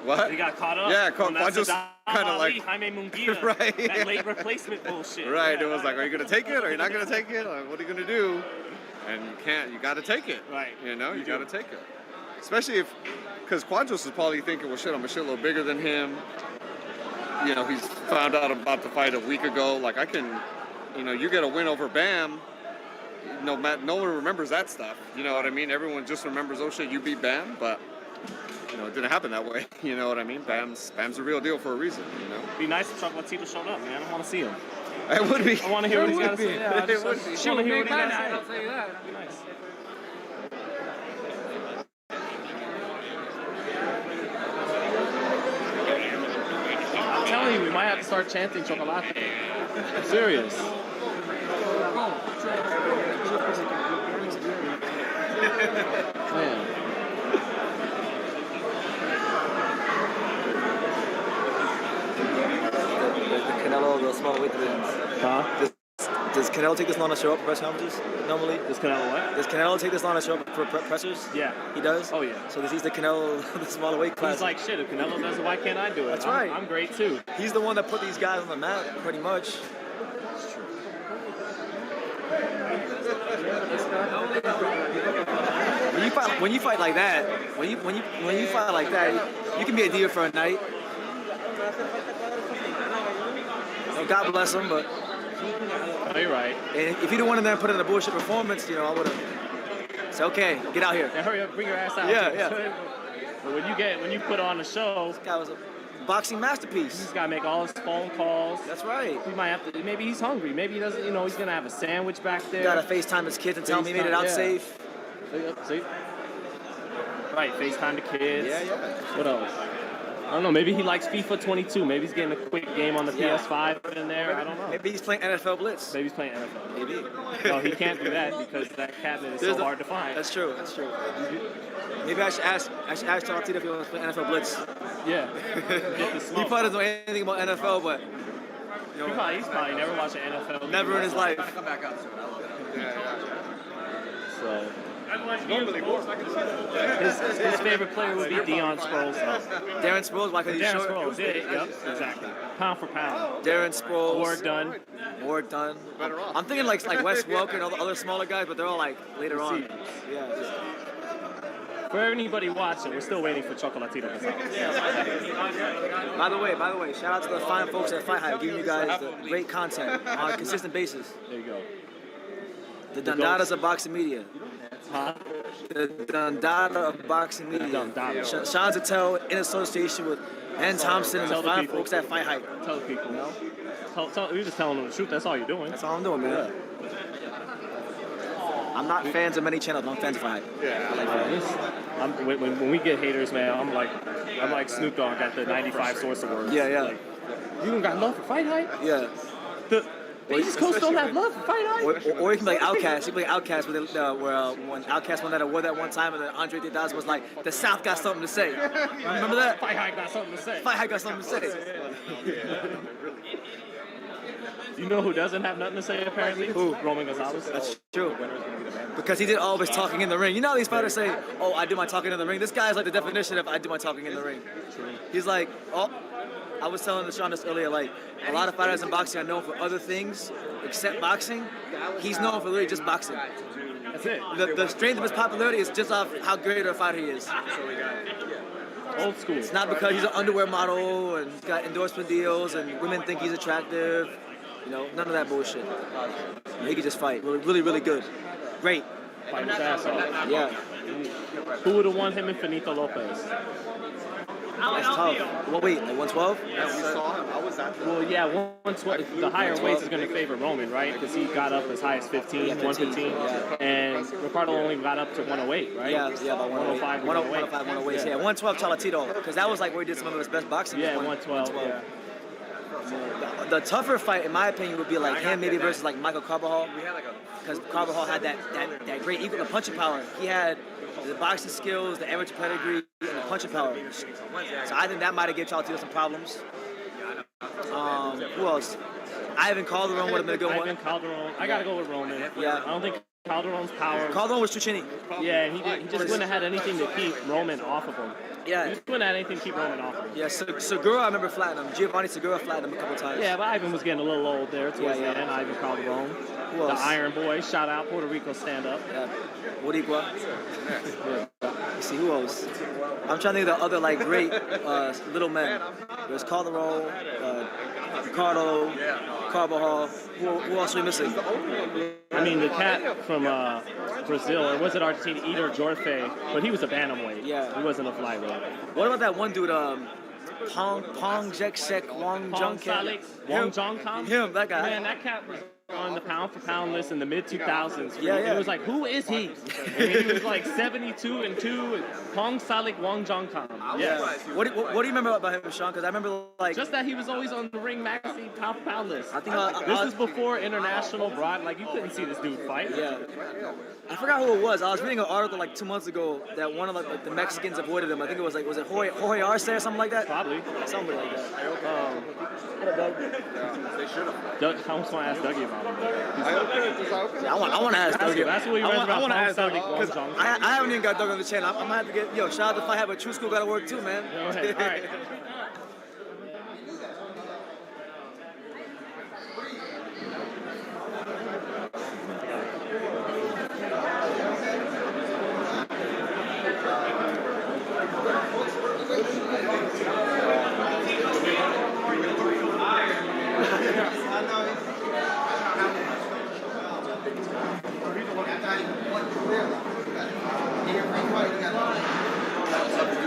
What? He got caught up. Yeah, just kind of like Jaime Munguia, right. That late replacement bullshit. Right. It was like, are you gonna take it? Or are you not gonna take it? Like, what are you gonna do? And you can't. You got to take it. Right. You got to take it. Especially because Quadros is probably thinking, well, shit, I'm a shitload bigger than him. He's found out about the fight a week ago. Like I can, you get a win over Bam. No one remembers that stuff. You know what I mean? Everyone just remembers, oh shit, you beat Bam, but it didn't happen that way. You know what I mean? Bam's a real deal for a reason. It'd be nice if Chocolatito showed up, man. I want to see him. It would be. I want to hear what he's got to say. Yeah, it would be. I want to hear what he's got to say. I'll tell you that. That'd be nice. I'm telling you, we might have to start chanting Chocolate. I'm serious. Man. The Canelo, the smaller weight divisions. Huh? Does Canelo take this long to show up for press conferences normally? Does Canelo what? Does Canelo take this long to show up for pressers? Yeah. He does? Oh, yeah. So he's the Canelo, the smaller weight class. He's like, shit, if Canelo does it, why can't I do it? That's right. I'm great, too. He's the one that put these guys on the map, pretty much. That's true. When you fight like that, you can be a diva for a night. God bless him, but oh, you're right. And if he'd have went in there and put in a bullshit performance, I would have said, okay, get out here. Yeah, hurry up, bring your ass out. Yeah. But when you put on a show, this guy was a boxing masterpiece. He's got to make all his phone calls. That's right. He might have to. Maybe he's hungry. Maybe he doesn't. He's gonna have a sandwich back there. Got to FaceTime his kids and tell him he made it out safe. See? Right, FaceTime the kids. Yeah. What else? I don't know. Maybe he likes FIFA 22. Maybe he's getting a quick game on the PS5 in there. I don't know. Maybe he's playing NFL Blitz. Maybe he's playing NFL. Maybe. No, he can't do that because that cabinet is so hard to find. That's true. Maybe I should ask Chocolatito if he wants to play NFL Blitz. Yeah. He probably doesn't know anything about NFL, but he's probably never watched an NFL. Never in his life. Come back up soon. So. His favorite player would be Darren Sproles. Darren Sproles, why? Because he's Darren short. Sproles, yep, exactly. Pound for pound. Darren Sproles. Ward Dunn. I'm thinking like Wes Welker and all the other smaller guys, but they're all like later on. Yeah. For anybody watching, we're still waiting for Chocolatito. By the way, shout out to the fine folks at FightHype giving you guys the great content on a consistent basis. There you go. The Dandadas of boxing media. Huh? The Dundada of boxing media. Dundada. Sean Zattel in association with Ann Thompson and the Tell the fine people. folks at FightHype. Tell the people. No? You're just telling them the truth. That's all you're doing. That's all I'm doing, man. I'm not fans of many channels, but I'm fans of FightHype. Yeah. I like when we get haters, man, I'm like Snoop Dogg at the 95 Source Awards. Yeah, yeah. Like, you don't got love for FightHype? Yeah. The East Coast don't have love for FightHype? Or you can be like Outkast. You can be like Outkast when Outkast won that award that one time, and then Andre 3000 was like, the South got something to say. Remember that? FightHype got something to say. FightHype got something to say. You know who doesn't have nothing to say, apparently? Who? Roman Gonzalez. That's true. Because he did all of his talking in the ring. You know how these fighters say, oh, I do my talking in the ring? This guy is like the definition of I do my talking in the ring. He's like, oh, I was telling Sean this earlier, like, a lot of fighters in boxing are known for other things except boxing. He's known for literally just boxing. That's it. The strength of his popularity is just off how great of a fighter he is. Old school. It's not because he's an underwear model and he's got endorsement deals and women think he's attractive. You know, none of that bullshit. He could just fight. Really, really good. Great. Fight his ass off. Yeah. Who would have won him and Finito Lopez? That's tough. Well, wait, like 112? Yeah, we saw him. I was at the... Well, yeah, 112. The higher weights is going to favor Roman, right? Because he got up as high as 15, 115. Yeah. And Ricardo only got up to 108, right? Yeah, about 105, 108. Yeah, 112 Chocolatito, because that was like where he did some of his best boxing. Yeah, 112. Yeah. The tougher fight, in my opinion, would be like him maybe versus like Michael Carbajal, because Carbajal had that great equal the punching power. He had the boxing skills, the amateur pedigree, and the punching power. So I think that might have given Chocolatito some problems. Who else? Ivan Calderon would have been a good one. Ivan Calderon. I gotta go with Roman. Yeah. I don't think Calderon's power. Calderon was too chinny. Yeah, and he just wouldn't have had anything to keep Roman off of him. Yeah. He just wouldn't have anything to keep Roman off of him. Yeah, Segura, I remember flattening him. Giovanni Segura flattened him a couple times. Yeah, but Ivan was getting a little old there towards the end. Ivan Calderon. Who else? The Iron Boy. Shout out Puerto Rico stand up. Yeah. Boricua. Let's see, who else? I'm trying to think of the other like great little men. There's Calderon, Ricardo, Carbajal. Who else are we missing? I mean, the cat from Brazil, or was it Argentina, Eder Jorfe, but he was a bantamweight. Yeah. He wasn't a flyweight. What about that one dude, Pong Jek Sek Wong Jung Kam? Wong Jung Kam? Him, that guy. Man, that cat was on the pound-for-pound list in the mid-2000s. Yeah. It was like, who is he? And he was like 72-2, and Pong Salik Wong Jung Kam. Yeah. What do you remember about him, Sean? Because I remember like just that he was always on the Ring Magazine pound-for-pound list. I think this is before international broad. Like you couldn't see this dude fight. Yeah. I forgot who it was. I was reading an article like 2 months ago that one of the Mexicans avoided him. I think it was Jorge Arce or something like that. Probably. Somebody like that. They should have. I almost want to ask Dougie about him. I want to ask Dougie. That's what he read about. I want to ask Dougie because I haven't even got Doug on the channel. I'm gonna have to get shout out to FightHype, but True School got to work too, man. Go ahead. All right.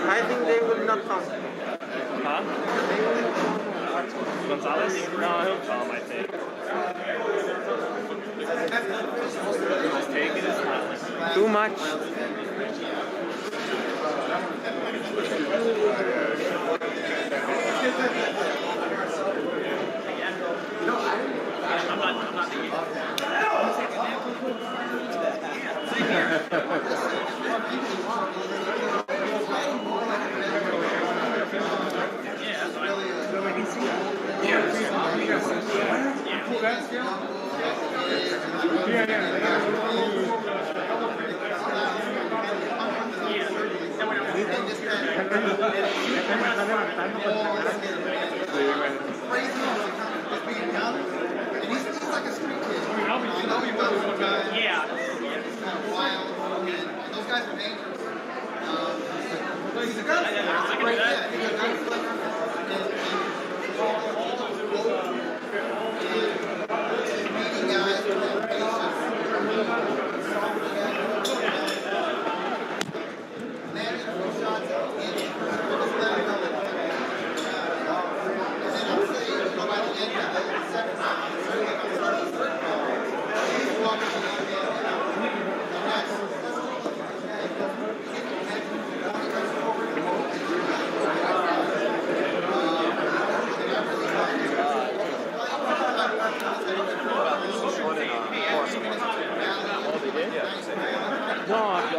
I think they will not come. Huh? Gonzalez? No, he'll come, I think. He's taking his time. Too much.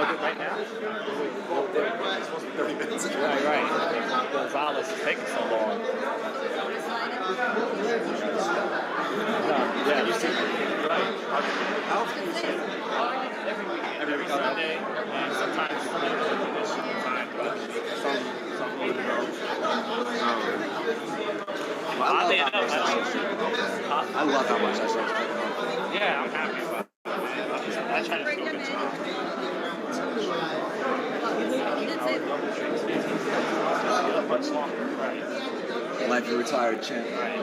with it right now? It's supposed to be 30 minutes. Right. Gonzalez is taking so long. Yeah, you see. Right. How often do you see it? Every week Sunday, and sometimes time, but some weeks no. Oddly enough, I love how much that show's taking off. yeah, I'm happy about it. I try to do a good job. Much longer, right? Like a retired champ. Yeah,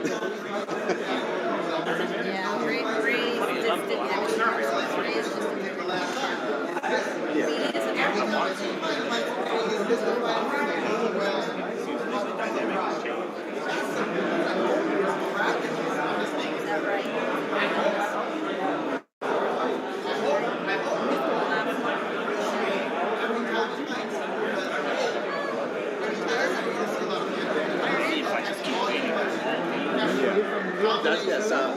Ray just didn't have his nerves. Ray is just a very Is that right?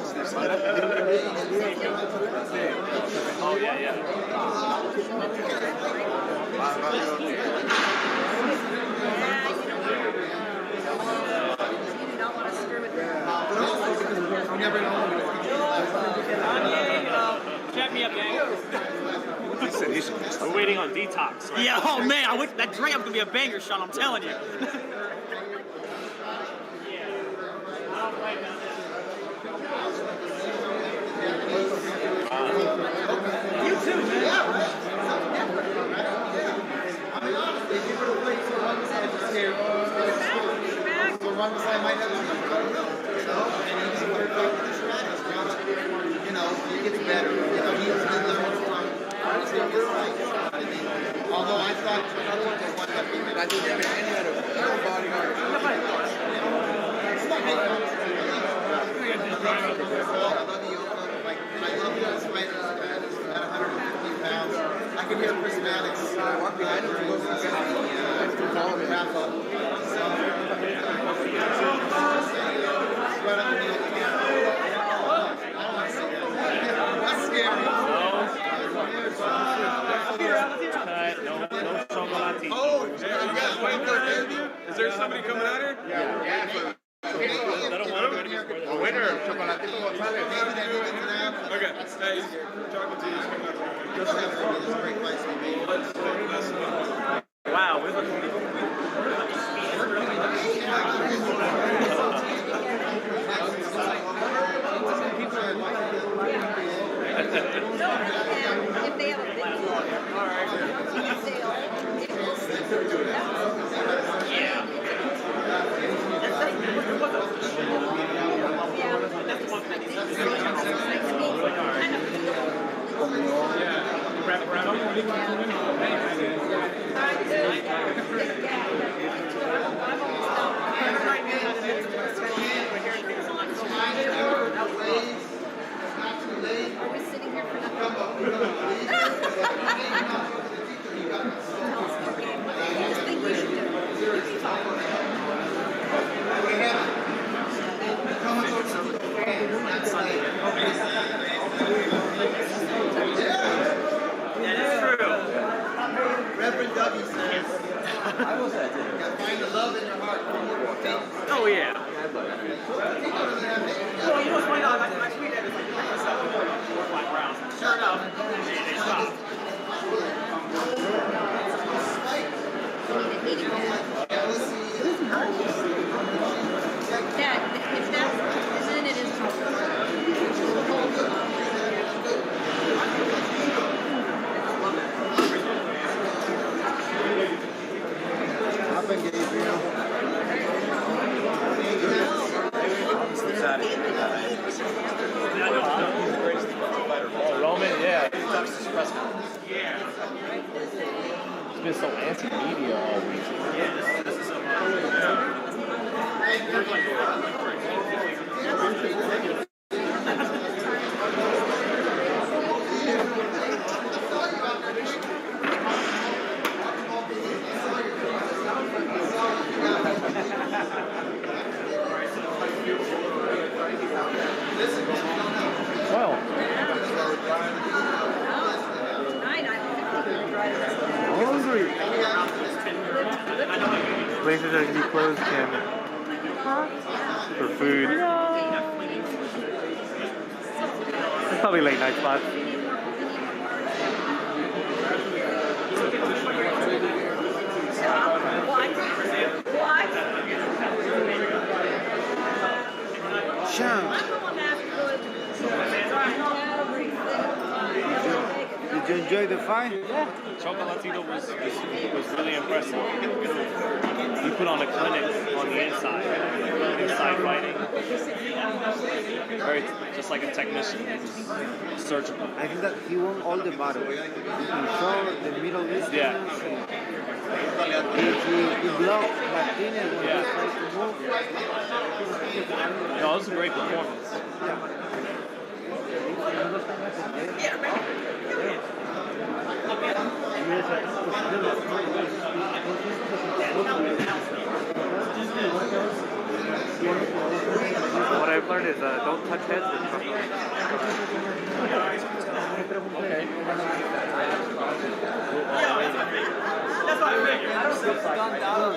That's Oh, yeah. Chat me up, gang. We're waiting on Detox. Right? Yeah, oh man, that Dre up's gonna be a banger, Sean, I'm telling you. You too, man. So one side might have he gets better. He's although I thought I didn't have any other bodyguard. I love those fighters at 150 pounds. I could hear Chris Maddox walk behind him during the wrap up. That's scary. No Chocolatito. Oh, you guys waiting for an interview? Is there somebody coming out here? Yeah. The winner of Chocolatito Gonzalez. Okay. Hey, Chocolatito's coming out. Wow. If they have a big Are we sitting here for nothing? Reverend W says, I was at dinner. Find the love in your heart before you walk out. Oh, yeah. Well, you know what's funny? I tweeted it like 4 or 5 rounds. Sure enough, they stopped. Yeah, if that's then it is Roman, yeah. He's been so anti-media all week. Yeah, this is Well. Tonight I don't think places that are gonna be closed, Kim, for food. It's probably late night spots. Did you enjoy the fight? Yeah. Chocolatito was really impressive. He put on a clinic on the inside fighting. Very, just like a technician. He was surgical. I think that he won all the battles. He showed the middle distance. Yeah. He blocked Martinez when he tried to move. No, it was a great performance. What I've learned is don't touch heads with chocolate. Okay. That's what I figured. I don't think it's gone down.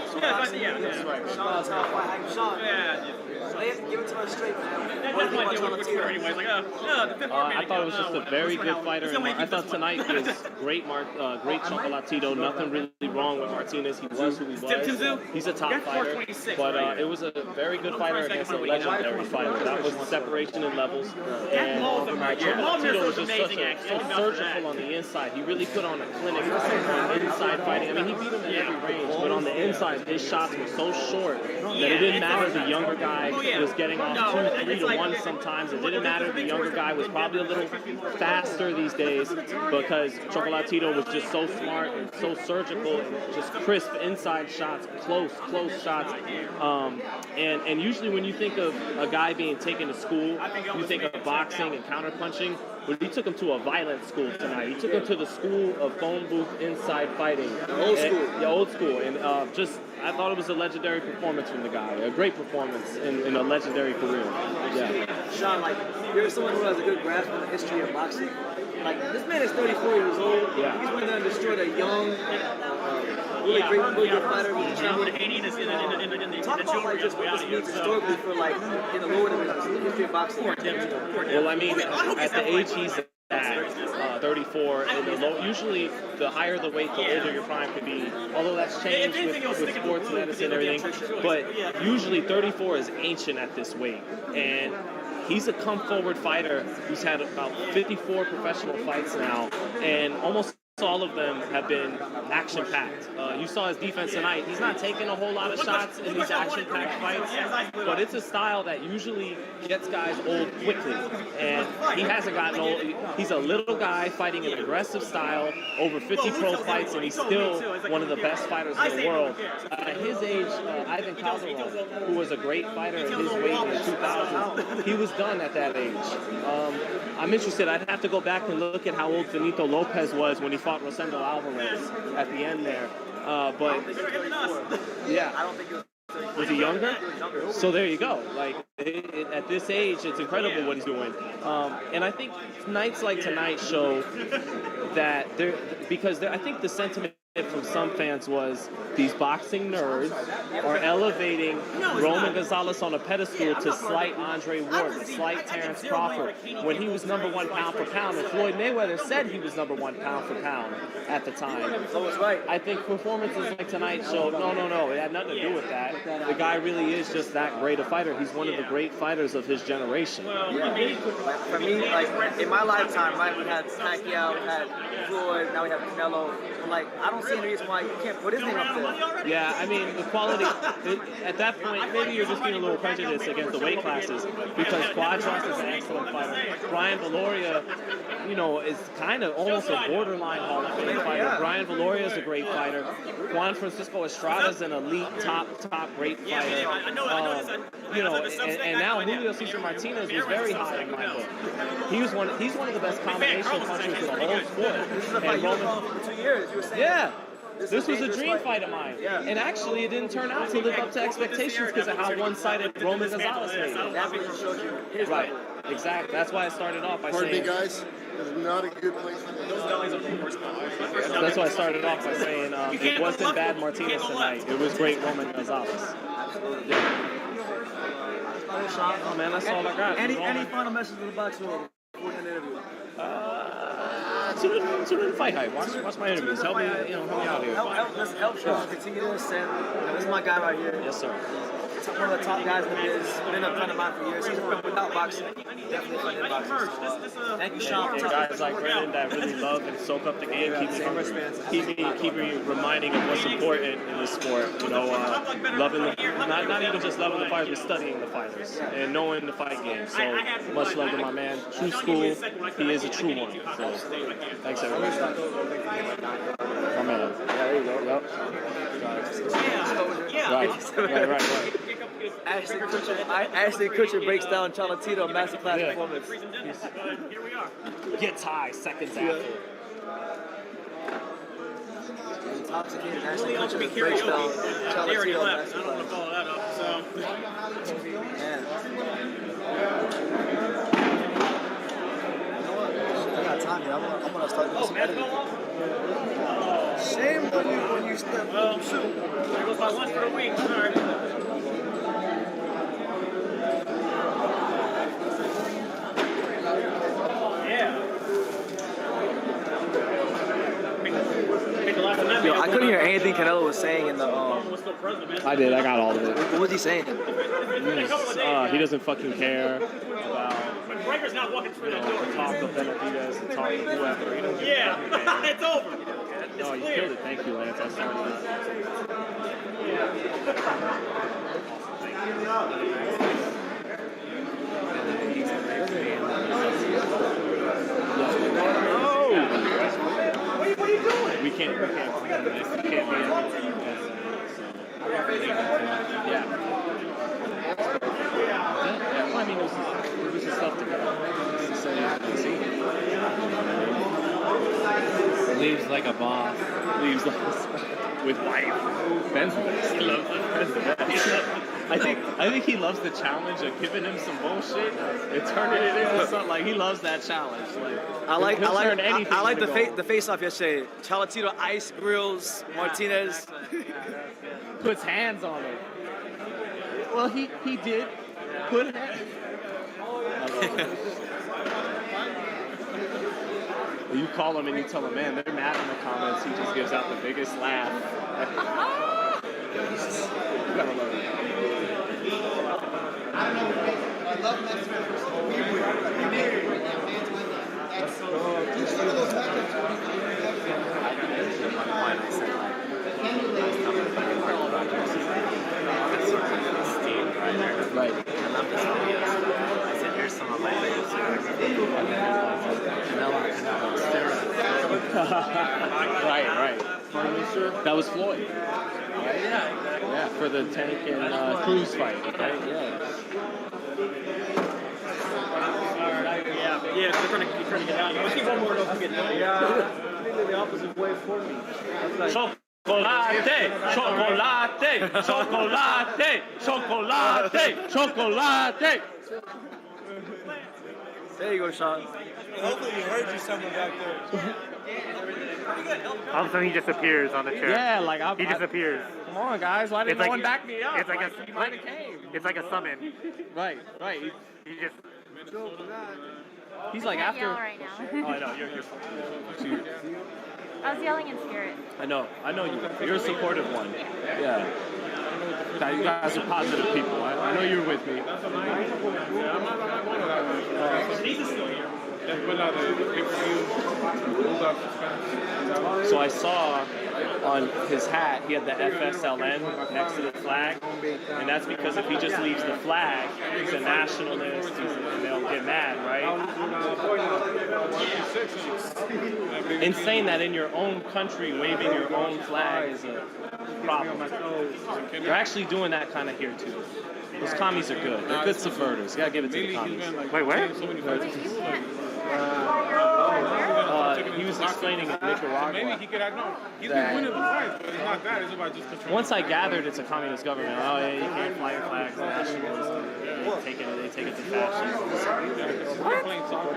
Give it to us straight, man. I thought it was just a very good fighter. And I thought tonight was great, great Chocolatito. Nothing really wrong with Martinez. He was who he was. He's a top fighter. But it was a very good fighter against a legendary fighter. That was the separation in levels. And Chocolatito was just so surgical on the inside. He really put on a clinic on inside fighting. I mean, he beat him in every range, but on the inside, his shots were so short that it didn't matter if the younger guy was getting off 2, 3 to 1 sometimes. It didn't matter if the younger guy was probably a little faster these days because Chocolatito was just so smart and so surgical and just crisp inside shots, close shots. And usually when you think of a guy being taken to school, you think of boxing and counterpunching. But he took him to a violent school tonight. He took him to the school of phone booth inside fighting. Old school. Yeah, old school. And I thought it was a legendary performance from the guy. A great performance in a legendary career. Yeah. Sean, like, you're someone who has a good grasp on the history of boxing. Like, this man is 34 years old. Yeah. He's one that destroyed a young, really good fighter with the champion. Talk about, like, just what this means historically for, like, in the lower divisions, in the history of boxing. Well, I mean, at the age he's at, 34, in the low, usually the higher the weight, the older your prime could be. Although that's changed with sports medicine and everything. But usually 34 is ancient at this weight. And he's a come-forward fighter who's had about 54 professional fights now, and almost all of them have been action-packed. You saw his defense tonight. He's not taking a whole lot of shots in these action-packed fights, but it's a style that usually gets guys old quickly, and he hasn't gotten old. He's a little guy fighting an aggressive style, over 50 pro fights, and he's still one of the best fighters in the world. At his age, Ivan Calderon, who was a great fighter at his weight in the 2000s, he was done at that age. I'm interested. I'd have to go back and look at how old Benito Lopez was when he fought Rosendo Alvarez at the end there. But yeah, I don't think was he younger? So there you go. Like at this age, it's incredible what he's doing. And I think nights like tonight show that I think the sentiment from some fans was these boxing nerds are elevating Roman Gonzalez on a pedestal to slight Andre Ward, to slight Terrence Crawford, when he was #1 pound for pound, and Floyd Mayweather said he was #1 pound for pound at the time. So it's right. I think performances like tonight show, no, it had nothing to do with that. The guy really is just that great a fighter. He's one of the great fighters of his generation. Yeah. For me, like, in my lifetime, right, we had Pacquiao, we had Floyd, now we have Canelo. Like, I don't see any reason why you can't put his name up there. Yeah, I mean, the quality, at that point, maybe you're just being a little prejudiced against the weight classes, because Quadros is an excellent fighter. Brian Valoria, is kind of almost a borderline Hall of Fame fighter. Brian Valoria is a great fighter. Juan Francisco Estrada is an elite, top great fighter. And now Julio Cesar Martinez was very high in my book. He's one of the best combination punchers in the whole sport. This is a fight you've been for 2 years. You were saying. Yeah. This was a dream fight of mine. Yeah. And actually, it didn't turn out to live up to expectations because of how one-sided Roman Gonzalez made it. That really shows you his right. level. Exactly. That's why I started off by Pardon saying. me, guys. It's not a good place for Those bellies are the worst. That's why I started off by saying it wasn't bad Martinez tonight. It was great Roman Gonzalez. Yeah. Oh man, that's all I got. Any final message to the boxing world before we end the interview? Tune in FightHype. Watch my interviews. Help me, help me out here. Help Sean continue this, and this is my guy right here. Yes, sir. He's one of the top guys in the biz. Been a friend of mine for years. He's a friend without boxing. Definitely a friend in boxing. So, thank you, Sean. And guys like Brendan that really love and soak up the game, keep me reminding of what's important in this sport. Loving not even just loving the fighters, but studying the fighters and knowing the fight game. So much love to my man. True school. He is a true one. So thanks everybody. My man. There you go. Yep. Right. Ashley Kutcher breaks down Chocolatito masterclass performance. Here we are. Gets high seconds after. Intoxicated Ashley Kutcher breaks down Chocolatito left. I don't want to follow that up. So. I got time here. I'm gonna start doing some editing. Shame when you step up. Shoot. There goes my lunch for the week. Sorry. Yo, I couldn't hear anything Canelo was saying in the. I did. I got all of it. What was he saying? He doesn't fucking care about. Breaker's not walking through that door. The talk of Benavidez, the talk of whoever. He doesn't Yeah, it's over. No, you killed it. Thank you, Lance. I started What are you doing? We can't be Yeah. Well, I mean, it was just stuff to go. Leaves like a boss. Leaves with wife. Ben's the best. He loves Ben's the best. I think he loves the challenge of giving him some bullshit and turning it into something. Like, he loves that challenge. I like the face-off yesterday. Chocolatito ice grills Martinez. Puts hands on him. Well, he did put hands. You call him and you tell him, man, they're mad in the comments. He just gives out the biggest laugh. You gotta love it. I don't know. I love Mexico. Right. I love this video. I said, here's some of my videos. Right. That was Floyd. Right? Yeah, for the Tank and Cruz fight, right? Yeah. Yeah, they're trying to get out. Let's keep one more to get out. Yeah, completely the opposite way for me. Chocolate! There you go, Sean. Hopefully he heard you something back there. All of a sudden he just appears on the chair. Yeah, like he disappears. Come on, guys. Why didn't no one back me up? It's like he might have came. It's like a summon. Right. He just. He's like I can't after. yell right now. Oh, I know. You're fine. I was yelling in spirit. I know you. You're a supportive one. Yeah. You guys are positive people. I know you're with me. So I saw on his hat, he had the FSLN next to the flag, and that's because if he just leaves the flag, he's a nationalist, and they'll get mad, right? And saying that in your own country, waving your own flag is a problem. They're actually doing that kind of here too. Those commies are good. They're good subverters. You gotta give it to the commies. Wait, where? He was explaining in Nicaragua. Maybe he could have known. He's been that- winning the fights, but it's not that. It's about just controlling. Once I gathered it's a communist government, oh yeah, you can't fly your flags and nationalism. They take it to fascism. What? Playing soccer,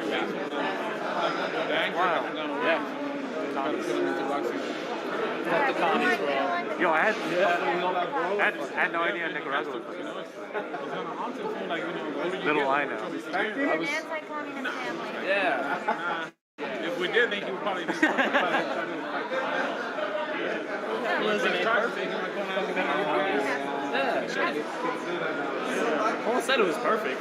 Wow. Yeah. Fuck the commies, bro. Yo, I had no idea Nicaragua was like that. Little I know. I was, Anti-communist family. yeah. If we did, then he would probably be. Wasn't it perfect? Yeah, shit. No one said it was perfect.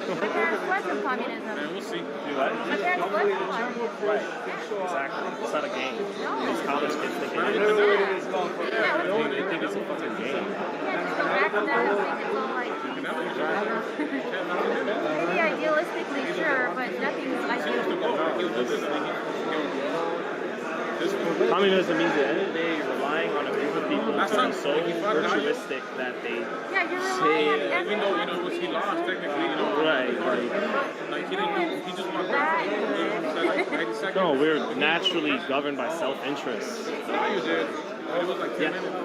My parents was from communism. Man, we'll see. You what? My parents was from one. Right. Exactly. It's not a game. These college kids think it is. Yeah, They think it's a fucking game. so back then I think it's all like maybe idealistically sure, but nothing's Communism means at the end of the day you're relying on a group of people who are so virtualistic that they say, Even though he lost technically, right, like he didn't. He just wanted to. no, we're naturally governed by self-interest. No, you did. It was like 10 minutes.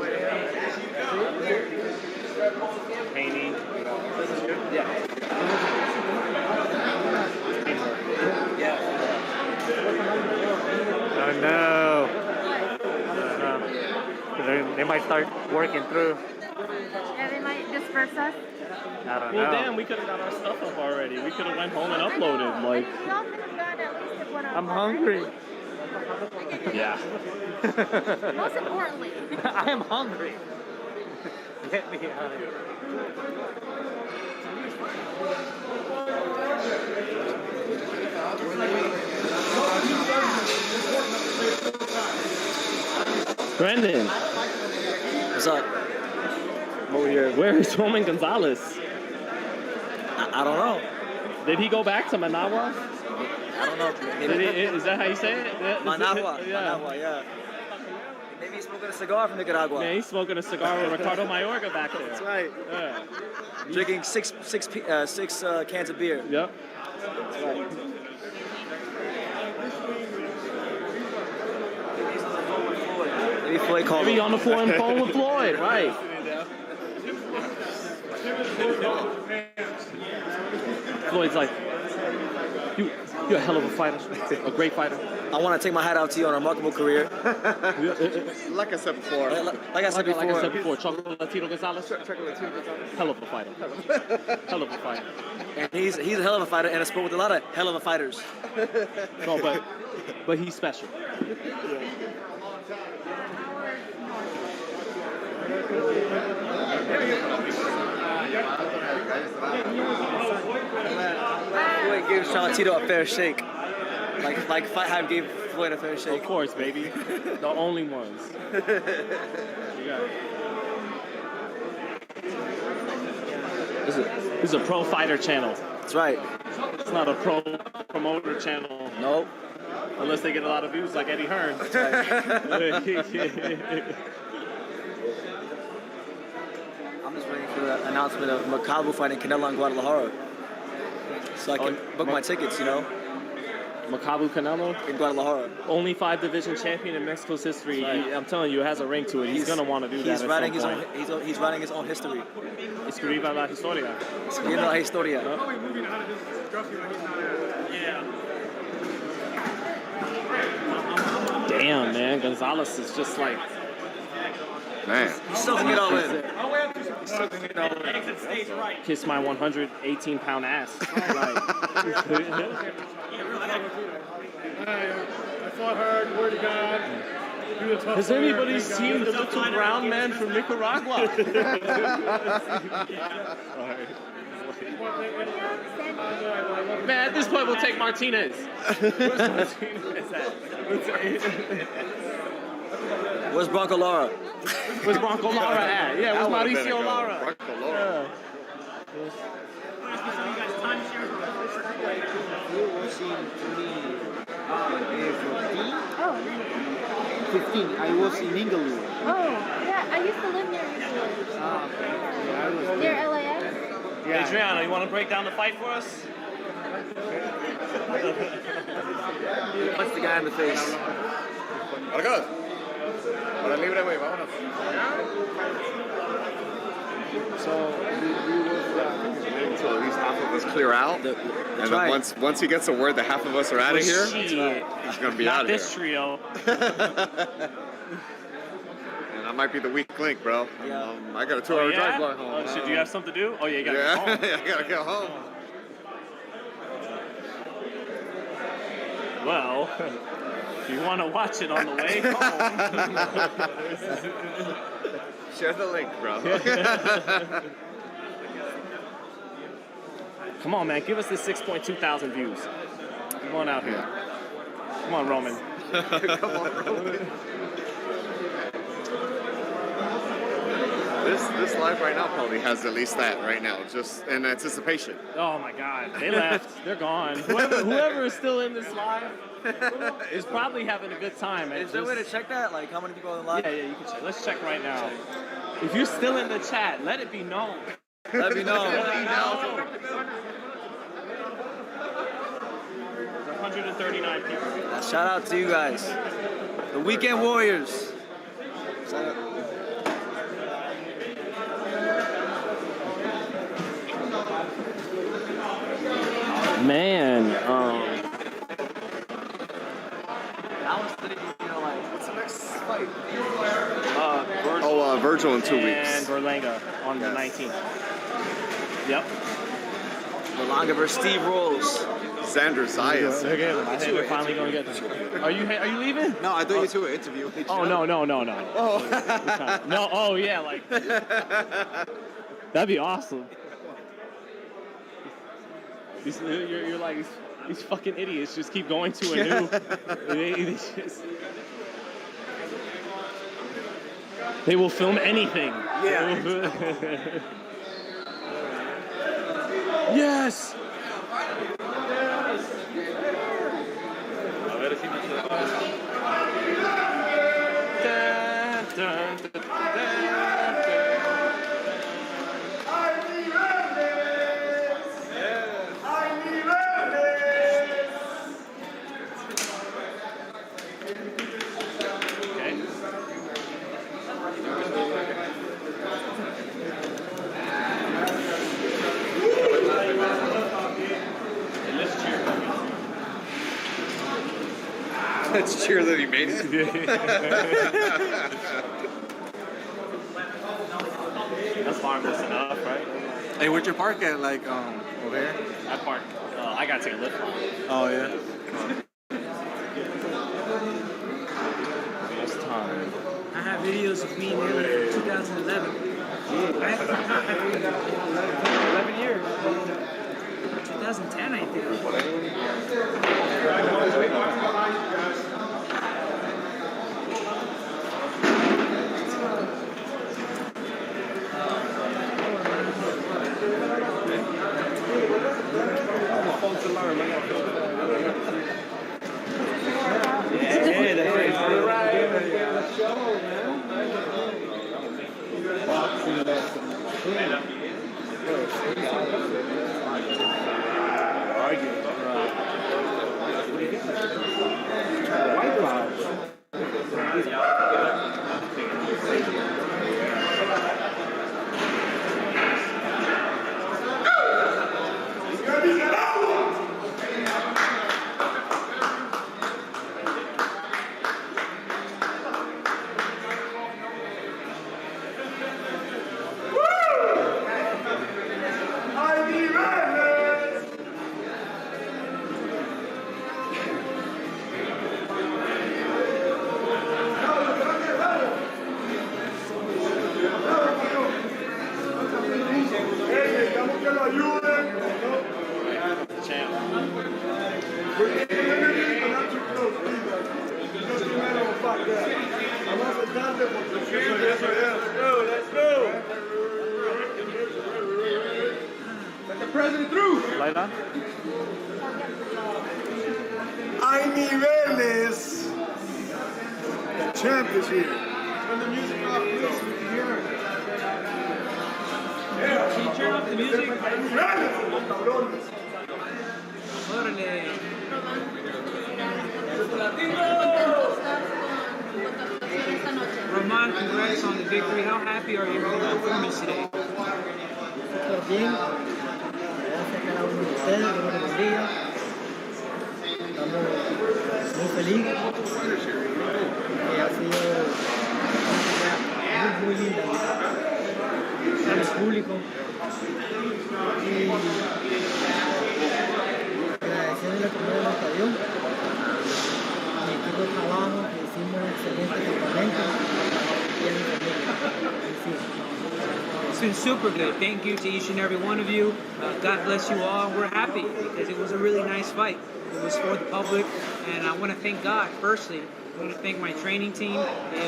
Painting. Oh no. They might start working through. Yeah, they might disperse us. I don't Well, know. damn, we could have got our stuff up already. We could have went home and uploaded. Like, Y'all could have gone at least if one I'm hungry. yeah. Most importantly. I'm hungry. Get me out of here. Brendan. What's up? Where is Roman Gonzalez? I don't know. Did he go back to Managua? I don't know. Maybe, Is that how you say it? Managua. Yeah. Managua, yeah. Maybe he's smoking a cigar from Nicaragua. Man, he's smoking a cigar with Ricardo Mayorga back there. That's right. Yeah. Drinking six cans of beer. Yep. That's right. Maybe Floyd called Maybe him. on the phone with Floyd, right? Floyd's like, you're a hell of a fighter, a great fighter. I want to take my hat out to you on a remarkable career. Like I said before. Like I said before. Chocolatito Gonzalez. Hell of a fighter. Hell of a fighter. And he's a hell of a fighter and a sport with a lot of hell of a fighters. No, but he's special. Floyd gave Chocolatito a fair shake. Like FightHype gave Floyd a fair shake. Of course, baby. The only ones. You got it. This is a pro fighter channel. That's right. It's not a pro promoter channel. Nope. Unless they get a lot of views like Eddie Hearn. That's right. I'm just waiting for the announcement of Macabu fighting Canelo in Guadalajara. So I can book my tickets, you know? Macabu Canelo? In Guadalajara. Only 5-division champion in Mexico's history. Right. I'm telling you, it has a ring to it. He's going to want to do that He's at writing some his point. own. He's writing his own history. Escriba la historia. Escribiendo la historia. Damn, man. Gonzalez is just like... Man. He's soaking it all in. Kiss my 118-pound ass. I fought hard, word to God. Has anybody seen the little brown man from Nicaragua? Man, at this point, we'll take Martinez. Where's Martinez at? Where's Bronco Lara? Where's Bronco Lara at? Yeah, where's Mauricio Lara? Bronco Lara. Oh, 15. I was in Inglewood. oh, yeah. I used to live near Inglewood. Okay. Near LAX? Adriano, you want to break down the fight for us? Punch the guy in the face. Marcos. Para libre, güey, vámonos. So until at least half of us clear out, and then once he gets a word that half of us are out of here, he's gonna be out of here. Not this trio. And I might be the weak link, bro. I got a 2-hour drive going home. Oh, shit, do you have something to do? Oh yeah, you gotta go home. I gotta get home. Well, if you want to watch it on the way home, share the link, bro. Come on, man, give us this 6.2 thousand views. Come on out here. Come on, Roman. Come on, Roman. This live right now probably has at least that right now, just in anticipation. Oh my God, they left. They're gone. Whoever is still in this live is probably having a good time. Is there a way to check that? Like how many people are live? Yeah, you can check. Let's check right now. If you're still in the chat, let it be known. Let me know. Let it be known. There's 139 people. Shout out to you guys. The Weekend Warriors. Shout out. Man, what's the next fight? Virgil in 2 weeks. And Berlanga on the 19th. Yep. Berlanga versus Steve Rolls. Xander Zayas. I think we're finally going to get them. Are you leaving? No, I thought you two were interviewing each other. Oh, no. Oh. No, oh, yeah, like, that'd be awesome. You're like, these fucking idiots just keep going to a new. They will film anything. Yeah. Yes. Let's cheer that he made it. That's harmless enough, right? Hey, where'd you park at? Like, over here? I parked. I gotta take a lift. Oh, yeah. This time. I have videos of me nearly from 2011. 11 years. 2010, I think. Hay niveles. The champ is here. Turn the music off, please. Can you turn off the music? Hay niveles, cabrones. Órale. Roman, congrats on the victory. How happy are you with your performance today? Súper bien. Gracias a cada uno de ustedes, Dios los bendiga. Estamos muy felices porque ha sido una pelea muy linda para el público. Y agradecerle a comunidad del estadio, mi equipo de trabajo, que hicimos un excelente campamento y a mi familia. It's been super good. Thank you to each and every one of you. God bless you all. We're happy because it was a really nice fight. It was for the public, and I want to thank God firstly. I want to thank my training team.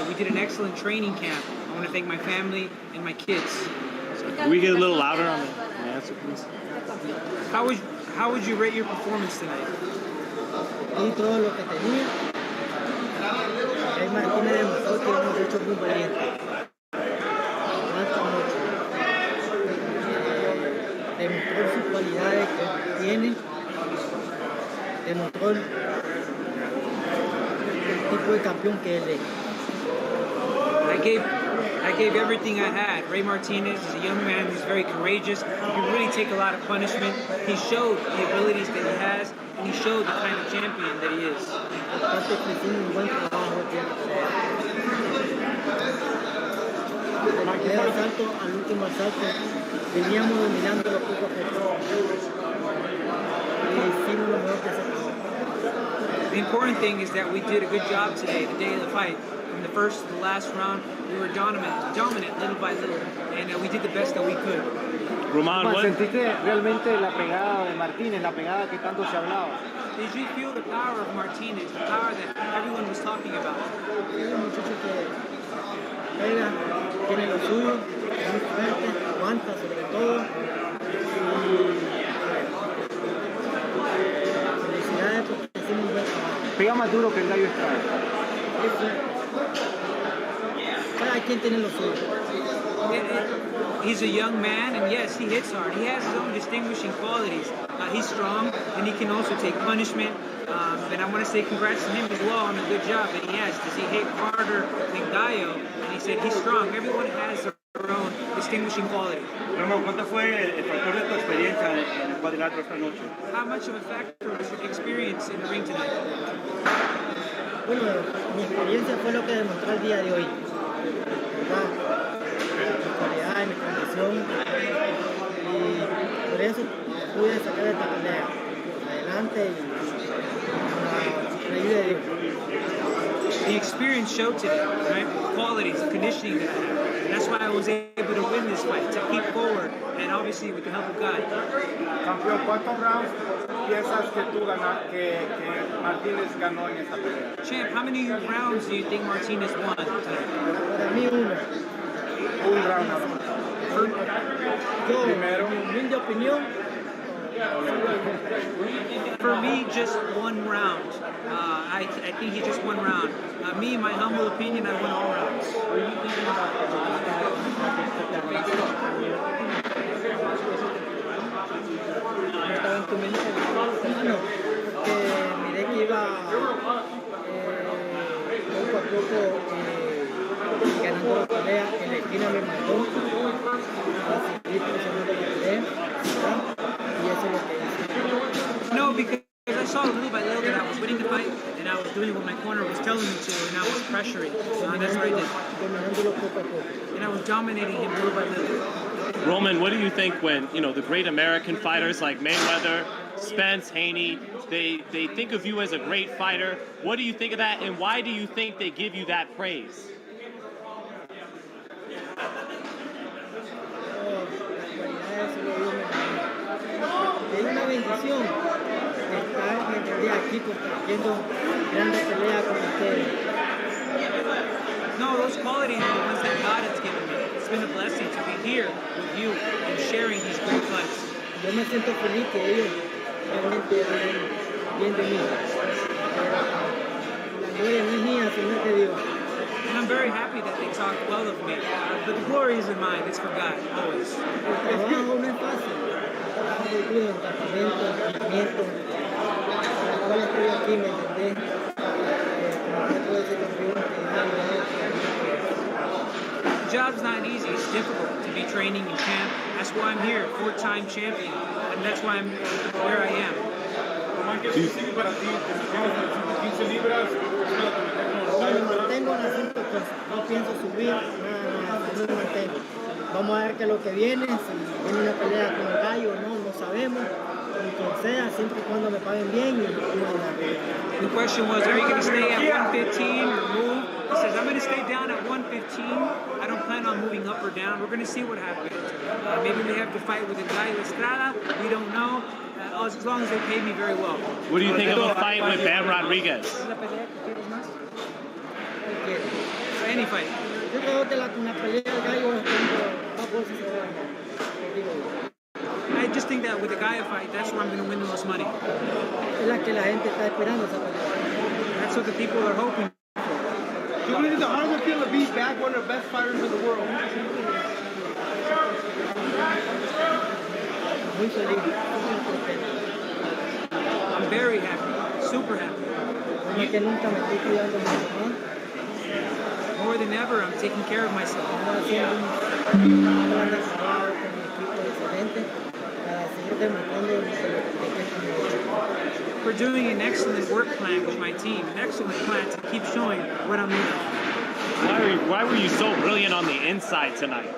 We did an excellent training camp. I want to thank my family and my kids. Can we get a little louder on the answer, please? How would you rate your performance tonight? Y todo lo que tenía. El Martínez demostró que es un muchacho muy valiente. Demostró sus cualidades que tiene, demostró el tipo de campeón que él es. I gave everything I had. Ray Martinez is a young man who's very courageous. He can really take a lot of punishment. He showed the abilities that he has, and he showed the kind of champion that he is. Aparte que hicimos un buen trabajo aquí en la pelea. Del primer asalto al último asalto, veníamos dominándolo poco a poco. Y hicimos lo mejor que se pudo. The important thing is that we did a good job today, the day of the fight. From the first to the last round, we were dominant little by little, and we did the best that we could. Roman, ¿sentiste realmente la pegada de Martínez, la pegada que tanto se hablaba? Did you feel the power of Martinez, the power that everyone was talking about? Es un muchacho que pega, tiene lo suyo, es muy fuerte, aguanta sobre todo. Felicidades porque hicimos un buen trabajo. Pega más duro que el gallo Estrada. Cada quien tiene lo suyo. He's a young man, and yes, he hits hard. He has his own distinguishing qualities. He's strong, and he can also take punishment. And I want to say congrats to him as well on the good job that he has, because he hit harder than Gallo, and he said he's strong. Everyone has their own distinguishing quality. ¿Cuánto fue el factor de tu experiencia en el cuadrilátero esta noche? How much of a factor was your experience in the ring tonight? Bueno, mi experiencia fue lo que demostró el día de hoy. ¿Verdad? Mi calidad, mi condición. Y por eso pude sacar esta pelea adelante y con la ayuda de Dios. The experience showed today, right? The qualities, the conditioning that I have. And that's why I was able to win this fight, to keep forward, and obviously with the help of God. Campeón, ¿cuántos rounds piensas que Martínez ganó en esta pelea? Champ, how many rounds do you think Martinez won tonight? Para mí uno. Un round nada más. Yo, mi humilde opinión. For me, just one round. I think he just one round. Me, my humble opinion, I won all rounds. Miré que iba poco a poco ganando la pelea. En la esquina me mató a seguir presionando la pelea, y eso es lo que hice. No, because I saw little by little that I was winning the fight, and I was doing what my corner was telling me to, and I was pressuring. That's what I did. And I was dominating him little by little. Roman, what do you think when, the great American fighters like Mayweather, Spence, Haney, they think of you as a great fighter? What do you think of that, and why do you think they give you that praise? Es una bendición estar en realidad aquí compartiendo grandes peleas con ustedes. No, those qualities are the ones that God has given me. It's been a blessing to be here with you and sharing these great fights. Yo me siento feliz que ellos realmente hablen bien de mí. La gloria no es mía, sino de Dios. And I'm very happy that they talk well of me. but the glory isn't mine. It's for God, always. El trabajo no es fácil. Trabajo muy duro en campamento, entrenamiento. Ahora estoy aquí, ¿me entendés? Como que puedo ser campeón, The job's not easy. It's difficult to be training in camp. That's why I'm here, 4-time champion, and that's why I'm where I am. Ahora me mantengo en las 100 no pienso subir, nada, no me mantengo. Vamos a ver qué es lo que viene, si viene una pelea con el gallo o no, no sabemos. Como sea, siempre y cuando me paguen bien y The question was, are you going to stay at 115 or move? He says, I'm going to stay down at 115. I don't plan on moving up or down. We're going to see what happens. Maybe we have to fight with the Gallo Estrada. We don't know. As long as they pay me very well. What do you think of a fight with Bam Rodriguez? Any fight. Yo creo que una pelea del gallo va por si se va a ganar. I just think that with the Gaia fight, that's where I'm going to win the most money. Es la que la gente está esperando esa pelea. That's what the people are hoping for. Chocolatito, how does it feel to be back one of the best fighters in the world? Muy feliz, muy contento. I'm very happy, super happy. Como que nunca me estoy cuidando mucho más. More than ever, I'm taking care of myself. Estamos haciendo un plan de trabajo con mi equipo excelente para seguir demostrando lo que estamos hecho. We're doing an excellent work plan with my team, an excellent plan to keep showing what I'm made of. Why were you so brilliant on the inside tonight?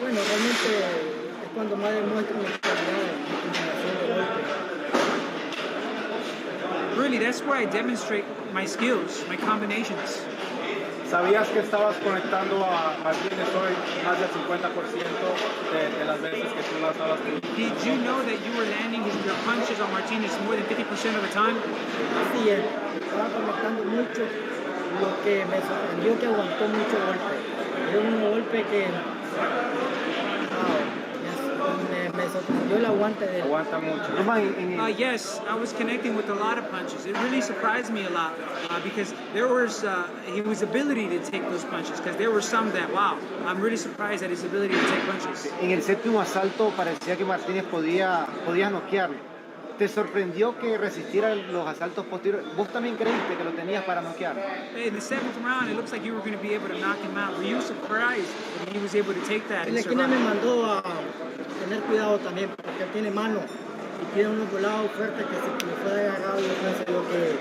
Bueno, realmente es cuando más demuestro mi calidad en combinación de golpes. Really, that's where I demonstrate my skills, my combinations. ¿Sabías que estabas conectando a Martínez hoy más del 50% de las veces que tú lanzabas? Did you know that you were landing your punches on Martinez more than 50% of the time? Así es, estaba conectando mucho, lo que me sorprendió que aguantó mucho golpe. Era un golpe que me sorprendió el aguante de él. Aguanta mucho. Yes, I was connecting with a lot of punches. It really surprised me a lot because there was his ability to take those punches. Because there were some that, wow, I'm really surprised at his ability to take punches. En el séptimo asalto parecía que Martínez podía noquearlo. ¿Te sorprendió que resistiera los asaltos posteriores? ¿Vos también creíste que lo tenías para noquear? In the 7th round, it looks like you were going to be able to knock him out. Were you surprised that he was able to take that En and la esquina me survive? mandó a tener cuidado también, porque él tiene mano y tiene unos volados fuertes que si me fuera agarrado yo pienso yo que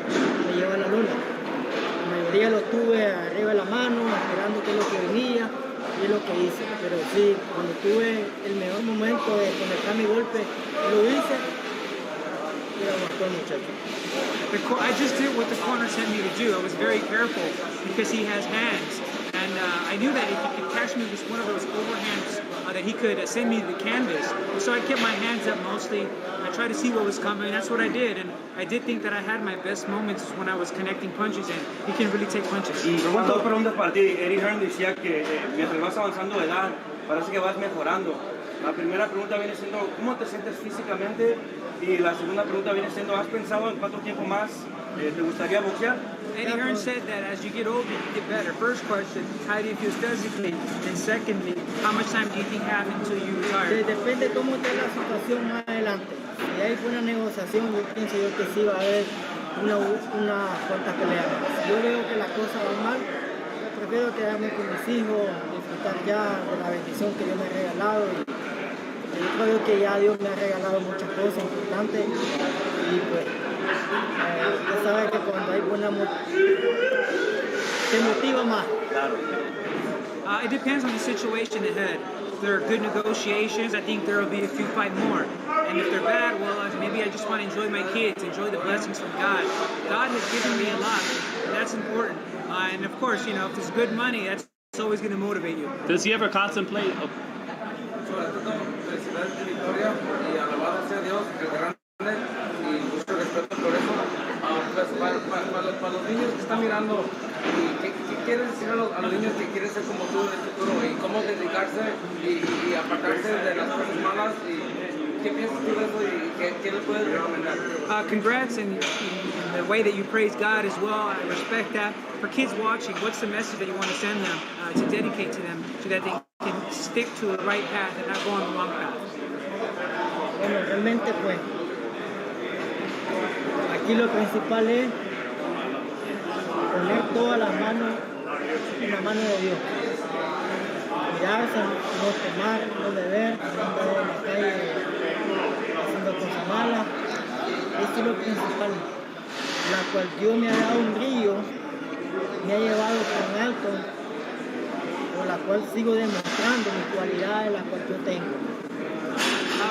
me lleva a la luna. La mayoría lo tuve arriba de la mano, esperando qué es lo que venía y es lo que hice. Pero sí, cuando tuve el mejor momento de conectar mi golpe, lo hice. I just did what the corner sent me to do. I was very careful because he has hands. And I knew that if he could catch me with one of those overhands, that he could send me to the canvas. So I kept my hands up mostly. I tried to see what was coming. That's what I did. And I did think that I had my best moments when I was connecting punches, and he can really take punches. Y dos preguntas para ti. Eddie Hearn decía que mientras vas avanzando de edad, parece que vas mejorando. La primera pregunta viene siendo, ¿cómo te sientes físicamente? Y la segunda pregunta viene siendo, ¿has pensado en cuánto tiempo más te gustaría boxear? Eddie Hearn said that as you get older, you get better. First question, how do you feel physically? And secondly, how much time do you think you have until you retire? Depende cómo esté la situación más adelante. Si hay buena negociación, yo pienso yo que sí va a haber unas cuantas peleas. Si yo veo que la cosa va mal, prefiero quedarme con mis hijos, disfrutar ya de la bendición que Dios me ha regalado. Yo creo que ya Dios me ha regalado muchas cosas importantes y pues usted sabe que cuando hay buena te motiva más. Claro. It depends on the situation ahead. If there are good negotiations, I think there will be a few fight more. And if they're bad, well, maybe I just want to enjoy my kids, enjoy the blessings from God. God has given me a lot, and that's important. And of course, you know, if there's good money, that's always going to motivate you. Does he ever contemplate? Victoria y alabado sea Dios, que grande y mucho respeto por eso. Pues para los niños que están mirando, ¿qué quieres decir a los niños que quieren ser como tú en el futuro y cómo dedicarse y apartarse de las cosas malas y ¿Qué piensas tú de eso y qué le puedes recomendar? Congrats and the way that you praise God as well. I respect that. For kids watching, what's the message that you want to send them to dedicate to them so that they can stick to the right path and not go on the wrong path? Bueno, realmente pues aquí lo principal es poner todas las manos en la mano de Dios. Cuidarse, no tomar, no beber, no andar en la calle haciendo cosas malas. Eso es lo principal, la cual Dios me ha dado un brillo, me ha llevado tan alto, por la cual sigo demostrando mis cualidades, las cuales yo tengo.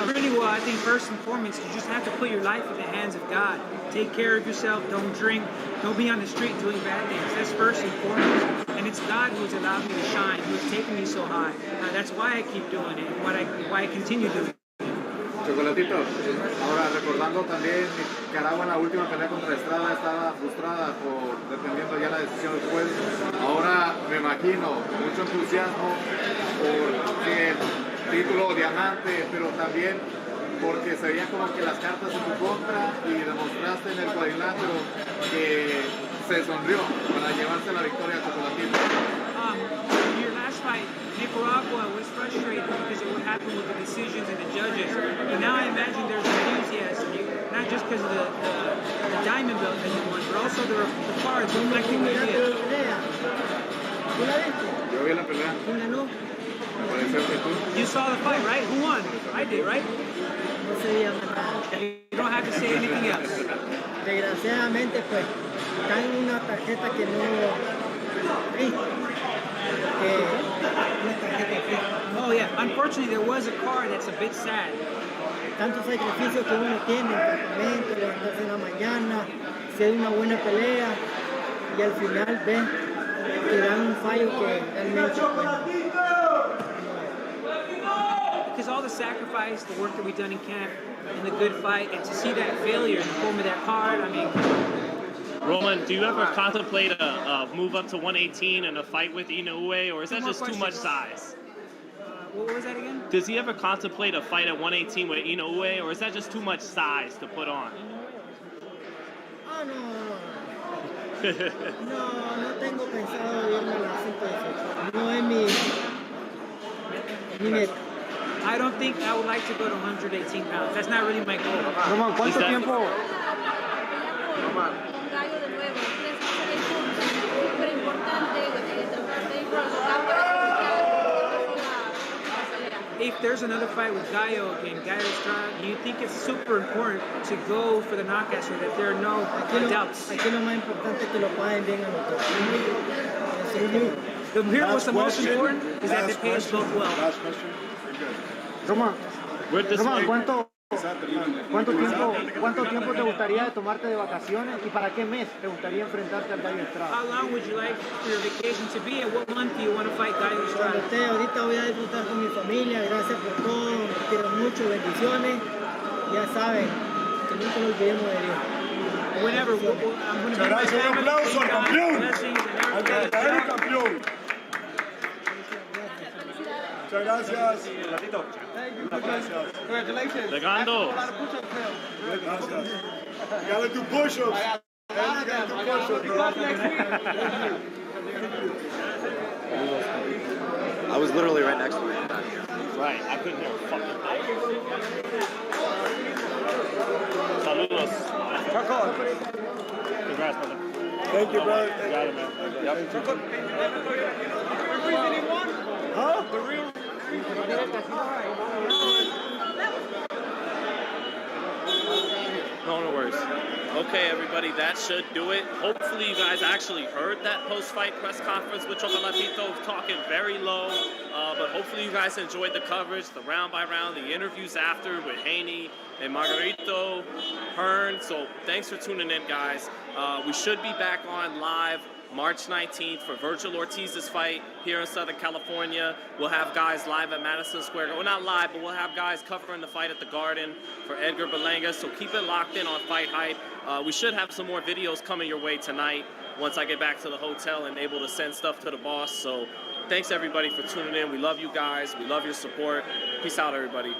Really well, I think first and foremost, you just have to put your life in the hands of God. Take care of yourself, don't drink, don't be on the street doing bad things. That's first and foremost. And it's God who's allowed me to shine, who's taken me so high. That's why I keep doing it, and why I continue doing it. Chocolatito, ahora recordando también Nicaragua en la última pelea contra Estrada estaba frustrada por dependiendo ya la decisión del juez. Ahora me imagino mucho entusiasmo por el título diamante, pero también porque se veían como que las cartas en tu contra y demostraste en el cuadrilátero que se sonrió para llevarse la victoria a Chocolatito. Your last fight, Nicaragua was frustrated because of what happened with the decisions and the judges. And now I imagine there's enthusiasm, not just because of the diamond belt that you won, but also the cards reflecting the idea. Yo vi la pelea. ¿Quién ganó? You saw the fight, right? Who won? I did, right? No se llama nada. You don't have to say anything else. Desgraciadamente, pues, dan una tarjeta que no... Oh yeah, unfortunately there was a card that's a bit sad. Tanto sacrificio que uno tiene, el tratamiento, levantarse en la mañana, hacer una buena pelea y al final ven que dan un fallo que realmente because all the sacrifice, the work that we've done in camp, and the good fight, and to see that failure in the form of that card, I mean. Roman, do you ever contemplate a move up to 118 and a fight with Inoue, or is that just too much size? What was that again? Does he ever contemplate a fight at 118 with Inoue, or is that just too much size to put on? Ah, no tengo pensado irme a las 118. No es mi meta. I don't think I would like to go to 118 pounds. That's not really my goal. Roman, ¿cuánto tiempo? Gallo de nuevo, ¿crees que sería súper importante tratar de If there's another fight with Gallo again, Gallo Estrada, do you think it's super important to go for the knockout so that there are no doubts? Aquí lo más importante es que lo paguen bien a nosotros. Here, what's the most important is that they pay us both well. Last question. Roman, ¿cuánto tiempo te gustaría de tomarte de vacaciones y para qué mes te gustaría enfrentarte al Gallo Estrada? How long would you like for your vacation to be, and what month do you want to fight Gallo Estrada? Ahorita voy a disfrutar con mi familia, gracias por todo, los quiero mucho, bendiciones, ya saben, que nunca nos olvidemos de Dios. Whenever, I'm going to be my family, blessings and everything. Muchas gracias. Congratulations. Legando. Gracias. You gotta do push-ups. I was literally right next to him. Right, I couldn't hear a fucking thing. Saludos. Congrats, brother. Thank you, brother. You got it, man. Yep. Huh? The real. No worries. Okay, everybody, that should do it. Hopefully you guys actually heard that post-fight press conference with Chocolatito talking very low. But hopefully you guys enjoyed the coverage, the round by round, the interviews after with Haney and Margarito, Hearn. So thanks for tuning in, guys. We should be back on live March 19th for Virgil Ortiz's fight here in Southern California. We'll have guys live at Madison Square Garden. Well, not live, but we'll have guys covering the fight at the Garden for Edgar Berlanga. So keep it locked in on FightHype. We should have some more videos coming your way tonight once I get back to the hotel and able to send stuff to the boss. So thanks, everybody, for tuning in. We love you guys. We love your support. Peace out, everybody.